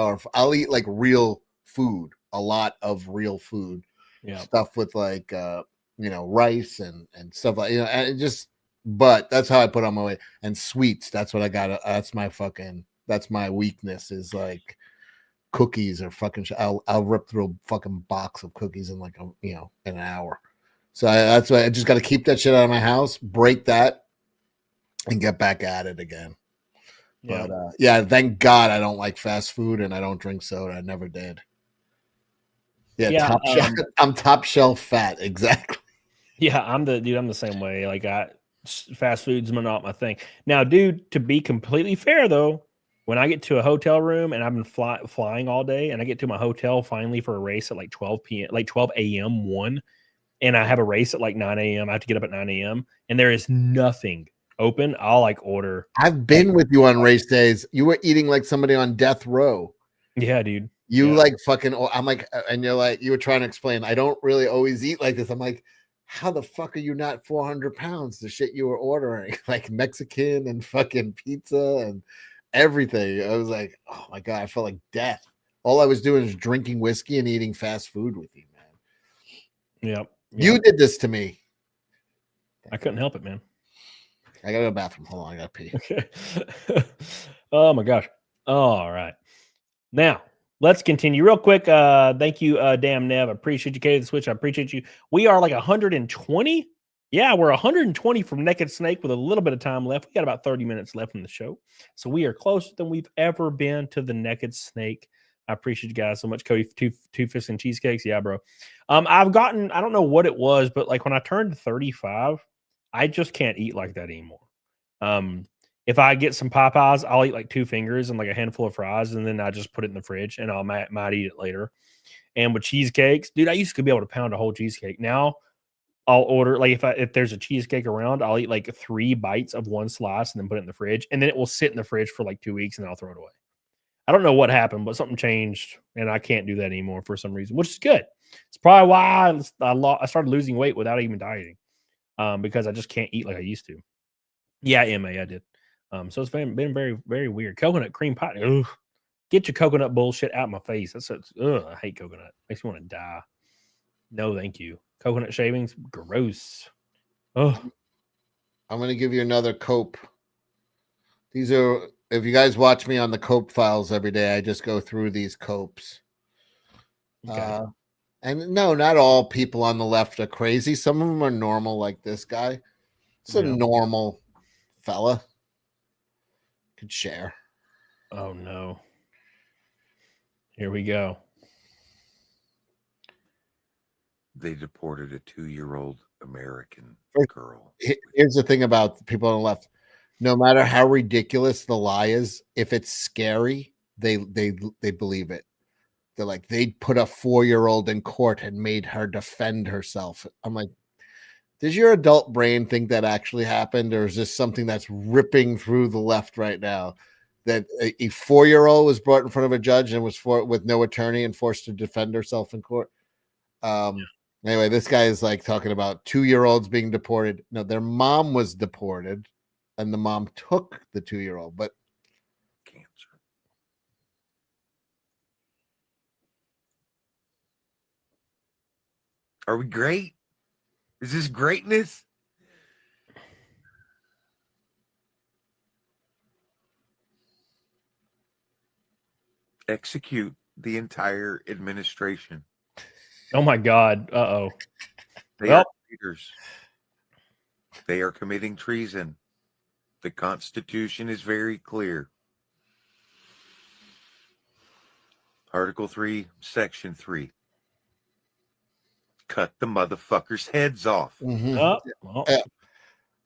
or I'll eat like real food, a lot of real food. Yeah. Stuff with like rice and stuff like and but that's how I put on my weight. And sweets, that's what I got. That's my weakness, is like cookies or fucking I'll rip through a fucking box of cookies in like in an hour. So that's why I just got to keep that shit out of my house, break that, and get back at it again. Yeah. But thank God I don't like fast food and I don't drink soda. I never did. I'm top shelf fat. Exactly. Yeah, I'm the same way. Like fast food's not my thing. Now, dude, to be completely fair though, when I get to a hotel room and I've been flying all day, and I get to my hotel finally for a race at like 12 p.m., like 12 a.m. and I have a race at like 9 a.m. I have to get up at 9 a.m. and there is nothing open, I'll like order. I've been with you on race days. You were eating like somebody on death row. Yeah, dude. Like fucking, I'm like, and you're like, you were trying to explain, I don't really always eat like this. I'm like, how the fuck are you not 400 pounds? The shit you were ordering, like Mexican and fucking pizza and everything. I was like, oh my God, I felt like death. All I was doing is drinking whiskey and eating fast food with you, man. Yep. You did this to me. I couldn't help it, man. I gotta go to the bathroom. Hold on, I gotta pee. Okay. Oh my gosh. All right. Now let's continue real quick. Thank you, Damn Nev. I appreciate you, Katie the Switch. I appreciate you. We are like 120. Yeah, we're 120 from Naked Snake with a little bit of time left. We got about 30 minutes left in the show. So we are closer than we've ever been to the Naked Snake. I appreciate you guys so much. Cody, two fists and cheesecakes. Yeah, bro. I've gotten, I don't know what it was, but like when I turned 35, I just can't eat like that anymore. If I get some Popeyes, I'll eat like 2 fingers and like a handful of fries, and then I just put it in the fridge and I might eat it later. And with cheesecakes, dude, I used to be able to pound a whole cheesecake. Now I'll order, like if there's a cheesecake around, I'll eat like 3 bites of one slice and then put it in the fridge, and then it will sit in the fridge for like 2 weeks and then I'll throw it away. I don't know what happened, but something changed and I can't do that anymore for some reason, which is good. It's probably why I started losing weight without even dieting, because I just can't eat like I used to. Yeah, MA, I did. So it's been very, very weird. Coconut cream pie. Ugh. Get your coconut bullshit out of my face. I hate coconut. Makes me want to die. No, thank you. Coconut shavings, gross. Oh, I'm gonna give you another cope. These are, if you guys watch me on the cope files every day, I just go through these copes. okay. And no, not all people on the left are crazy. Some of them are normal, like this guy. It's a Yeah. normal fella. Could share. Oh no. Here we go. They deported a 2-year-old American girl. Here's the thing about people on the left. No matter how ridiculous the lie is, if it's scary, they believe it. They're like, they put a 4-year-old in court and made her defend herself. I'm like, does your adult brain think that actually happened, or is this something that's ripping through the left right now? That a 4-year-old was brought in front of a judge and was with no attorney and forced to defend herself in court. Anyway, this guy is like talking about 2-year-olds being deported. No, their mom was deported, and the mom took the 2-year-old, but Cancer. Are we great? Is this greatness? Execute the entire administration. Oh my God. Uh-oh. They Well, are traitors. They are committing treason. The Constitution is very clear. Article 3, Section 3. Cut the motherfuckers' heads off.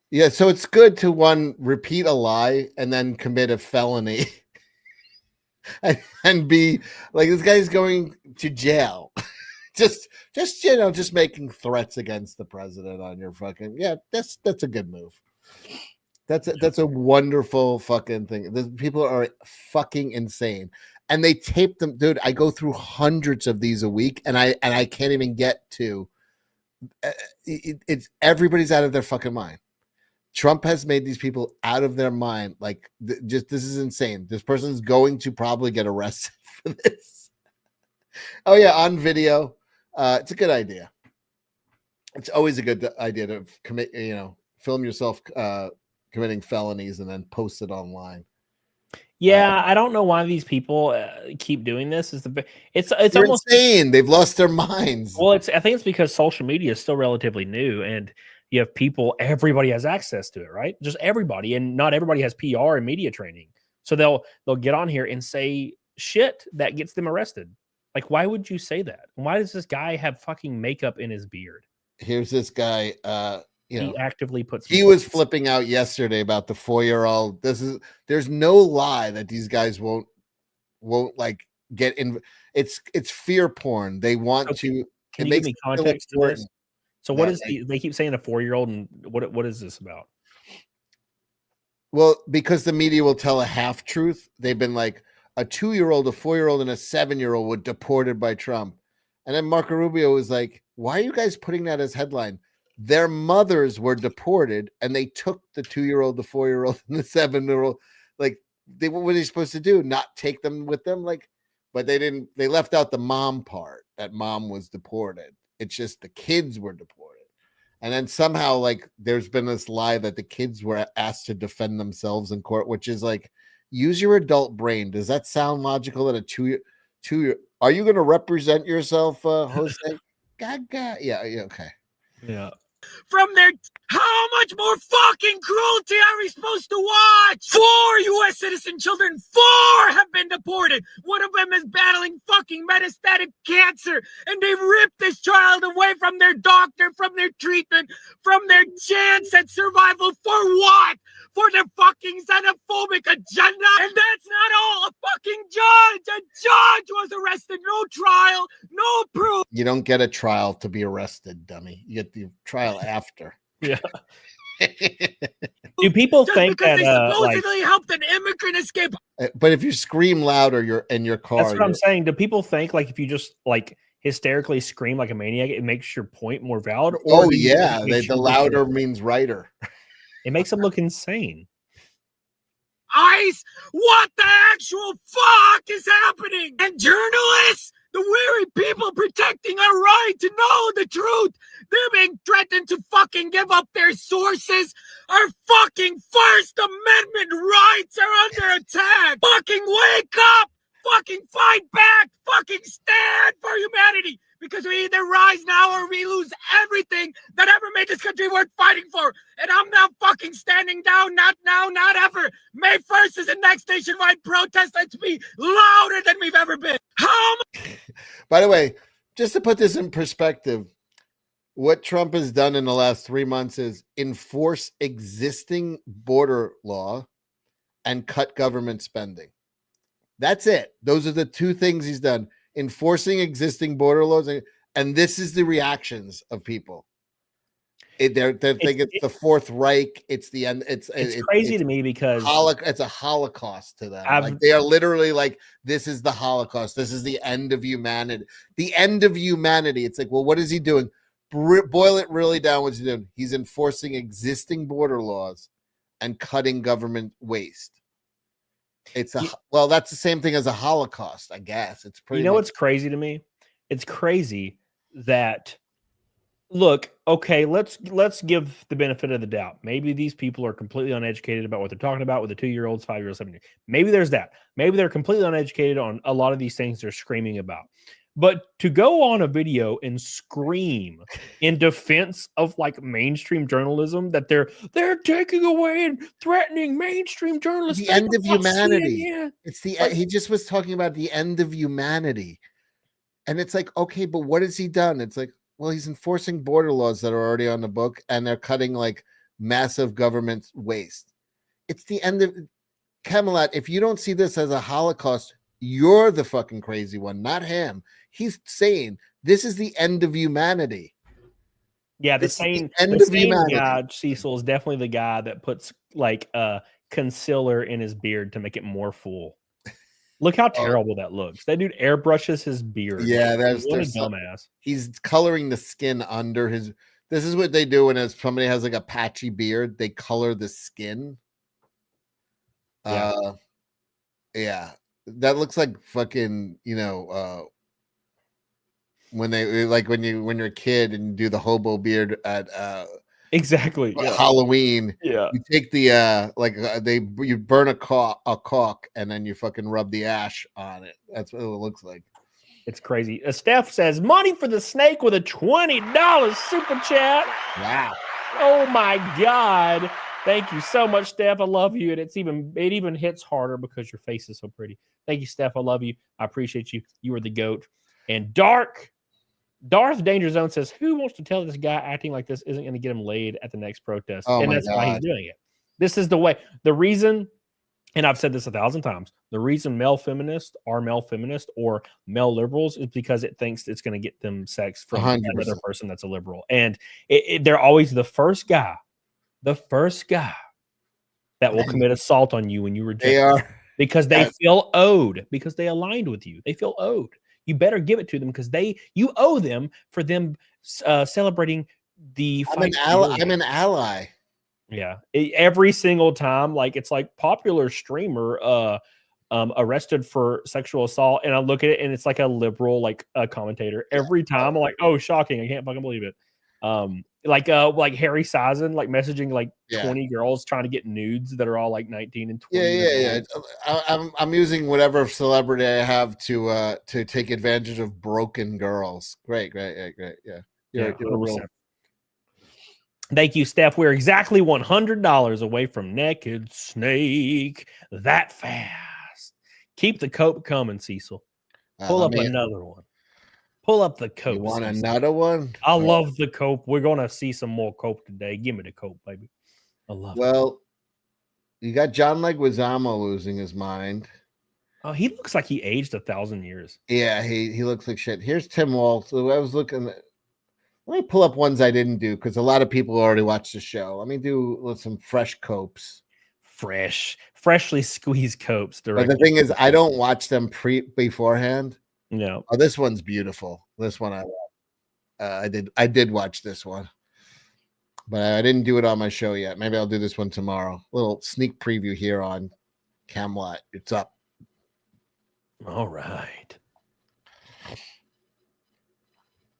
Yeah, so it's good to repeat a lie and then commit a felony. and be like, this guy's going to jail. just making threats against the president on your fucking, yeah, that's a good move. That's a wonderful fucking thing. People are fucking insane, and they tape them, dude. I go through hundreds of these a week, and I can't even get to. It's everybody's out of their fucking mind. Trump has made these people out of their mind. Like, this is insane. This person's going to probably get arrested for this. Oh yeah, on video. It's a good idea. It's always a good idea to commit, film yourself committing felonies and then post it online. Yeah, I don't know why these people keep doing this. It's They're almost insane. They've lost their minds. Well, I think it's because social media is still relatively new, and you have people. Everybody has access to it, right? Just everybody, and not everybody has PR and media training. So they'll get on here and say shit that gets them arrested. Like, why would you say that? Why does this guy have fucking makeup in his beard? Here's this guy. He actively puts. He was flipping out yesterday about the 4-year-old. There's no lie that these guys won't like get in. It's fear porn. They want to. Can you give me context to this? So what is they keep saying a 4-year-old, and what is this about? Well, because the media will tell a half truth. They've been like, a 2-year-old, a 4-year-old, and a 7-year-old were deported by Trump. And then Marco Rubio was like, why are you guys putting that as headline? Their mothers were deported, and they took the 2-year-old, the 4-year-old, and the 7-year-old. Like, what were they supposed to do? Not take them with them? Like, but they didn't. They left out the mom part. That mom was deported. It's just the kids were deported. And then somehow, like, there's been this lie that the kids were asked to defend themselves in court, which is like, use your adult brain. Does that sound logical that a two-year, are you going to represent yourself, Jose? Gaga. Yeah, okay. Yeah. From their how much more fucking cruelty are we supposed to watch? 4 U.S. citizen children, 4 have been deported. One of them is battling fucking metastatic cancer, and they ripped this child away from their doctor, from their treatment, from their chance at survival. For what? For their fucking xenophobic agenda. And that's not all. A fucking judge. A judge was arrested. No trial. No proof. You don't get a trial to be arrested, dummy. You get the trial after. Yeah. Do people Just think because that they supposedly helped an immigrant escape? But if you scream louder, you're in your car. That's what I'm saying. Do people think like if you just like hysterically scream like a maniac, it makes your point more valid? Or Oh do you yeah, think it makes the you louder look- means righter. It makes them look insane. ICE, what the actual fuck is happening? And journalists, the weary people protecting our right to know the truth, they're being threatened to fucking give up their sources. Our fucking First Amendment rights are under attack. Fucking wake up! Fucking fight back! Fucking stand for humanity! Because we either rise now or we lose everything that ever made this country worth fighting for. And I'm not fucking standing down, not now, not ever. May 1st is the next nationwide protest. Let's be louder than we've ever been. By the way, just to put this in perspective, what Trump has done in the last 3 months is enforce existing border law and cut government spending. That's it. Those are the 2 things he's done. Enforcing existing border laws, and this is the reactions of people. They're thinking it's the Fourth Reich. It's the end. It's crazy to me because it's a Holocaust to them. Like they are literally like, this is the Holocaust. This is the end of humanity. The end of humanity. It's like, well, what is he doing? Boil it really down. What's he doing? He's enforcing existing border laws and cutting government waste. Well, that's the same thing as a Holocaust, I guess. It's pretty. You know what's crazy to me? It's crazy that look, okay, let's give the benefit of the doubt. Maybe these people are completely uneducated about what they're talking about with the 2-year-olds, 5-year-olds, 7-year-olds. Maybe there's that. Maybe they're completely uneducated on a lot of these things they're screaming about. But to go on a video and scream in defense of like mainstream journalism that they're taking away and threatening mainstream journalists, the end of humanity. CNN. It's he just was talking about the end of humanity. And it's like, okay, but what has he done? It's like, well, he's enforcing border laws that are already on the book, and they're cutting like massive government waste. It's the end of Camelot. If you don't see this as a Holocaust, you're the fucking crazy one, not him. He's saying this is the end of humanity. Yeah, the same guy, CECIL, is definitely the guy that puts like concealer in his beard to make it more full. Look how terrible that looks. That dude airbrushes his beard. Yeah, what a dumbass. He's coloring the skin under his. This is what they do when somebody has like a patchy beard. They color the skin. Yeah. That looks like fucking, when they like when you're a kid and do the hobo beard at exactly Halloween. Yeah, you take the you burn a caulk and then you fucking rub the ash on it. That's what it looks like. It's crazy. Steph says money for the snake with a $20 super chat. Wow. Oh my God. Thank you so much, Steph. I love you. And it even hits harder because your face is so pretty. Thank you, Steph. I love you. I appreciate you. You are the GOAT. And Darth Danger Zone says, who wants to tell this guy acting like this isn't going to get him laid at the next protest? Oh, and that's why he's doing it. This is the way. The reason, and I've said this 1,000 times, the reason male feminists or male liberals is because it thinks it's going to get them sex from 100%. another person that's a liberal. And they're always the first guy that will commit assault on you when you reject them. Because they feel owed, because they aligned with you. They feel owed. You better give it to them because you owe them for them celebrating the fight. I'm an ally. Yeah. Every single time, like it's like popular streamer arrested for sexual assault, and I look at it and it's like a liberal like commentator. Every time I'm like, oh, shocking. I can't fucking believe it. Like Harry Sizen, like messaging like 20 girls trying to get nudes that are all like 19 and 20. Yeah. I'm using whatever celebrity I have to take advantage of broken girls. Great. Yeah. You're a real. Thank you, Steph. We're exactly $100 away from Naked Snake. That fast. Keep the cope coming, Cecil. Pull up another one. Pull up the cope. You want Cecil. another one? I love the cope. We're gonna see some more cope today. Give me the cope, baby. I love it. Well, you got John Leguizamo losing his mind. Oh, he looks like he aged 1,000 years. Yeah, he looks like shit. Here's Tim Waltz. So I was looking. Let me pull up ones I didn't do because a lot of people already watched the show. Let me do some fresh copes. Freshly squeezed copes. But the thing is, I don't watch them beforehand. No. Oh, this one's beautiful. This one I love. I did watch this one, but I didn't do it on my show yet. Maybe I'll do this one tomorrow. Little sneak preview here on Camelot. It's up. All right.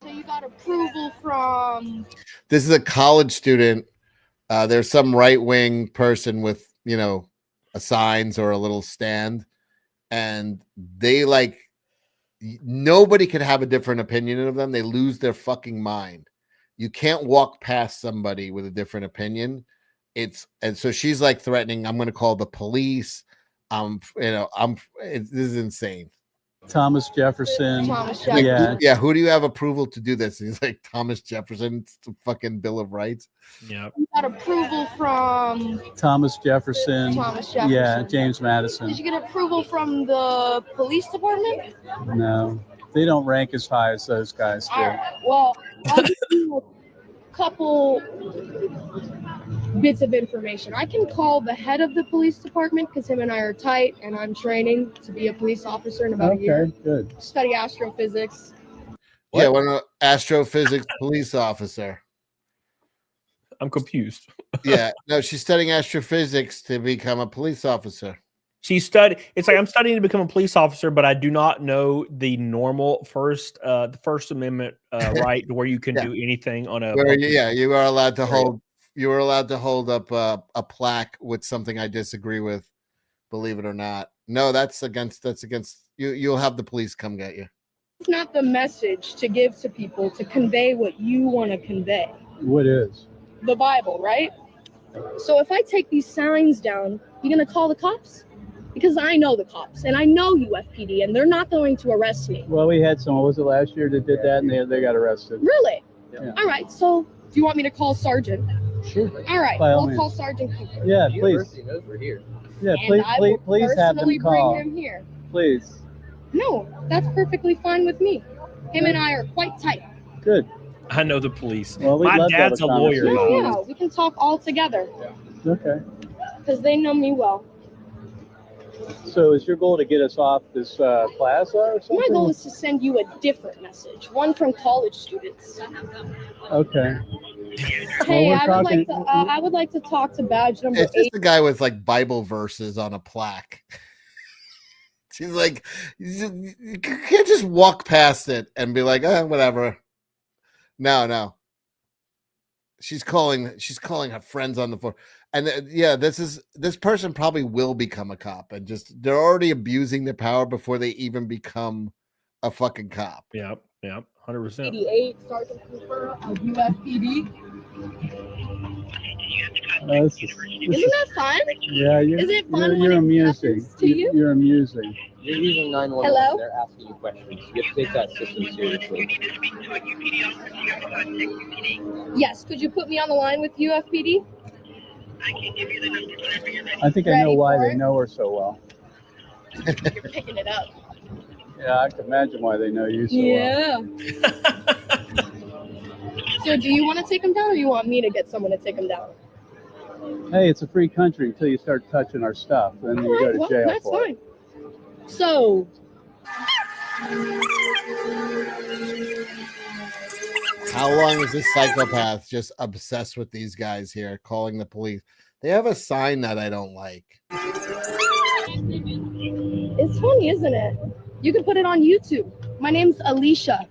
So you got approval from. This is a college student. There's some right-wing person with, a signs or a little stand, and they nobody can have a different opinion of them. They lose their fucking mind. You can't walk past somebody with a different opinion. And so she's like threatening, I'm going to call the police. This is insane. Thomas Jefferson. Yeah. Who do you have approval to do this? And he's like, Thomas Jefferson. It's the fucking Bill of Rights. Yeah. You got approval from Thomas Jefferson. Yeah, James Madison. Did you get approval from the police department? No, they don't rank as high as those guys do. All right. Well, I'll give you a couple bits of information. I can call the head of the police department because him and I are tight, and I'm training to be a police officer in about a year. Okay, good. Study astrophysics. What? Yeah, one astrophysics police officer. I'm confused. Yeah, no, she's studying astrophysics to become a police officer. It's like I'm studying to become a police officer, but I do not know the normal the First Amendment right where you can do anything on a. You are allowed to hold. You were allowed to hold up a plaque with something I disagree with, believe it or not. No, that's against you. You'll have the police come get you. It's not the message to give to people to convey what you want to convey. What is? The Bible, right? So if I take these signs down, you gonna call the cops? Because I know the cops and I know UFPD and they're not going to arrest me. Well, we had someone, was it last year that did that and they got arrested? Really? Yeah. All right. So do you want me to call Sergeant? Sure. All right. We'll call Sergeant Cooper. Yeah, please. Yeah, please have them call. Bring him here. Please. No, that's perfectly fine with me. Him and I are quite tight. Good. I know the police. Well, my dad's a lawyer. Yeah, we can talk all together. Yeah. Okay. Because they know me well. So is your goal to get us off this plaza or something? My goal is to send you a different message, one from college students. Okay. Hey, I would like to talk to badge number 8. It's just a guy with like Bible verses on a plaque. She's like, you can't just walk past it and be like, whatever. No. She's calling her friends on the phone. And this person probably will become a cop and they're already abusing their power before they even become a fucking cop. Yep, 100%. 88 Sergeant Cooper of UFPD. Isn't that fun? Yeah, is it fun? You're amusing. To you? You're amusing. You're using 911. Hello? They're asking you questions. You have to take that system seriously. Yes. Could you put me on the line with UFPD? I think I know why they know her so well. You're picking it up. Yeah, I can imagine why they know you so well. So do you want to take him down or you want me to get someone to take him down? Hey, it's a free country until you start touching our stuff. Then you go to jail that's for fine. it. So how long is this psychopath just obsessed with these guys here, calling the police? They have a sign that I don't like. It's funny, isn't it? You can put it on YouTube. My name's Alicia.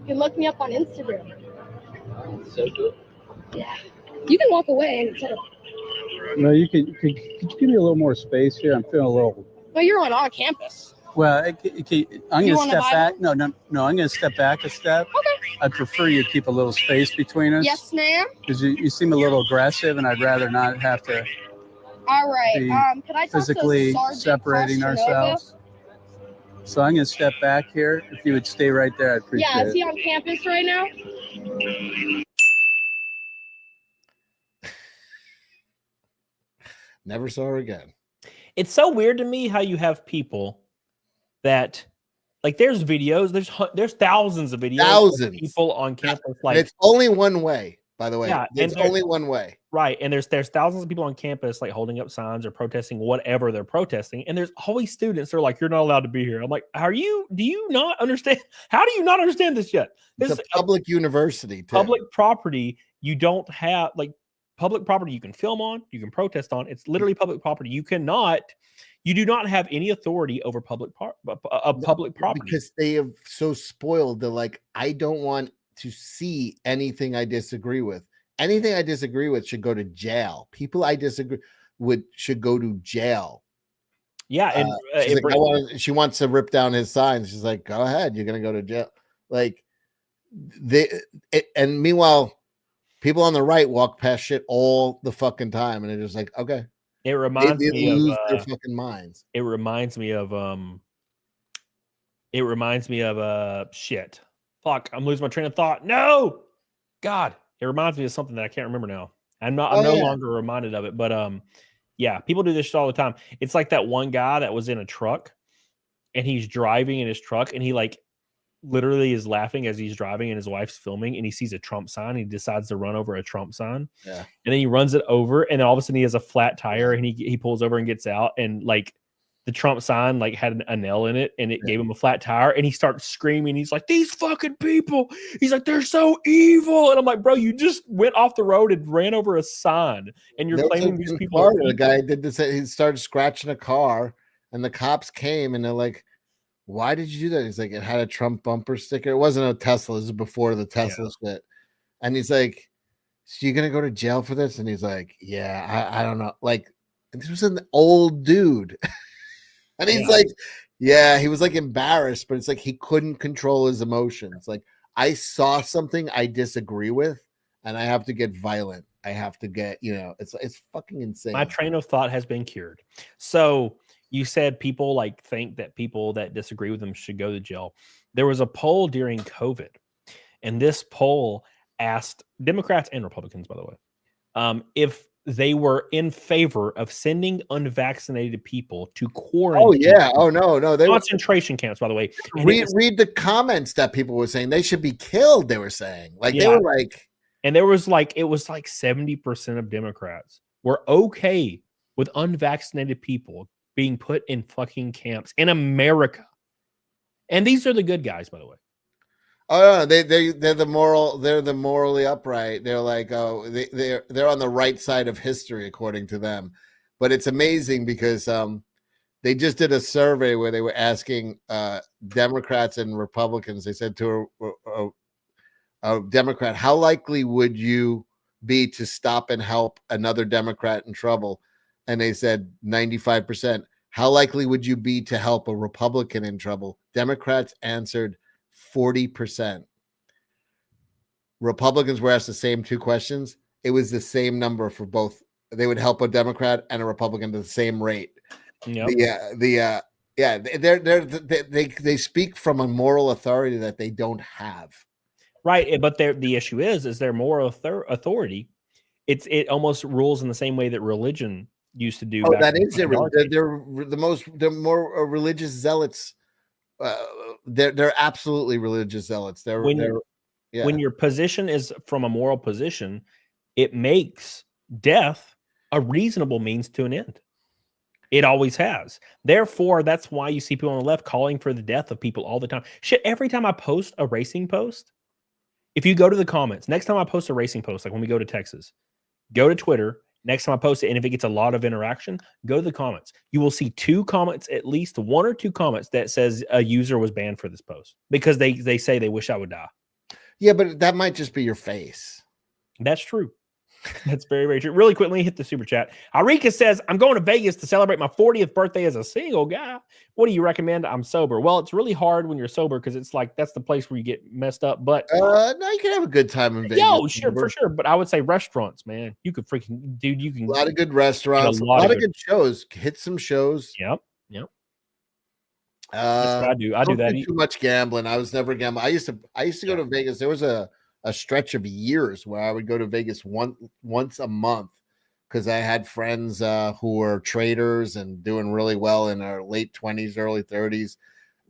You can look me up on Instagram. So do it. Yeah. You can walk away and sort of. No, could you give me a little more space here? I'm feeling a little. But you're on our campus. Well, I'm You going to want step a back. Bible? No, I'm going to step back a step. Okay. I'd prefer you keep a little space between us. Yes, ma'am. Because you seem a little aggressive, and I'd rather not have to All right. be Could I talk physically to Sergeant separating Castronova? ourselves. So I'm going to step back here. If you would stay right there, I'd appreciate Yeah, it. is he on campus right now? Never saw her again. It's so weird to me how you have people that, like, there's videos, there's thousands of videos of people on campus, like, and it's only one way, by the way. Yeah, It's only one way. Right. And there's thousands of people on campus, like, holding up signs or protesting whatever they're protesting. And there's always students that are like, you're not allowed to be here. I'm like, do you not understand? How do you not understand this yet? This It's a public university, too. Public property. You don't have, like, public property you can film on, you can protest on. It's literally public property. You do not have any authority over public property. Because they have so spoiled. They're like, I don't want to see anything I disagree with. Anything I disagree with should go to jail. People I disagree with should go to jail. Yeah, and she wants to rip down his signs. She's like, go ahead, you're gonna go to jail. Like and meanwhile, people on the right walk past shit all the fucking time, and they're just like, okay. It reminds they me lose of their fucking minds. It reminds me of shit. Fuck, I'm losing my train of thought. No, God, it reminds me of something that I can't remember now. I'm no longer reminded of it, but yeah, people do this shit all the time. It's like that one guy that was in a truck, and he's driving in his truck, and he like literally is laughing as he's driving, and his wife's filming, and he sees a Trump sign, and he decides to run over a Trump sign. Yeah. And then he runs it over, and then all of a sudden he has a flat tire, and he pulls over and gets out, and like the Trump sign like had a nail in it, and it gave him a flat tire, and he starts screaming. He's like, these fucking people. He's like, they're so evil. And I'm like, bro, you just went off the road and ran over a sign, and you're claiming these people are the guy did this. He started scratching a car, and the cops came, and they're like, why did you do that? He's like, it had a Trump bumper sticker. It wasn't a Tesla. This is before the Tesla shit. And he's like, so you're going to go to jail for this? And he's like, yeah, I don't know. Like, this was an old dude. And he's like, yeah, he was like embarrassed, but it's like he couldn't control his emotions. Like, I saw something I disagree with, and I have to get violent. I have to get, it's fucking insane. My train of thought has been cured. So you said people like think that people that disagree with them should go to jail. There was a poll during COVID, and this poll asked Democrats and Republicans, by the way, if they were in favor of sending unvaccinated people to quarantine. Oh yeah. Oh no. They concentration camps, by the way. Read the comments that people were saying they should be killed. They were saying they were like, and there was like, it was like 70% of Democrats were okay with unvaccinated people being put in fucking camps in America. And these are the good guys, by the way. Oh no, they're the morally upright. They're like, oh, they're on the right side of history according to them. But it's amazing because they just did a survey where they were asking Democrats and Republicans. They said to a Democrat, how likely would you be to stop and help another Democrat in trouble? And they said 95%. How likely would you be to help a Republican in trouble? Democrats answered 40%. Republicans were asked the same two questions. It was the same number for both. They would help a Democrat and a Republican to the same rate. Yep. They speak from a moral authority that they don't have. Right, but the issue is their moral authority. It almost rules in the same way that religion used to do. Oh, that is it. They're more religious zealots. They're absolutely religious zealots. When your position is from a moral position, it makes death a reasonable means to an end. It always has. Therefore, that's why you see people on the left calling for the death of people all the time. Shit, every time I post a racing post, if you go to the comments, next time I post a racing post, like when we go to Texas, go to Twitter. Next time I post it, and if it gets a lot of interaction, go to the comments. You will see two comments, at least one or two comments that says a user was banned for this post because they say they wish I would die. Yeah, but that might just be your face. That's true. That's very, very true. Really quickly, hit the super chat. Arika says, I'm going to Vegas to celebrate my 40th birthday as a single guy. What do you recommend? I'm sober. Well, it's really hard when you're sober because it's like that's the place where you get messed up. But no, you can have a good time in Vegas. Yo, sure, for sure. But I would say restaurants, man. You could freaking, dude, you can. A lot of good restaurants, a lot of good shows. Hit some shows. Yep. That's what I do. I do that. Too much gambling. I was never gambling. I used to go to Vegas. There was a stretch of years where I would go to Vegas once a month because I had friends who were traders and doing really well in their late 20s, early 30s.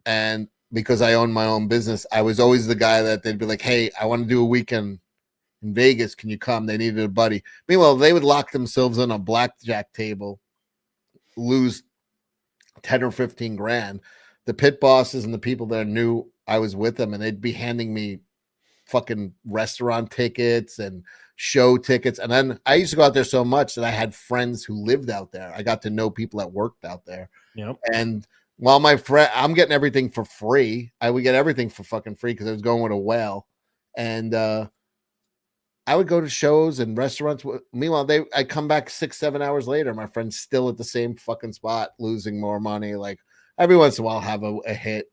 And because I owned my own business, I was always the guy that they'd be like, hey, I want to do a weekend in Vegas. Can you come? They needed a buddy. Meanwhile, they would lock themselves on a blackjack table, lose 10 or 15 grand. The pit bosses and the people that knew I was with them, and they'd be handing me fucking restaurant tickets and show tickets. And then I used to go out there so much that I had friends who lived out there. I got to know people that worked out there. Yep. And while my friend, I'm getting everything for free. I would get everything for fucking free because I was going with a whale. And I would go to shows and restaurants. Meanwhile, I come back 6-7 hours later. My friend's still at the same fucking spot, losing more money. Like every once in a while, I'll have a hit.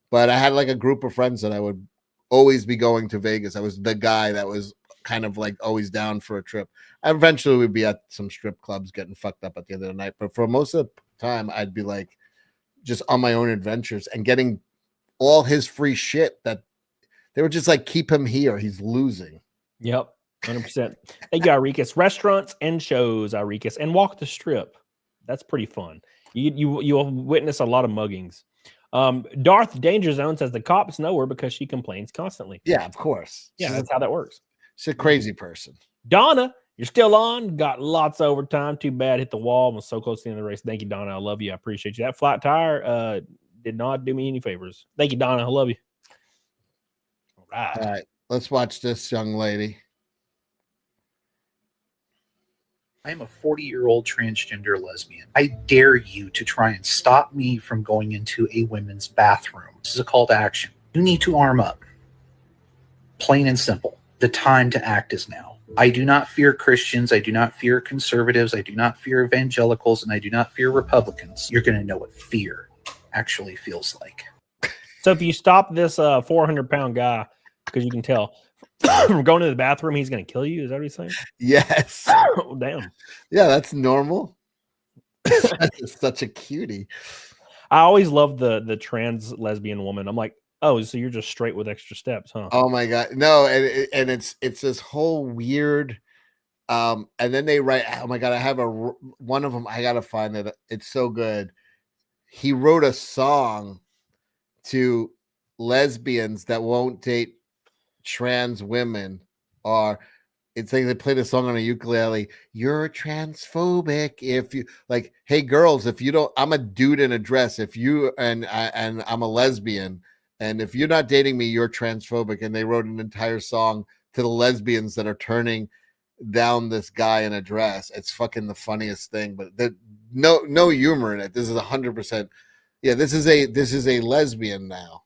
But I had like a group of friends that I would always be going to Vegas. I was the guy that was kind of like always down for a trip. Eventually we'd be at some strip clubs getting fucked up at the end of the night. But for most of the time, I'd be like just on my own adventures and getting all his free shit that they were just like, keep him here. He's losing. Yep. 100%. Thank you, Arikis. Restaurants and shows, Arikis, and walk the strip. That's pretty fun. You'll witness a lot of muggings. Darth Danger Zone says the cops know her because she complains constantly. Yeah, of course. Yeah, that's how that works. She's a crazy person. Donna, you're still on. Got lots of overtime. Too bad. Hit the wall. Was so close to the end of the race. Thank you, Donna. I love you. I appreciate you. That flat tire did not do me any favors. Thank you, Donna. I love you. All right. Let's watch this young lady. I am a 40-year-old transgender lesbian. I dare you to try and stop me from going into a women's bathroom. This is a call to action. You need to arm up. Plain and simple. The time to act is now. I do not fear Christians. I do not fear conservatives. I do not fear evangelicals. And I do not fear Republicans. You're going to know what fear actually feels like. So if you stop this 400-pound guy, because you can tell from going to the bathroom, he's going to kill you. Is that what he's saying? Yes. Oh, damn. Yeah, that's normal. That's such a cutie. I always loved the trans lesbian woman. I'm like, oh, so you're just straight with extra steps, huh? Oh my god, no, and it's this whole weird. And then they write. Oh my god, I have one of them. I gotta find it. It's so good. He wrote a song to lesbians that won't date trans women, or it's like they played a song on a ukulele. You're transphobic if you like. Hey girls, if you don't, I'm a dude in a dress. If you and I'm a lesbian, and if you're not dating me, you're transphobic. And they wrote an entire song to the lesbians that are turning down this guy in a dress. It's fucking the funniest thing, but no humor in it. This is 100%. Yeah, this is a lesbian now.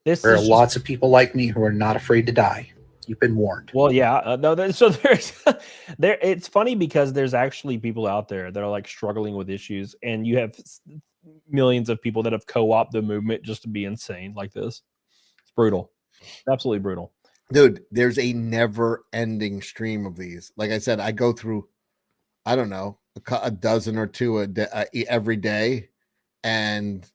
There are lots of people like me who are not afraid to die. You've been warned. Well, yeah. No, so there's there. It's funny because there's actually people out there that are like struggling with issues, and you have millions of people that have co-opted the movement just to be insane like this. It's brutal. Absolutely brutal. Dude, there's a never-ending stream of these. Like I said, I go through, I don't know, a dozen or two every day, and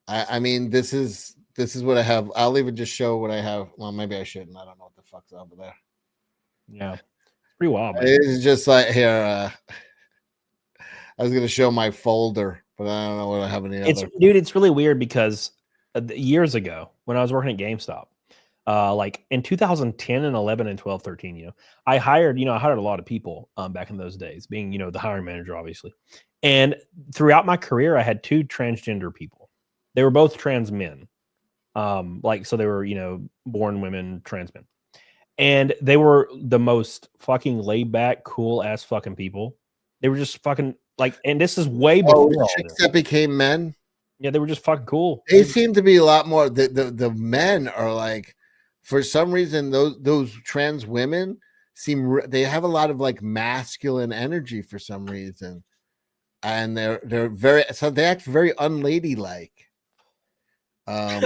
I mean, this is what I have. I'll even just show what I have. Well, maybe I shouldn't. I don't know what the fuck's over there. Yeah, it's pretty wild. Man. It's just like here. I was gonna show my folder, but I don't know what I have any other. Dude, it's really weird because years ago when I was working at GameStop, like in 2010 and 11 and 12, 13, I hired a lot of people back in those days, being, the hiring manager, obviously. And throughout my career, I had 2 transgender people. They were both trans men. So they were, born women, trans men. And they were the most fucking laid back, cool ass fucking people. They were just fucking and this is way before all chicks this. that became men. Yeah, they were just fucking cool. They seem to be a lot more. The men are like, for some reason, those trans women they have a lot of like masculine energy for some reason, and they're very so they act very unladylike. And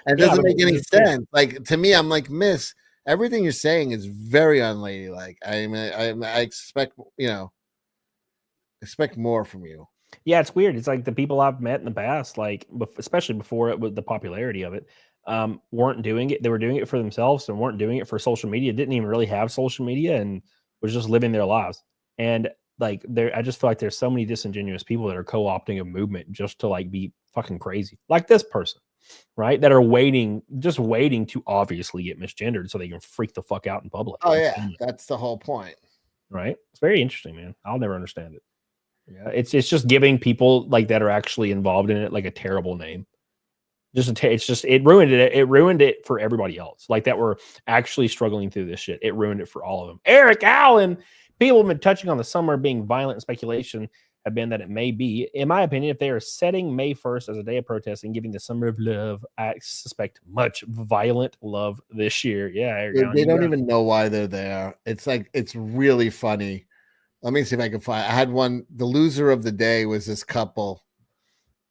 it doesn't make any sense. Like to me, I'm like, Miss, everything you're saying is very unladylike. I mean, I expect more from you. Yeah, it's weird. It's like the people I've met in the past, like especially before it was the popularity of it, weren't doing it. They were doing it for themselves and weren't doing it for social media. Didn't even really have social media and was just living their lives. And like I just feel like there's so many disingenuous people that are co-opting a movement just to like be fucking crazy, like this person, right? That are just waiting to obviously get misgendered so they can freak the fuck out in public. Oh yeah, that's the whole point, right? It's very interesting, man. I'll never understand it. Yeah, it's just giving people like that are actually involved in it like a terrible name. It ruined it. It ruined it for everybody else. Like that were actually struggling through this shit. It ruined it for all of them. Eric Allen. People have been touching on the summer being violent. Speculation have been that it may be. In my opinion, if they are setting May 1st as a day of protest and giving the summer of love, I suspect much violent love this year. Yeah, Eric Allen, they don't even know why they're there. It's like it's really funny. Let me see if I can find. I had one. The loser of the day was this couple,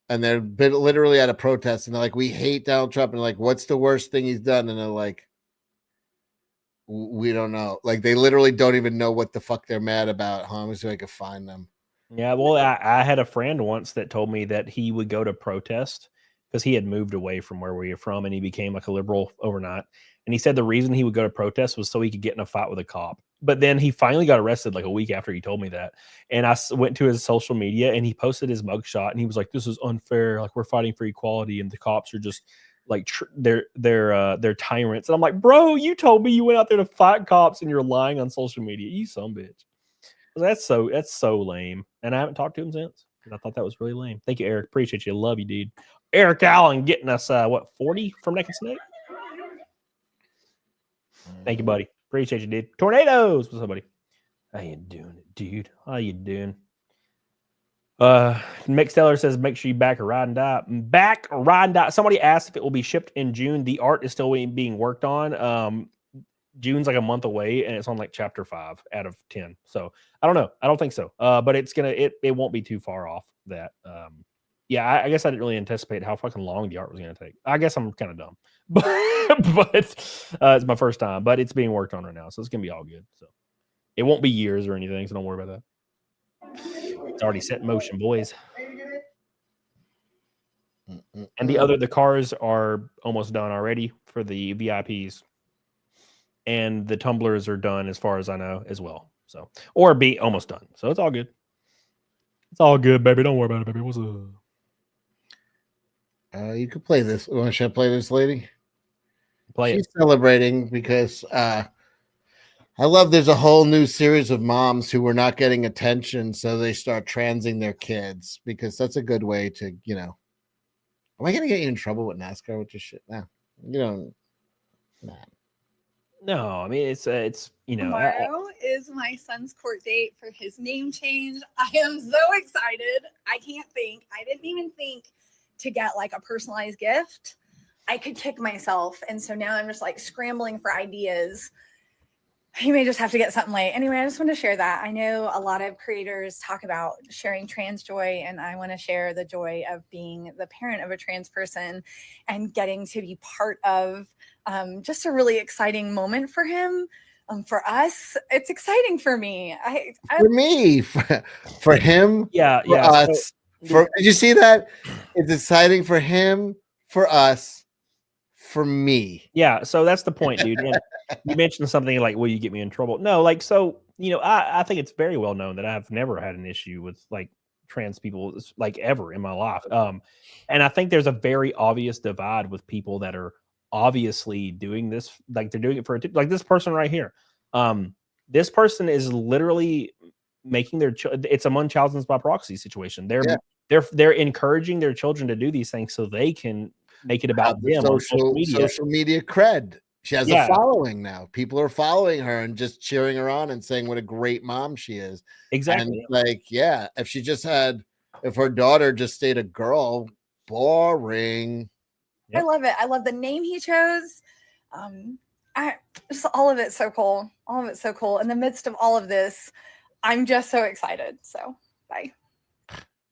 and they're literally at a protest, and they're like, "We hate Donald Trump," and like, "What's the worst thing he's done?" And they're like, "We don't know." Like, they literally don't even know what the fuck they're mad about. Let me see if I can find them. Yeah, well, I had a friend once that told me that he would go to protest because he had moved away from where we were from, and he became like a liberal overnight. And he said the reason he would go to protest was so he could get in a fight with a cop. But then he finally got arrested like a week after he told me that. And I went to his social media and he posted his mugshot and he was like, "This is unfair. Like we're fighting for equality and the cops are just like they're tyrants." And I'm like, "Bro, you told me you went out there to fight cops and you're lying on social media. You son of a bitch." That's so lame. And I haven't talked to him since because I thought that was really lame. Thank you, Eric. Appreciate you. Love you, dude. Eric Allen getting us 40 from Naked Snake. Thank you, buddy. Appreciate you, dude. Tornadoes. What's up, buddy? How you doing, dude? How you doing? Mick Stellar says, make sure you back a ride and die. Back a ride and die. Somebody asked if it will be shipped in June. The art is still being worked on. June's like a month away, and it's on like chapter 5 out of 10. So I don't know. I don't think so. But it won't be too far off that. Yeah, I guess I didn't really anticipate how fucking long the art was going to take. I guess I'm kind of dumb, but it's my first time. But it's being worked on right now, so it's gonna be all good. So it won't be years or anything. So don't worry about that. It's already set in motion, boys. And the cars are almost done already for the VIPs, and the tumblers are done as far as I know as well. So or be almost done. So it's all good. It's all good, baby. Don't worry about it, baby. What's up? You could play this. Should I play this lady? She's it. Celebrating because I love there's a whole new series of moms who were not getting attention, so they start transing their kids because that's a good way to, Am I gonna get you in trouble with NASCAR with this shit? No, you don't. Nah. No, I mean it's Tomorrow is my son's court date for his name change. I am so excited. I didn't even think to get like a personalized gift. I could kick myself. And so now I'm just like scrambling for ideas. You may just have to get something late. Anyway, I just want to share that. I know a lot of creators talk about sharing trans joy, and I want to share the joy of being the parent of a trans person and getting to be part of just a really exciting moment for him. For us, it's exciting for me. For him, yeah, for us. Did you see that? It's exciting for him, for us, for me. Yeah, so that's the point, dude. And you mentioned something like, will you get me in trouble? No, like, so, I think it's very well known that I've never had an issue with like trans people like ever in my life. And I think there's a very obvious divide with people that are obviously doing this, like they're doing it for like this person right here. This person is literally making their it's a Munchausen's by proxy situation. They're encouraging their children to do these things so they can make it about them on social media cred. She has a following now. People are following her and just cheering her on and saying what a great mom she is. Exactly. And if her daughter just stayed a girl, boring. I love it. I love the name he chose. Just all of it's so cool. All of it's so cool. In the midst of all of this, I'm just so excited. So bye.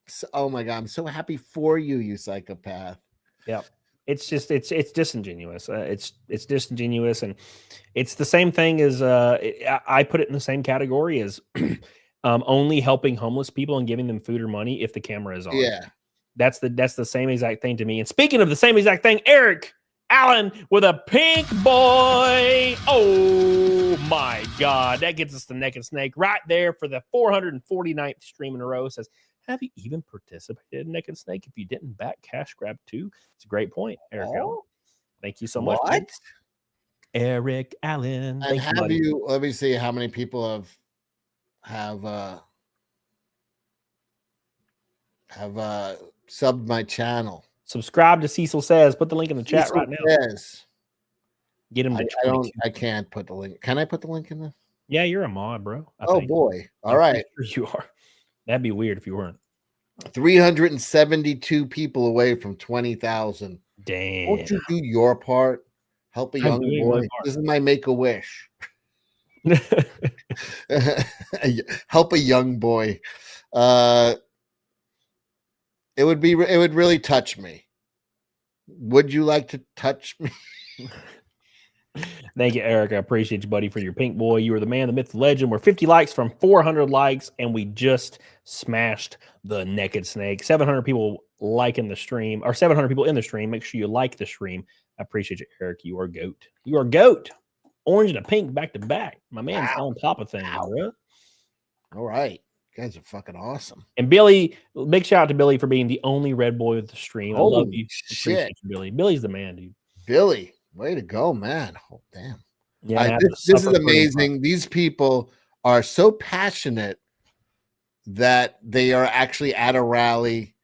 So, oh my God, I'm so happy for you, you psychopath. Yep. It's just it's disingenuous. It's disingenuous, and it's the same thing as I put it in the same category as only helping homeless people and giving them food or money if the camera is on. Yeah. That's the same exact thing to me. And speaking of the same exact thing, Eric Allen with a pink boy. Oh my God. That gets us the Naked Snake right there for the 449th stream in a row. Says, have you even participated in Naked Snake if you didn't back Cash Grab 2? It's a great point, Eric Allen. Thank you so much. What? Eric Allen. And Thank you, let me see how many people have subbed my channel. Subscribe to Cecil Says. Put the link in the chat right now. Says. Get him to I can't put the link. Can I put the link in there? Yeah, you're a mod, bro. I Oh think. boy. All I'm right. pretty sure you are. That'd be weird if you weren't. 372 people away from 20,000. Damn. Won't you do your part? Help a young boy. This is my make-a-wish. Help a young boy. It would really touch me. Would you like to touch me? Thank you, Eric. I appreciate you, buddy, for your pink boy. You are the man, the myth, the legend. We're 50 likes from 400 likes, and we just smashed the Naked Snake. 700 people liking the stream, or 700 people in the stream. Make sure you like the stream. I appreciate you, Eric. You are GOAT. You are GOAT. Orange and a pink back to back. My man's on top of things, bro. All right. You guys are fucking awesome. And Billy, big shout out to Billy for being the only red boy with the stream. I love you. Shit. Appreciate you, Billy. Billy's the man, dude. Billy, way to go, man. Oh, damn. Yeah, this is amazing. These people are so passionate that they are actually at a rally,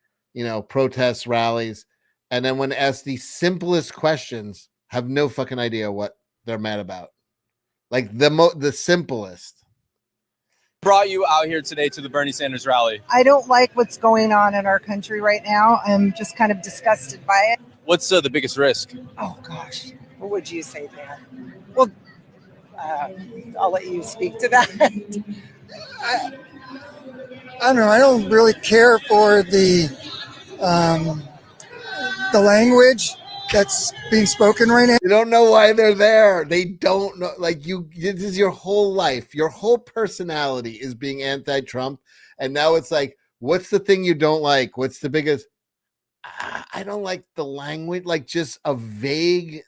protest rallies. And then when asked the simplest questions, have no fucking idea what they're mad about. Like the simplest. Brought you out here today to the Bernie Sanders rally? I don't like what's going on in our country right now. I'm just kind of disgusted by it. What's the biggest risk? Oh, gosh. What would you say, Dan? Well, I'll let you speak to that. I don't know. I don't really care for the language that's being spoken right now. You don't know why they're there. They don't know. Like this is your whole life. Your whole personality is being anti-Trump. And now it's like, what's the thing you don't like? What's the biggest? I don't like the language. Like just a vague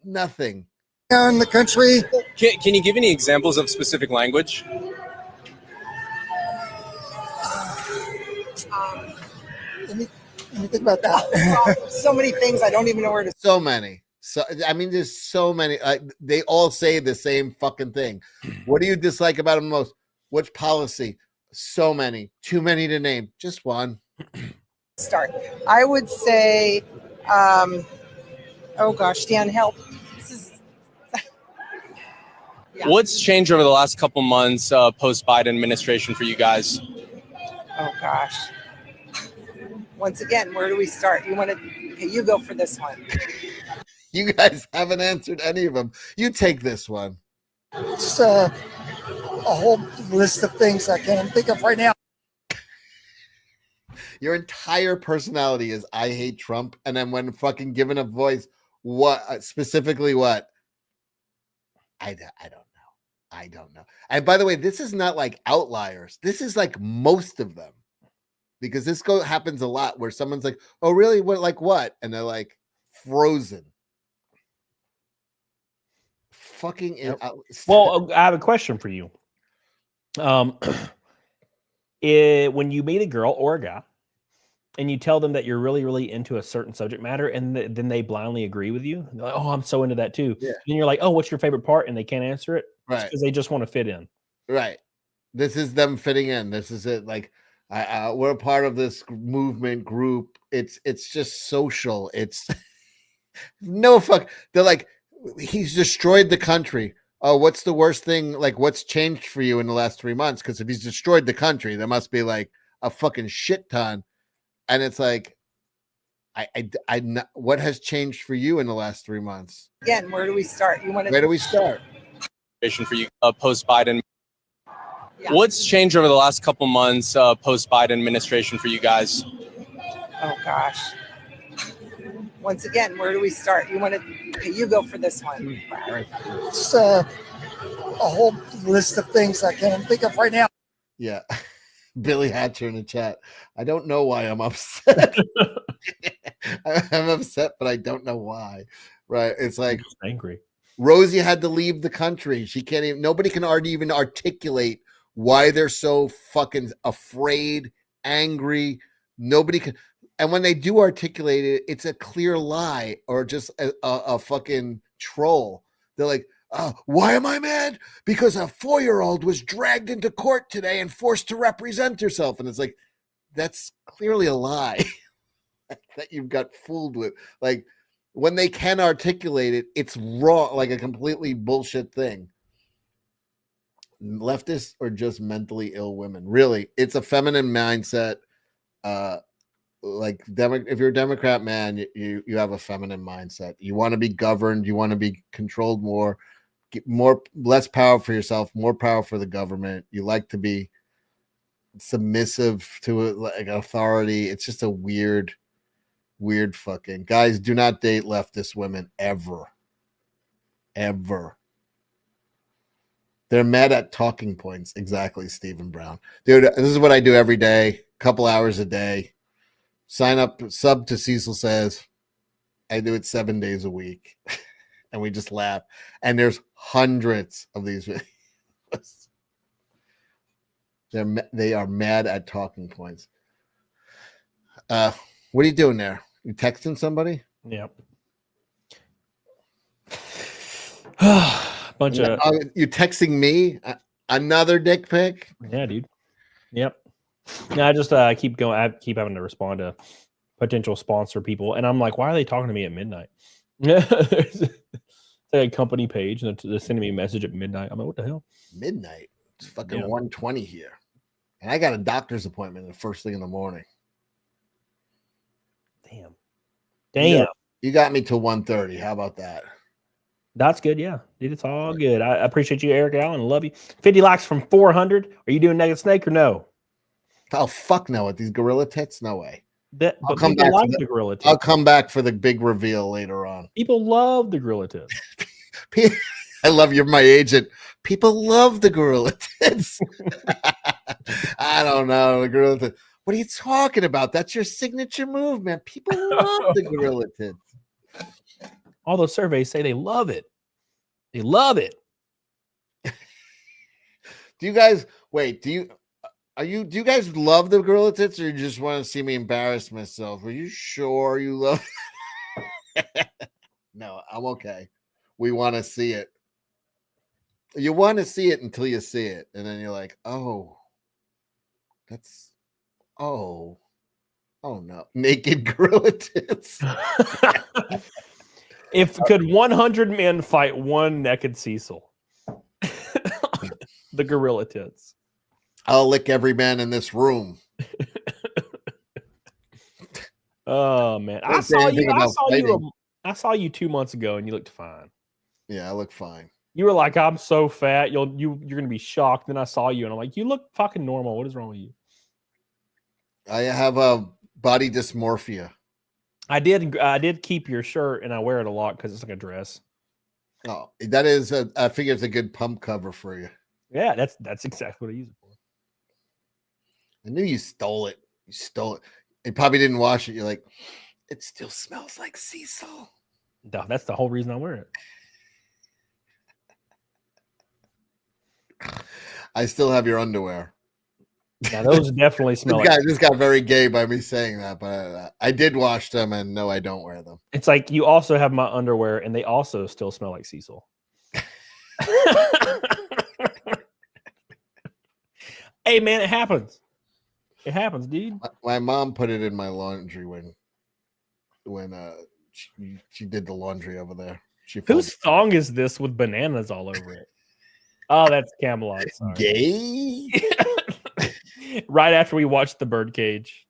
nothing. In the country. Can you give any examples of specific language? Let me think about that. So many things I don't even know where to. So many. So I mean, there's so many. They all say the same fucking thing. What do you dislike about them most? Which policy? So many. Too many to name. Just one. Start. I would say, oh gosh, Dan, help. Yeah. What's changed over the last couple months post-Biden administration for you guys? Oh gosh. Once again, where do we start? You want to? Okay, you go for this one. You guys haven't answered any of them. You take this one. It's a whole list of things I can't think of right now. Your entire personality is I hate Trump, and then when fucking given a voice, what specifically what? I don't know. And by the way, this is not like outliers. This is like most of them. Because this happens a lot where someone's like, oh, really? What? Like what? And they're like frozen. Fucking. Well, I have a question for you. When you meet a girl or a guy and you tell them that you're really, really into a certain subject matter and then they blindly agree with you. They're like, oh, I'm so into that too. Yeah. And you're like, oh, what's your favorite part? And they can't answer it. Right. Because they just want to fit in. Right. This is them fitting in. This is it. Like, we're a part of this movement group. It's just social. It's no fuck. They're like, he's destroyed the country. Oh, what's the worst thing? Like, what's changed for you in the last 3 months? Because if he's destroyed the country, there must be like a fucking shit ton. And it's like, what has changed for you in the last 3 months? Again, where do we start? You want to? Where do we start? For you, post Biden. What's changed over the last couple months, post Biden administration for you guys? Oh gosh. Once again, where do we start? You want to? Okay, you go for this one. It's a whole list of things I can't think of right now. Yeah. Billy Hatcher in the chat. I don't know why I'm upset. I'm upset, but I don't know why. Right. It's like angry. Rosie had to leave the country. She can't even, nobody can even articulate why they're so fucking afraid, angry. Nobody can. And when they do articulate it, it's a clear lie or just a fucking troll. They're like, why am I mad? Because a 4-year-old was dragged into court today and forced to represent herself. And it's like, that's clearly a lie that you've got fooled with. Like, when they can articulate it, it's wrong, like a completely bullshit thing. Leftists are just mentally ill women. Really, it's a feminine mindset. Like if you're a Democrat, man, you have a feminine mindset. You want to be governed. You want to be controlled more. Get less power for yourself, more power for the government. You like to be submissive to it, like authority. It's just a weird fucking guys. Do not date leftist women ever. They're mad at talking points. Exactly, Stephen Brown. Dude, this is what I do every day, couple hours a day. Sign up, sub to Cecil Says. I do it 7 days a week. And we just laugh. And there's hundreds of these videos. They are mad at talking points. What are you doing there? You texting somebody? Yep. Bunch of you texting me another dick pic? Yeah, dude. Yep. No, I just keep going. I keep having to respond to potential sponsor people, and I'm like, why are they talking to me at midnight? It's like a company page, and they're sending me a message at midnight. I'm like, what the hell? Midnight? It's fucking 1:20 here, and I got a doctor's appointment the first thing in the morning. Damn. You got me till 1:30. How about that? That's good. Yeah, dude, it's all good. I appreciate you, Eric Allen. I love you. 50 likes from 400. Are you doing Naked Snake or no? Oh, fuck no. With these gorilla tits? No way. I'll come back like the gorilla tits. I'll come back for the big reveal later on. People love the gorilla tits. I love you're my agent. People love the gorilla tits. I don't know. The gorilla tits. What are you talking about? That's your signature move, man. People love the gorilla tits. All those surveys say they love it. They love it. Do you guys do you guys love the gorilla tits, or you just want to see me embarrass myself? Are you sure you love No, I'm okay. We want to see it. You want to see it until you see it, and then you're like, oh, that's oh no, naked gorilla tits. If could 100 men fight one naked Cecil? The gorilla tits. I'll lick every man in this room. Oh man, I saw you 2 months ago, and you looked fine. Yeah, I look fine. You were like, I'm so fat, you're gonna be shocked. Then I saw you, and I'm like, you look fucking normal. What is wrong with you? I have a body dysmorphia. I did keep your shirt, and I wear it a lot because it's like a dress. Oh, that is I figure it's a good pump cover for you. Yeah, that's exactly what I use it for. I knew you stole it. You stole it. You probably didn't wash it. You're like, it still smells like Cecil. No, that's the whole reason I wear it. I still have your underwear. Yeah, those definitely smell. This got very gay by me saying that, but I did wash them, and no, I don't wear them. It's like you also have my underwear, and they also still smell like Cecil. Hey, man, it happens. It happens, dude. My mom put it in my laundry when she did the laundry over there. Whose thong is this with bananas all over it? Oh, that's Camelot. Sorry. Gay. Right after we watched the Birdcage.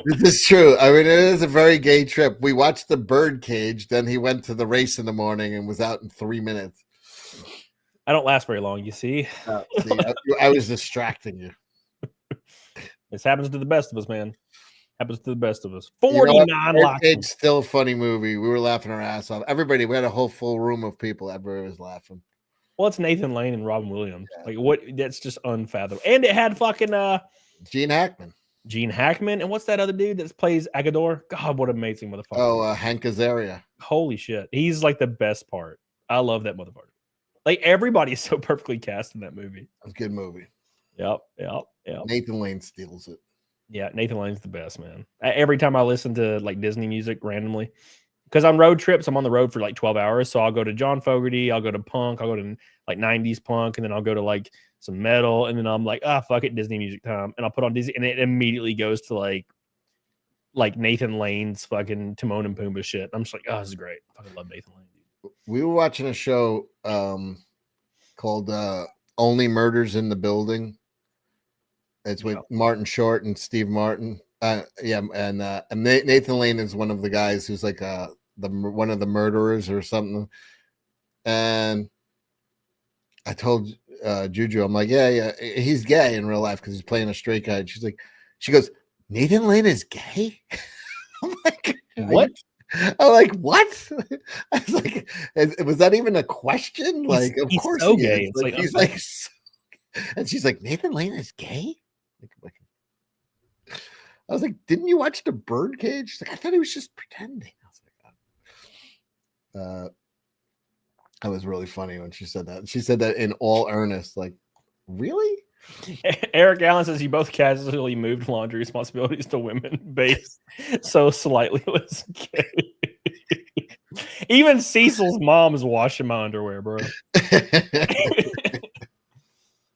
This is true. I mean, it is a very gay trip. We watched the birdcage, then he went to the race in the morning and was out in 3 minutes. I don't last very long, you see. See, I was distracting you. This happens to the best of us, man. Happens to the best of us. You know 49 what? likes. It's still a funny movie. We were laughing our ass off. Everybody, we had a whole full room of people. Everybody was laughing. Well, it's Nathan Lane and Robin Williams. Like what? That's just unfathomable. And it had fucking Gene Hackman. Gene Hackman, and what's that other dude that plays Agador? God, what amazing motherfucker! Oh, Hank Azaria. Holy shit, he's like the best part. I love that motherfucker. Like everybody is so perfectly cast in that movie. It's a good movie. Yep. Nathan Lane steals it. Yeah, Nathan Lane's the best, man. Every time I listen to like Disney music randomly, because on road trips, I'm on the road for like 12 hours. So I'll go to John Fogerty, I'll go to punk, I'll go to like 90s punk, and then I'll go to like some metal, and then I'm like, fuck it, Disney music time. And I'll put on Disney, and it immediately goes to like Nathan Lane's fucking Timon and Pumbaa shit. I'm just like, this is great. I fucking love Nathan Lane, dude. We were watching a show called Only Murders in the Building. It's with Martin Short and Steve Martin. And Nathan Lane is one of the guys who's like one of the murderers or something. And I told Juju, I'm like, yeah, he's gay in real life because he's playing a straight guy. And she goes, Nathan Lane is gay? I'm like, what? I'm like, what? I was like, was that even a question? Like, of course so he gay. is. Like, he's like, and she's like, Nathan Lane is gay? I was like, didn't you watch the birdcage? She's like, I thought he was just pretending. I was like, that was really funny when she said that. And she said that in all earnest, like, really? Eric Allen says you both casually moved laundry responsibilities to women based so slightly less gay. Even Cecil's mom is washing my underwear, bro.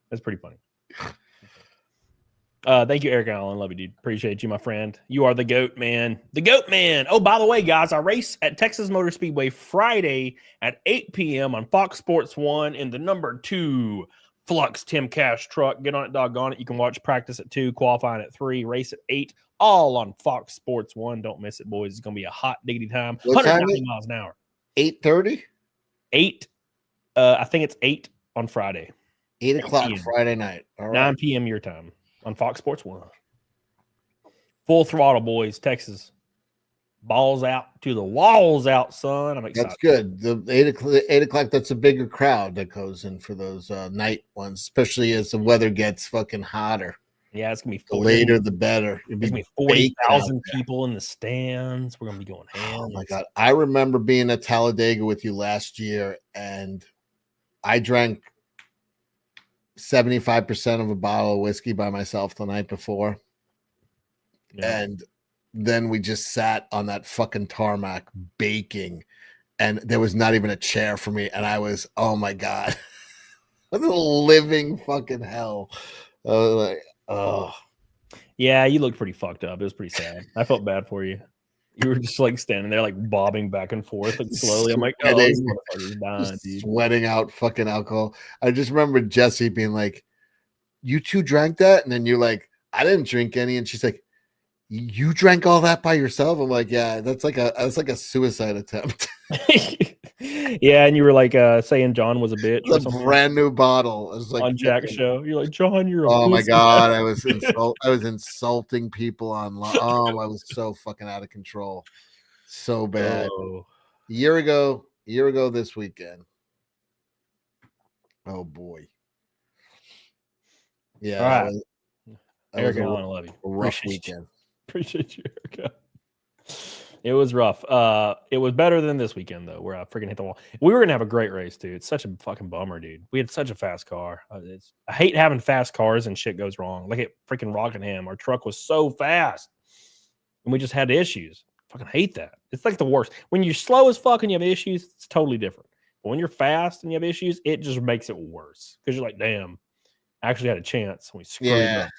That's pretty funny. Thank you, Eric Allen. Love you, dude. Appreciate you, my friend. You are the GOAT, man. The GOAT, man. Oh, by the way, guys, I race at Texas Motor Speedway Friday at 8 p.m. on Fox Sports 1 in the number 2 Flux Tim Cash truck. Get on it, doggone it. You can watch practice at 2, qualifying at 3, race at 8, all on Fox Sports 1. Don't miss it, boys. It's going to be a hot diggity time. 190 miles an hour. 8:30? 8. I think it's 8 on Friday. 8 o'clock Friday night. All right. 9 p.m. your time on Fox Sports 1. Full throttle, boys. Texas. Balls out to the walls out, son. I'm excited. That's good. The 8 o'clock, that's a bigger crowd that goes in for those night ones, especially as the weather gets fucking hotter. Yeah, it's going to be the later, the better. It's going to be 40,000 people in the stands. We're going to be going ham. Oh, my God. I remember being at Talladega with you last year, and I drank 75% of a bottle of whiskey by myself the night before. Yeah. And then we just sat on that fucking tarmac baking, and there was not even a chair for me. And I was, oh my God, what a living fucking hell. I was like, oh. Yeah, you looked pretty fucked up. It was pretty sad. I felt bad for you. You were just like standing there, like bobbing back and forth, like slowly. I'm like, oh, this motherfucker's dying, dude. Sweating out fucking alcohol. I just remember Jesse being like, you two drank that? And then you're like, I didn't drink any. And she's like, you drank all that by yourself? I'm like, yeah, that's like a suicide attempt. Yeah, and you were like saying John was a bitch. It's a brand new bottle. It was like on Jack's show. You're like, John, you're a oh my pussy. God, I was insulting people online. Oh, I was so fucking out of control. So bad. Oh. A year ago this weekend. Oh boy. Yeah. All right. That was Erica, I love you. A rough weekend. Appreciate you, Erica. It was rough. It was better than this weekend though, where I freaking hit the wall. We were gonna have a great race, dude. It's such a fucking bummer, dude. We had such a fast car. I hate having fast cars and shit goes wrong. Like at freaking Rockingham, our truck was so fast, and we just had issues. Fucking hate that. It's like the worst. When you're slow as fuck and you have issues, it's totally different. But when you're fast and you have issues, it just makes it worse because you're like, damn, I actually had a chance. We screwed up.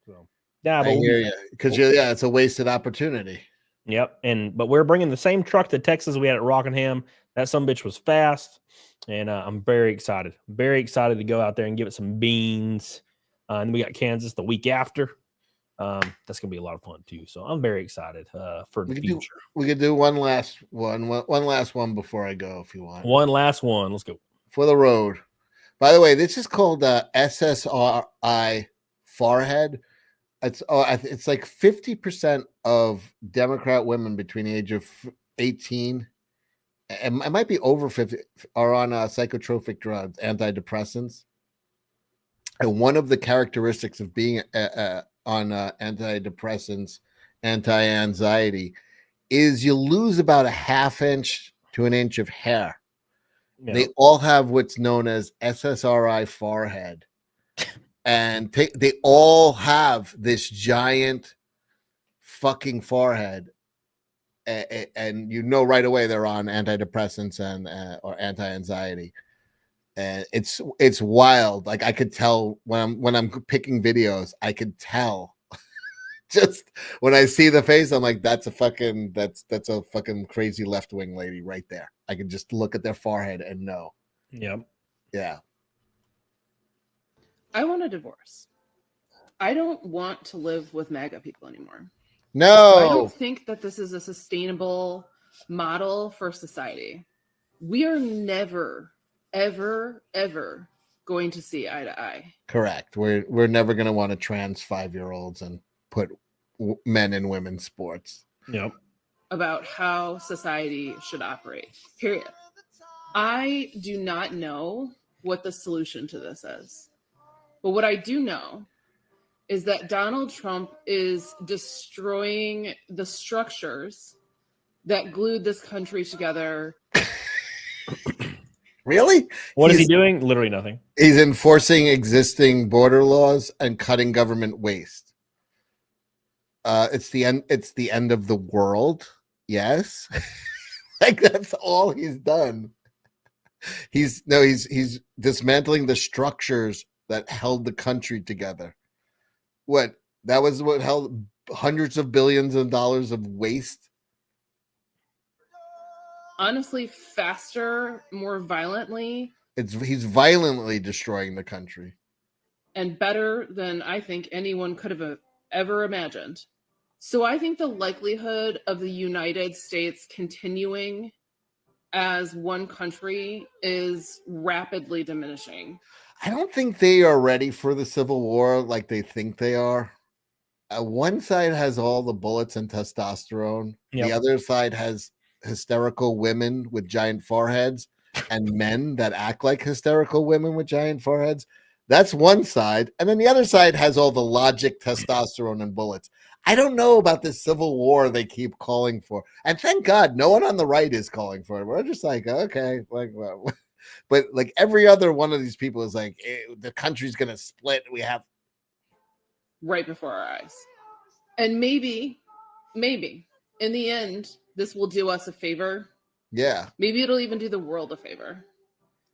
So, yeah, I hear you because it's a wasted opportunity. Yep, but we're bringing the same truck to Texas we had at Rockingham. That sumbitch was fast, and I'm very excited. Very excited to go out there and give it some beans. And we got Kansas the week after. That's gonna be a lot of fun too. So I'm very excited for the future. We could do one last one before I go, if you want. One last one. Let's go for the road. By the way, this is called SSRI forehead. It's like 50% of Democrat women between the age of 18, and it might be over 50, are on psychotropic drugs, antidepressants. And one of the characteristics of being on antidepressants, anti-anxiety, is you lose about a ½ inch to an inch of hair. Yeah. They all have what's known as SSRI forehead. And they all have this giant fucking forehead. And you know right away they're on antidepressants and or anti-anxiety. And it's wild. Like I could tell when I'm picking videos, I could tell. Just when I see the face, I'm like, that's a fucking crazy left-wing lady right there. I can just look at their forehead and know. Yep. Yeah. I want a divorce. I don't want to live with MAGA people anymore. No. I don't think that this is a sustainable model for society. We are never, ever, ever going to see eye to eye. Correct. We're never going to want to trans 5-year-olds and put men and women's sports. Yep. About how society should operate. Period. I do not know what the solution to this is. But what I do know is that Donald Trump is destroying the structures that glued this country together. Really? What is he doing? Literally nothing. He's enforcing existing border laws and cutting government waste. It's the end of the world. Yes. Like that's all he's done. He's dismantling the structures that held the country together. That was what held hundreds of billions of dollars of waste. Honestly, faster, more violently. He's violently destroying the country. And better than I think anyone could have ever imagined. So I think the likelihood of the United States continuing as one country is rapidly diminishing. I don't think they are ready for the Civil War like they think they are. One side has all the bullets and testosterone. Yep. The other side has hysterical women with giant foreheads and men that act like hysterical women with giant foreheads. That's one side. And then the other side has all the logic, testosterone, and bullets. I don't know about this Civil War they keep calling for. And thank God no one on the right is calling for it. We're just like, okay, like, well. But like every other one of these people is like, the country's going to split. We have right before our eyes. And maybe in the end, this will do us a favor. Yeah. Maybe it'll even do the world a favor.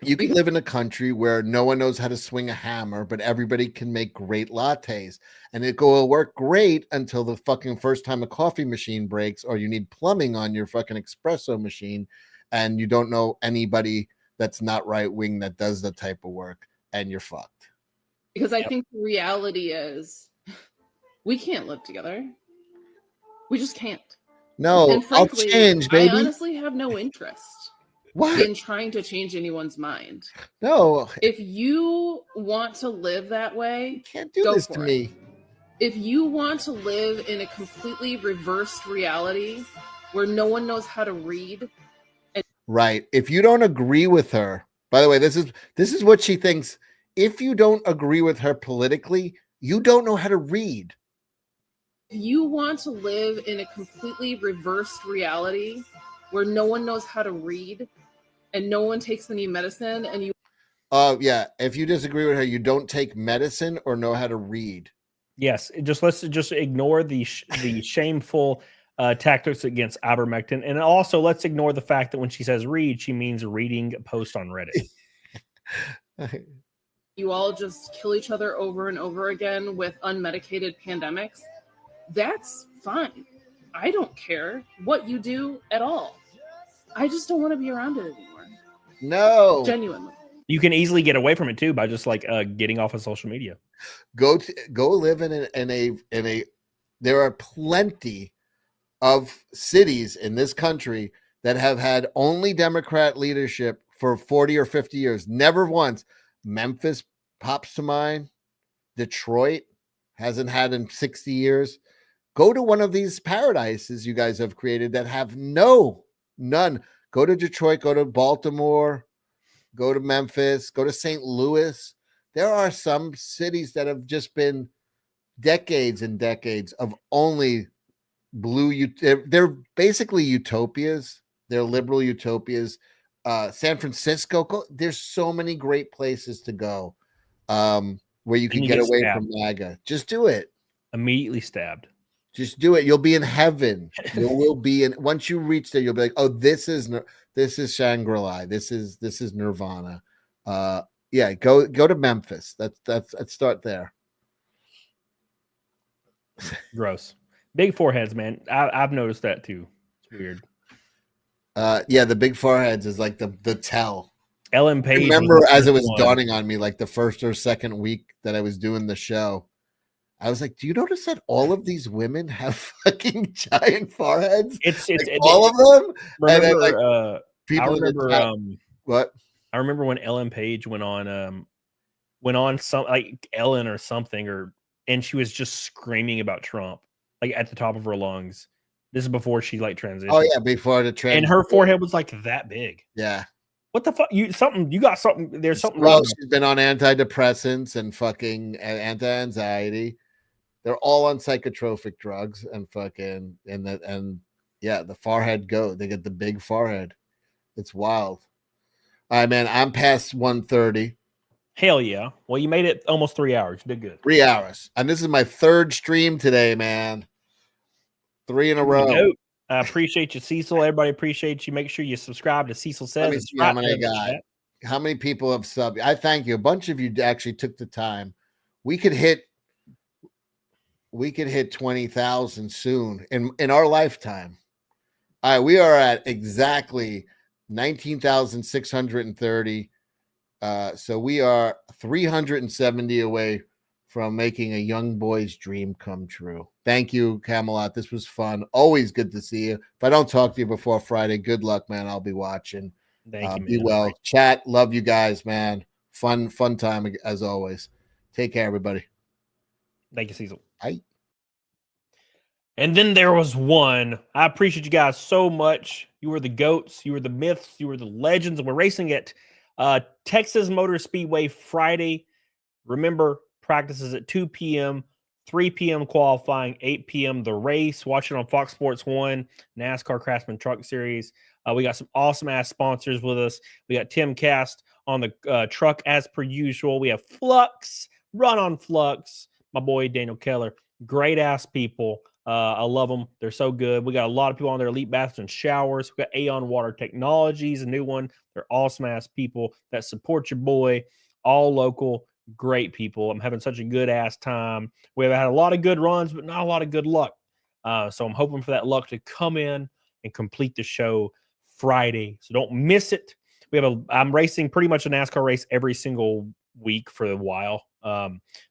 You can live in a country where no one knows how to swing a hammer, but everybody can make great lattes. And it will work great until the fucking first time a coffee machine breaks or you need plumbing on your fucking espresso machine and you don't know anybody that's not right wing that does the type of work and you're fucked. Because I think the reality is we can't live together. We just can't. No, and frankly, I'll change, baby. I honestly have no interest in trying to change anyone's mind. No. If you want to live that way, you can't do this to me. If you want to live in a completely reversed reality where no one knows how to read. Right. If you don't agree with her, by the way, this is what she thinks. If you don't agree with her politically, you don't know how to read. If you want to live in a completely reversed reality where no one knows how to read and no one takes any medicine and you yeah, if you disagree with her, you don't take medicine or know how to read. Yes, let's ignore the shameful tactics against ivermectin, and also let's ignore the fact that when she says read, she means reading a post on Reddit. You all just kill each other over and over again with unmedicated pandemics. That's fine. I don't care what you do at all. I just don't want to be around it anymore. No. Genuinely. You can easily get away from it too by just like getting off of social media. Go live in a. There are plenty of cities in this country that have had only Democrat leadership for 40 or 50 years. Never once. Memphis pops to mind. Detroit hasn't had in 60 years. Go to one of these paradises you guys have created that have none. Go to Detroit, go to Baltimore, go to Memphis, go to St. Louis. There are some cities that have just been decades and decades of only blue. They're basically utopias. They're liberal utopias. San Francisco, there's so many great places to go where you can get away from MAGA. Just do it. Immediately stabbed. Just do it. You'll be in heaven. You will be in. Once you reach there, you'll be like, oh, this is Shangri-La. This is Nirvana. Yeah, go to Memphis. Let's start there. Gross. Big foreheads, man. I've noticed that too. It's weird. Yeah, the big foreheads is like the tell. Ellen Page. I remember as it was dawning on me, like the first or second week that I was doing the show, I was like, do you notice that all of these women have fucking giant foreheads? It's all of them. Remember, and then, like, people what? I remember when Ellen Page went on some like Ellen or something, and she was just screaming about Trump like at the top of her lungs. This is before she like transitioned. Oh yeah, before the transition. And her forehead was like that big. Yeah. What the fuck? You got something. There's something well, wrong. She's been on antidepressants and fucking anti-anxiety. They're all on psychotropic drugs and fucking yeah, the forehead they get the big forehead. It's wild. All right, man. I'm past 1:30. Hell yeah. Well, you made it almost 3 hours. You did good. 3 hours. And this is my third stream today, man. 3 in a row. I appreciate you, Cecil. Everybody appreciates you. Make sure you subscribe to Cecil Says. Let me see how many I got. How many people have subbed? I thank you. A bunch of you actually took the time. We could hit 20,000 soon in our lifetime. All right, we are at exactly 19,630. So we are 370 away from making a young boy's dream come true. Thank you, Camelot. This was fun. Always good to see you. If I don't talk to you before Friday, good luck, man. I'll be watching. Thank you, be man. well. Chat. Love you guys, man. Fun time as always. Take care, everybody. Thank you, Cecil. Bye. And then there was one. I appreciate you guys so much. You were the GOATs. You were the myths. You were the legends. And we're racing at Texas Motor Speedway Friday. Remember, practices at 2 p.m., 3 p.m. qualifying, 8 p.m. the race. Watch it on Fox Sports 1, NASCAR Craftsman Truck Series. We got some awesome-ass sponsors with us. We got CAMELCAST on the truck as per usual. We have Flux, Run on Flux, my boy Daniel Keller. Great-ass people. I love them. They're so good. We got a lot of people on their Elite Baths and Showers. We got Aeon Water Technologies, a new one. They're awesome-ass people that support your boy, all local. Great people. I'm having such a good ass time. We've had a lot of good runs, but not a lot of good luck. So I'm hoping for that luck to come in and complete the show Friday. So don't miss it. I'm racing pretty much a NASCAR race every single week for a while.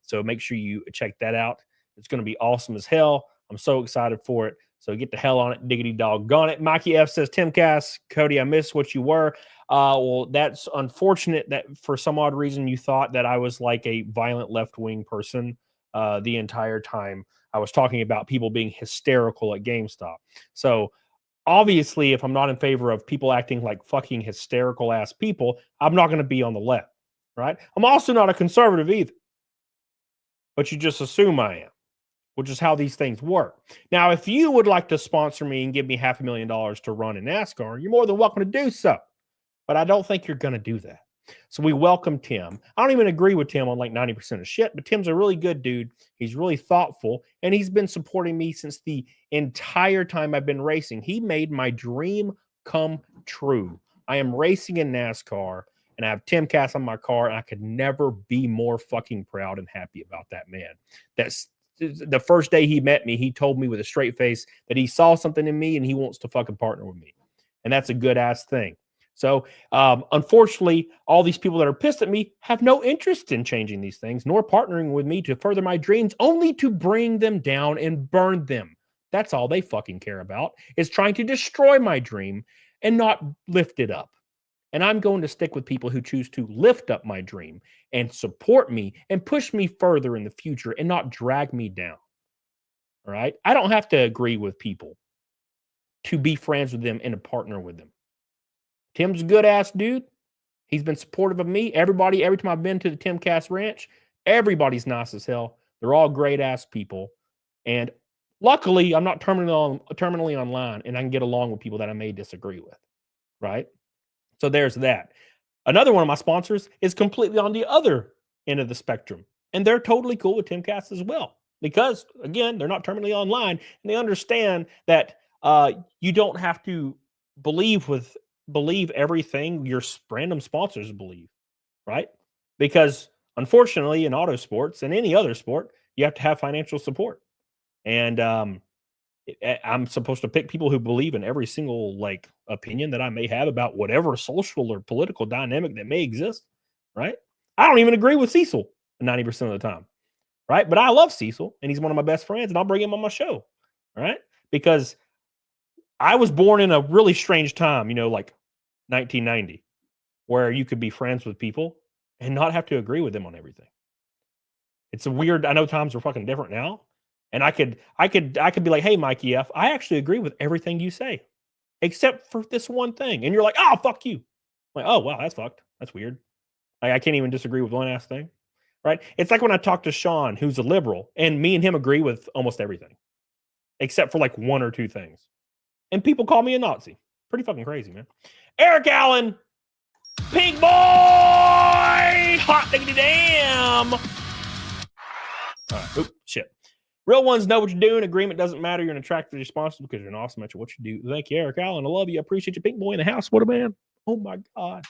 So make sure you check that out. It's going to be awesome as hell. I'm so excited for it. So get the hell on it. Diggity doggone it. Mikey F says, Timcast, Cody, I missed what you were. Well, that's unfortunate that for some odd reason you thought that I was like a violent left-wing person the entire time I was talking about people being hysterical at GameStop. So obviously, if I'm not in favor of people acting like fucking hysterical ass people, I'm not going to be on the left, right? I'm also not a conservative either. But you just assume I am, which is how these things work. Now, if you would like to sponsor me and give me $500,000 to run in NASCAR, you're more than welcome to do so. But I don't think you're going to do that. So we welcome Tim. I don't even agree with Tim on like 90% of shit, but Tim's a really good dude. He's really thoughtful, and he's been supporting me since the entire time I've been racing. He made my dream come true. I am racing in NASCAR, and I have Timcast on my car, and I could never be more fucking proud and happy about that, man. That's the first day he met me, he told me with a straight face that he saw something in me and he wants to fucking partner with me. And that's a good ass thing. So, unfortunately, all these people that are pissed at me have no interest in changing these things, nor partnering with me to further my dreams, only to bring them down and burn them. That's all they fucking care about, is trying to destroy my dream and not lift it up. And I'm going to stick with people who choose to lift up my dream and support me and push me further in the future and not drag me down. All right? I don't have to agree with people to be friends with them and to partner with them. Tim's a good ass dude. He's been supportive of me. Everybody, every time I've been to the Timcast Ranch, everybody's nice as hell. They're all great ass people. And luckily, I'm not terminally online, and I can get along with people that I may disagree with. Right? So there's that. Another one of my sponsors is completely on the other end of the spectrum. And they're totally cool with Timcast as well. Because, again, they're not terminally online. And they understand that you don't have to believe everything your random sponsors believe, right? Because unfortunately, in auto sports and any other sport, you have to have financial support. And I'm supposed to pick people who believe in every single opinion that I may have about whatever social or political dynamic that may exist, right? I don't even agree with CECIL 90% of the time, right? But I love CECIL, and he's one of my best friends, and I'll bring him on my show, right? Because I was born in a really strange time, 1990, where you could be friends with people and not have to agree with them on everything. It's a weird, I know times are fucking different now. And I could be like, hey, Mikey F, I actually agree with everything you say, except for this one thing. And you're like, oh, fuck you. I'm like, oh, wow, that's fucked. That's weird. I can't even disagree with one ass thing, right? It's like when I talk to Sean, who's a liberal, and me and him agree with almost everything, except for one or two things. And people call me a Nazi. Pretty fucking crazy, man. Eric Allen, Pink Boy, hot diggity damn. All right, oop, shit. Real ones know what you're doing. Agreement doesn't matter. You're an attractive responsible because you're an awesome at what you do. Thank you, Eric Allen. I love you. I appreciate you, Pink Boy in the house. What a man. Oh, my God.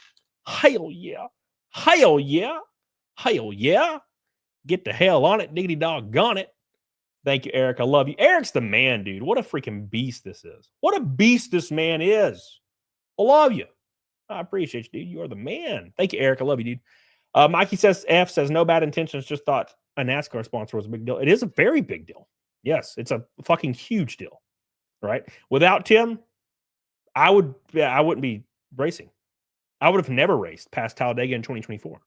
Hell yeah. Hell yeah. Hell yeah. Get the hell on it. Diggity doggone it. Thank you, Eric. I love you. Eric's the man, dude. What a freaking beast this is. What a beast this man is. I love you. I appreciate you, dude. You are the man. Thank you, Eric. I love you, dude. Mikey says, F says, no bad intentions. Just thought a NASCAR sponsor was a big deal. It is a very big deal. Yes, it's a fucking huge deal. Right? Without Tim, I wouldn't be racing. I would have never raced past Talladega in 2024.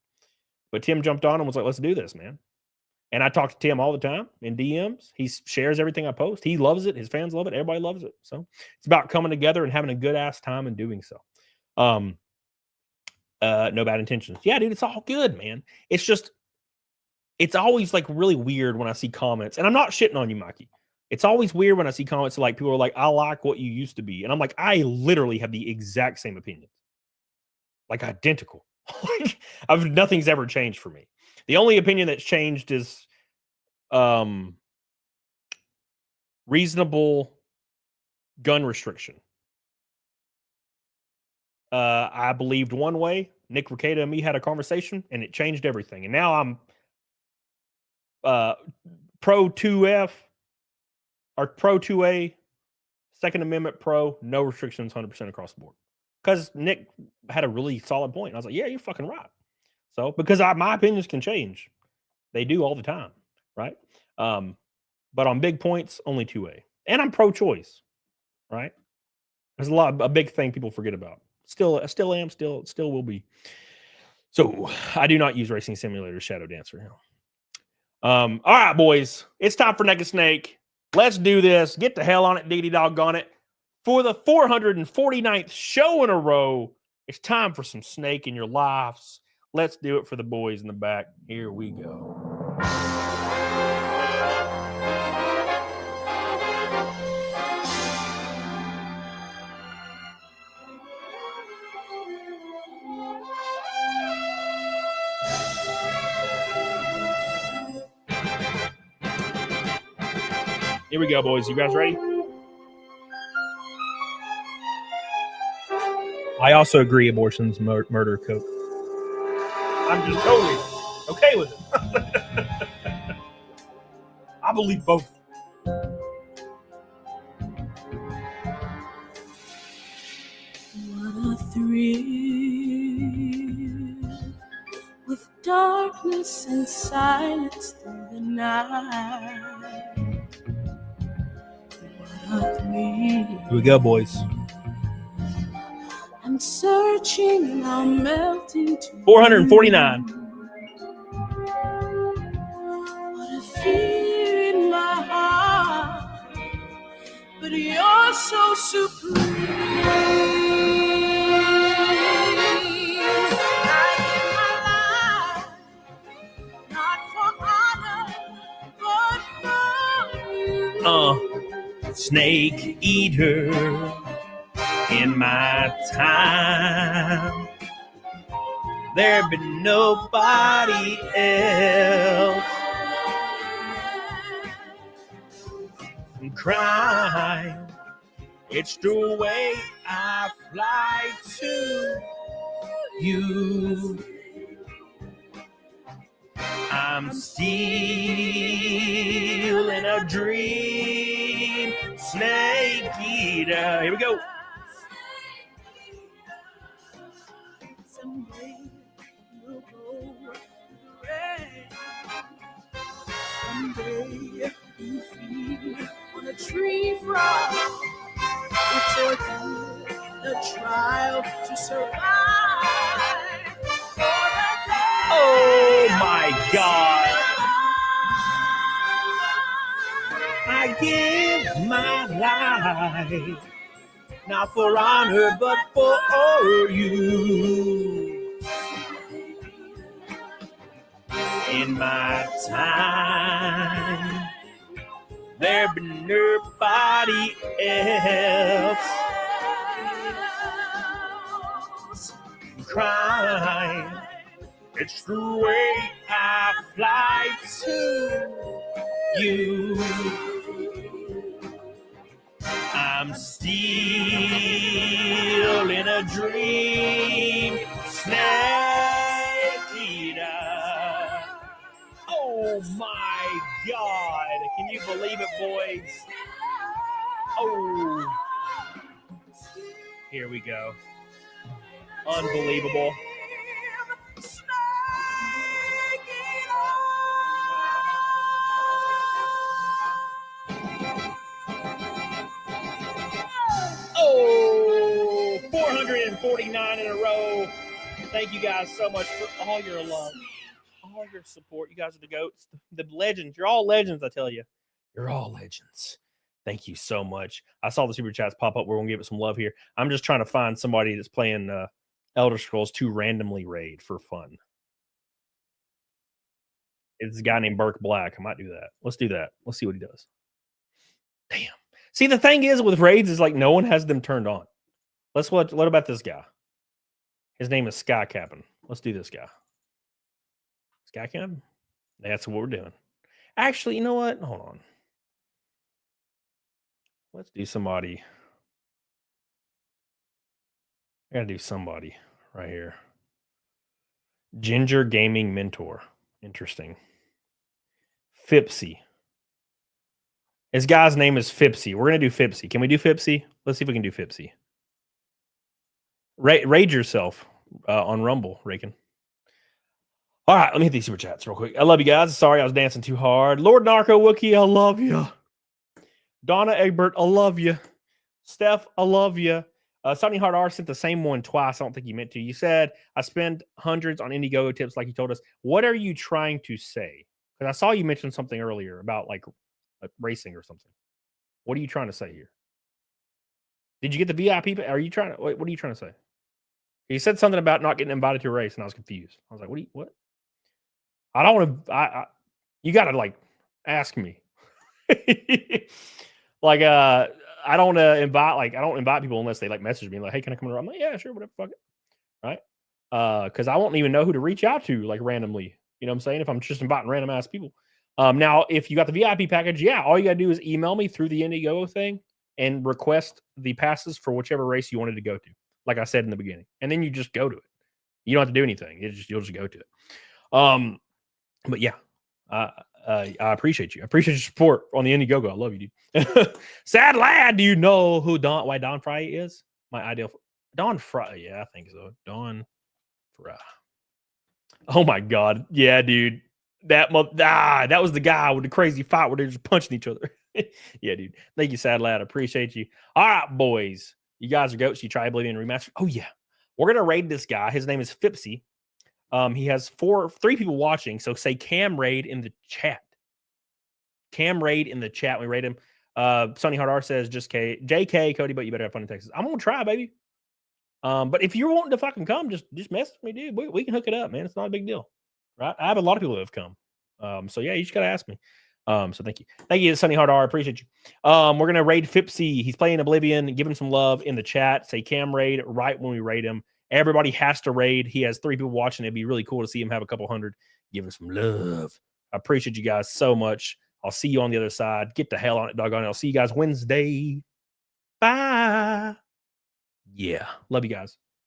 But Tim jumped on and was like, let's do this, man. And I talk to Tim all the time in DMs. He shares everything I post. He loves it. His fans love it. Everybody loves it. So it's about coming together and having a good ass time and doing so. No bad intentions. Yeah, dude, it's all good, man. It's just, it's always really weird when I see comments, and I'm not shitting on you, Mikey. It's always weird when I see comments people are like, I like what you used to be. And I'm like, I literally have the exact same opinion. Identical. Nothing's ever changed for me. The only opinion that's changed is reasonable gun restriction. I believed one way. Nick Rekieta and me had a conversation, and it changed everything. And now I'm pro 2F or pro 2A, Second Amendment pro, no restrictions 100% across the board. Because Nick had a really solid point. And I was like, yeah, you're fucking right. So, because my opinions can change. They do all the time, right? But on big points, only 2A. And I'm pro-choice, right? There's a big thing people forget about. Still am, still will be. So, I do not use Racing Simulator Shadow Dancer. All right, boys. It's time for Naked Snake. Let's do this. Get the hell on it, diggity doggone it. For the 449th show in a row, it's time for some snake in your lives. Let's do it for the boys in the back. Here we go. Here we go, boys. You guys ready? I also agree abortion's murder code. I'm just totally okay with it. I believe both. What a thrill with darkness and silence through the night. What a thrill. Here we go, boys. I'm searching and I'm melting to 449. what a fear in my heart, but you're so supreme. I give my life, not for honor, but for you. Snake eater in my time. There been nobody else. I'm crying. It's the way I fly to you. I'm still in a dream. Snake eater. Here we go. Someday you'll go red. Someday you feel on a tree frog. It's a trial to survive. Oh my God. I give my life, not for honor, but for you. In my time, there been nobody else. I'm crying. It's the way I fly to you. I'm still in a dream. Snake eater. Oh my God. Can you believe it, boys? Oh. Here we go. Unbelievable. Oh, 449 in a row. Thank you guys so much for all your love, all your support. You guys are the GOATs, the legends. You're all legends, I tell you. You're all legends. Thank you so much. I saw the super chats pop up. We're going to give it some love here. I'm just trying to find somebody that's playing Elder Scrolls 2 randomly raid for fun. It's a guy named Burke Black. I might do that. Let's do that. Let's see what he does. Damn. See, the thing is with raids is like no one has them turned on. What about this guy? His name is Sky Captain. Let's do this guy. Sky Captain? That's what we're doing. Actually, you know what? Hold on. Let's do somebody. I gotta do somebody right here. Ginger Gaming Mentor. Interesting. Fipsy. His guy's name is Fipsy. We're going to do Fipsy. Can we do Fipsy? Let's see if we can do Fipsy. Raid yourself on Rumble, Rakin. All right, let me hit these super chats real quick. I love you guys. Sorry I was dancing too hard. Lord Narco Wookie, I love you. Donna Egbert, I love you. Steph, I love you. Sunny Hard R sent the same one twice. I don't think you meant to. You said, I spend hundreds on Indiegogo tips like you told us. What are you trying to say? Because I saw you mention something earlier about like racing or something. What are you trying to say here? Did you get the VIP? Are you trying to? What are you trying to say? He said something about not getting invited to a race, and I was confused. I was like, what? I don't want to. You got to like ask me. Like, I don't invite. Like, I don't invite people unless they like message me like, hey, can I come around? I'm like, yeah, sure, whatever, fuck it, right? Because I won't even know who to reach out to like randomly. You know what I'm saying? If I'm just inviting random ass people. Now, if you got the VIP package, yeah, all you got to do is email me through the Indiegogo thing and request the passes for whichever race you wanted to go to, like I said in the beginning. And then you just go to it. You don't have to do anything. You'll just go to it. But yeah, I appreciate you. I appreciate your support on the Indiegogo. I love you, dude. Sad lad, do you know why Don Fry is? My ideal Don Fry. Yeah, I think so. Don Fry. Oh my God. Yeah, dude. That was the guy with the crazy fight where they're just punching each other. Yeah, dude. Thank you, Sad Lad. I appreciate you. All right, boys. You guys are goats. You try Oblivion Remastered. Oh, yeah. We're gonna raid this guy. His name is Fipsy. He has 3 people watching. So say Cam raid in the chat. Cam raid in the chat. We raid him. Sonny Hard R says just JK Cody, but you better have fun in Texas. I'm gonna try, baby. But if you're wanting to fucking come, just message me, dude. We can hook it up, man. It's not a big deal, right? I have a lot of people that have come. So yeah, you just gotta ask me. So thank you, Sonny Hard R. I appreciate you. We're gonna raid Fipsy. He's playing Oblivion. Give him some love in the chat. Say Cam raid right when we raid him. Everybody has to raid. He has 3 people watching. It'd be really cool to see him have a couple hundred. Give him some love. I appreciate you guys so much. I'll see you on the other side. Get the hell on it, doggone it. I'll see you guys Wednesday. Bye. Yeah. Love you guys.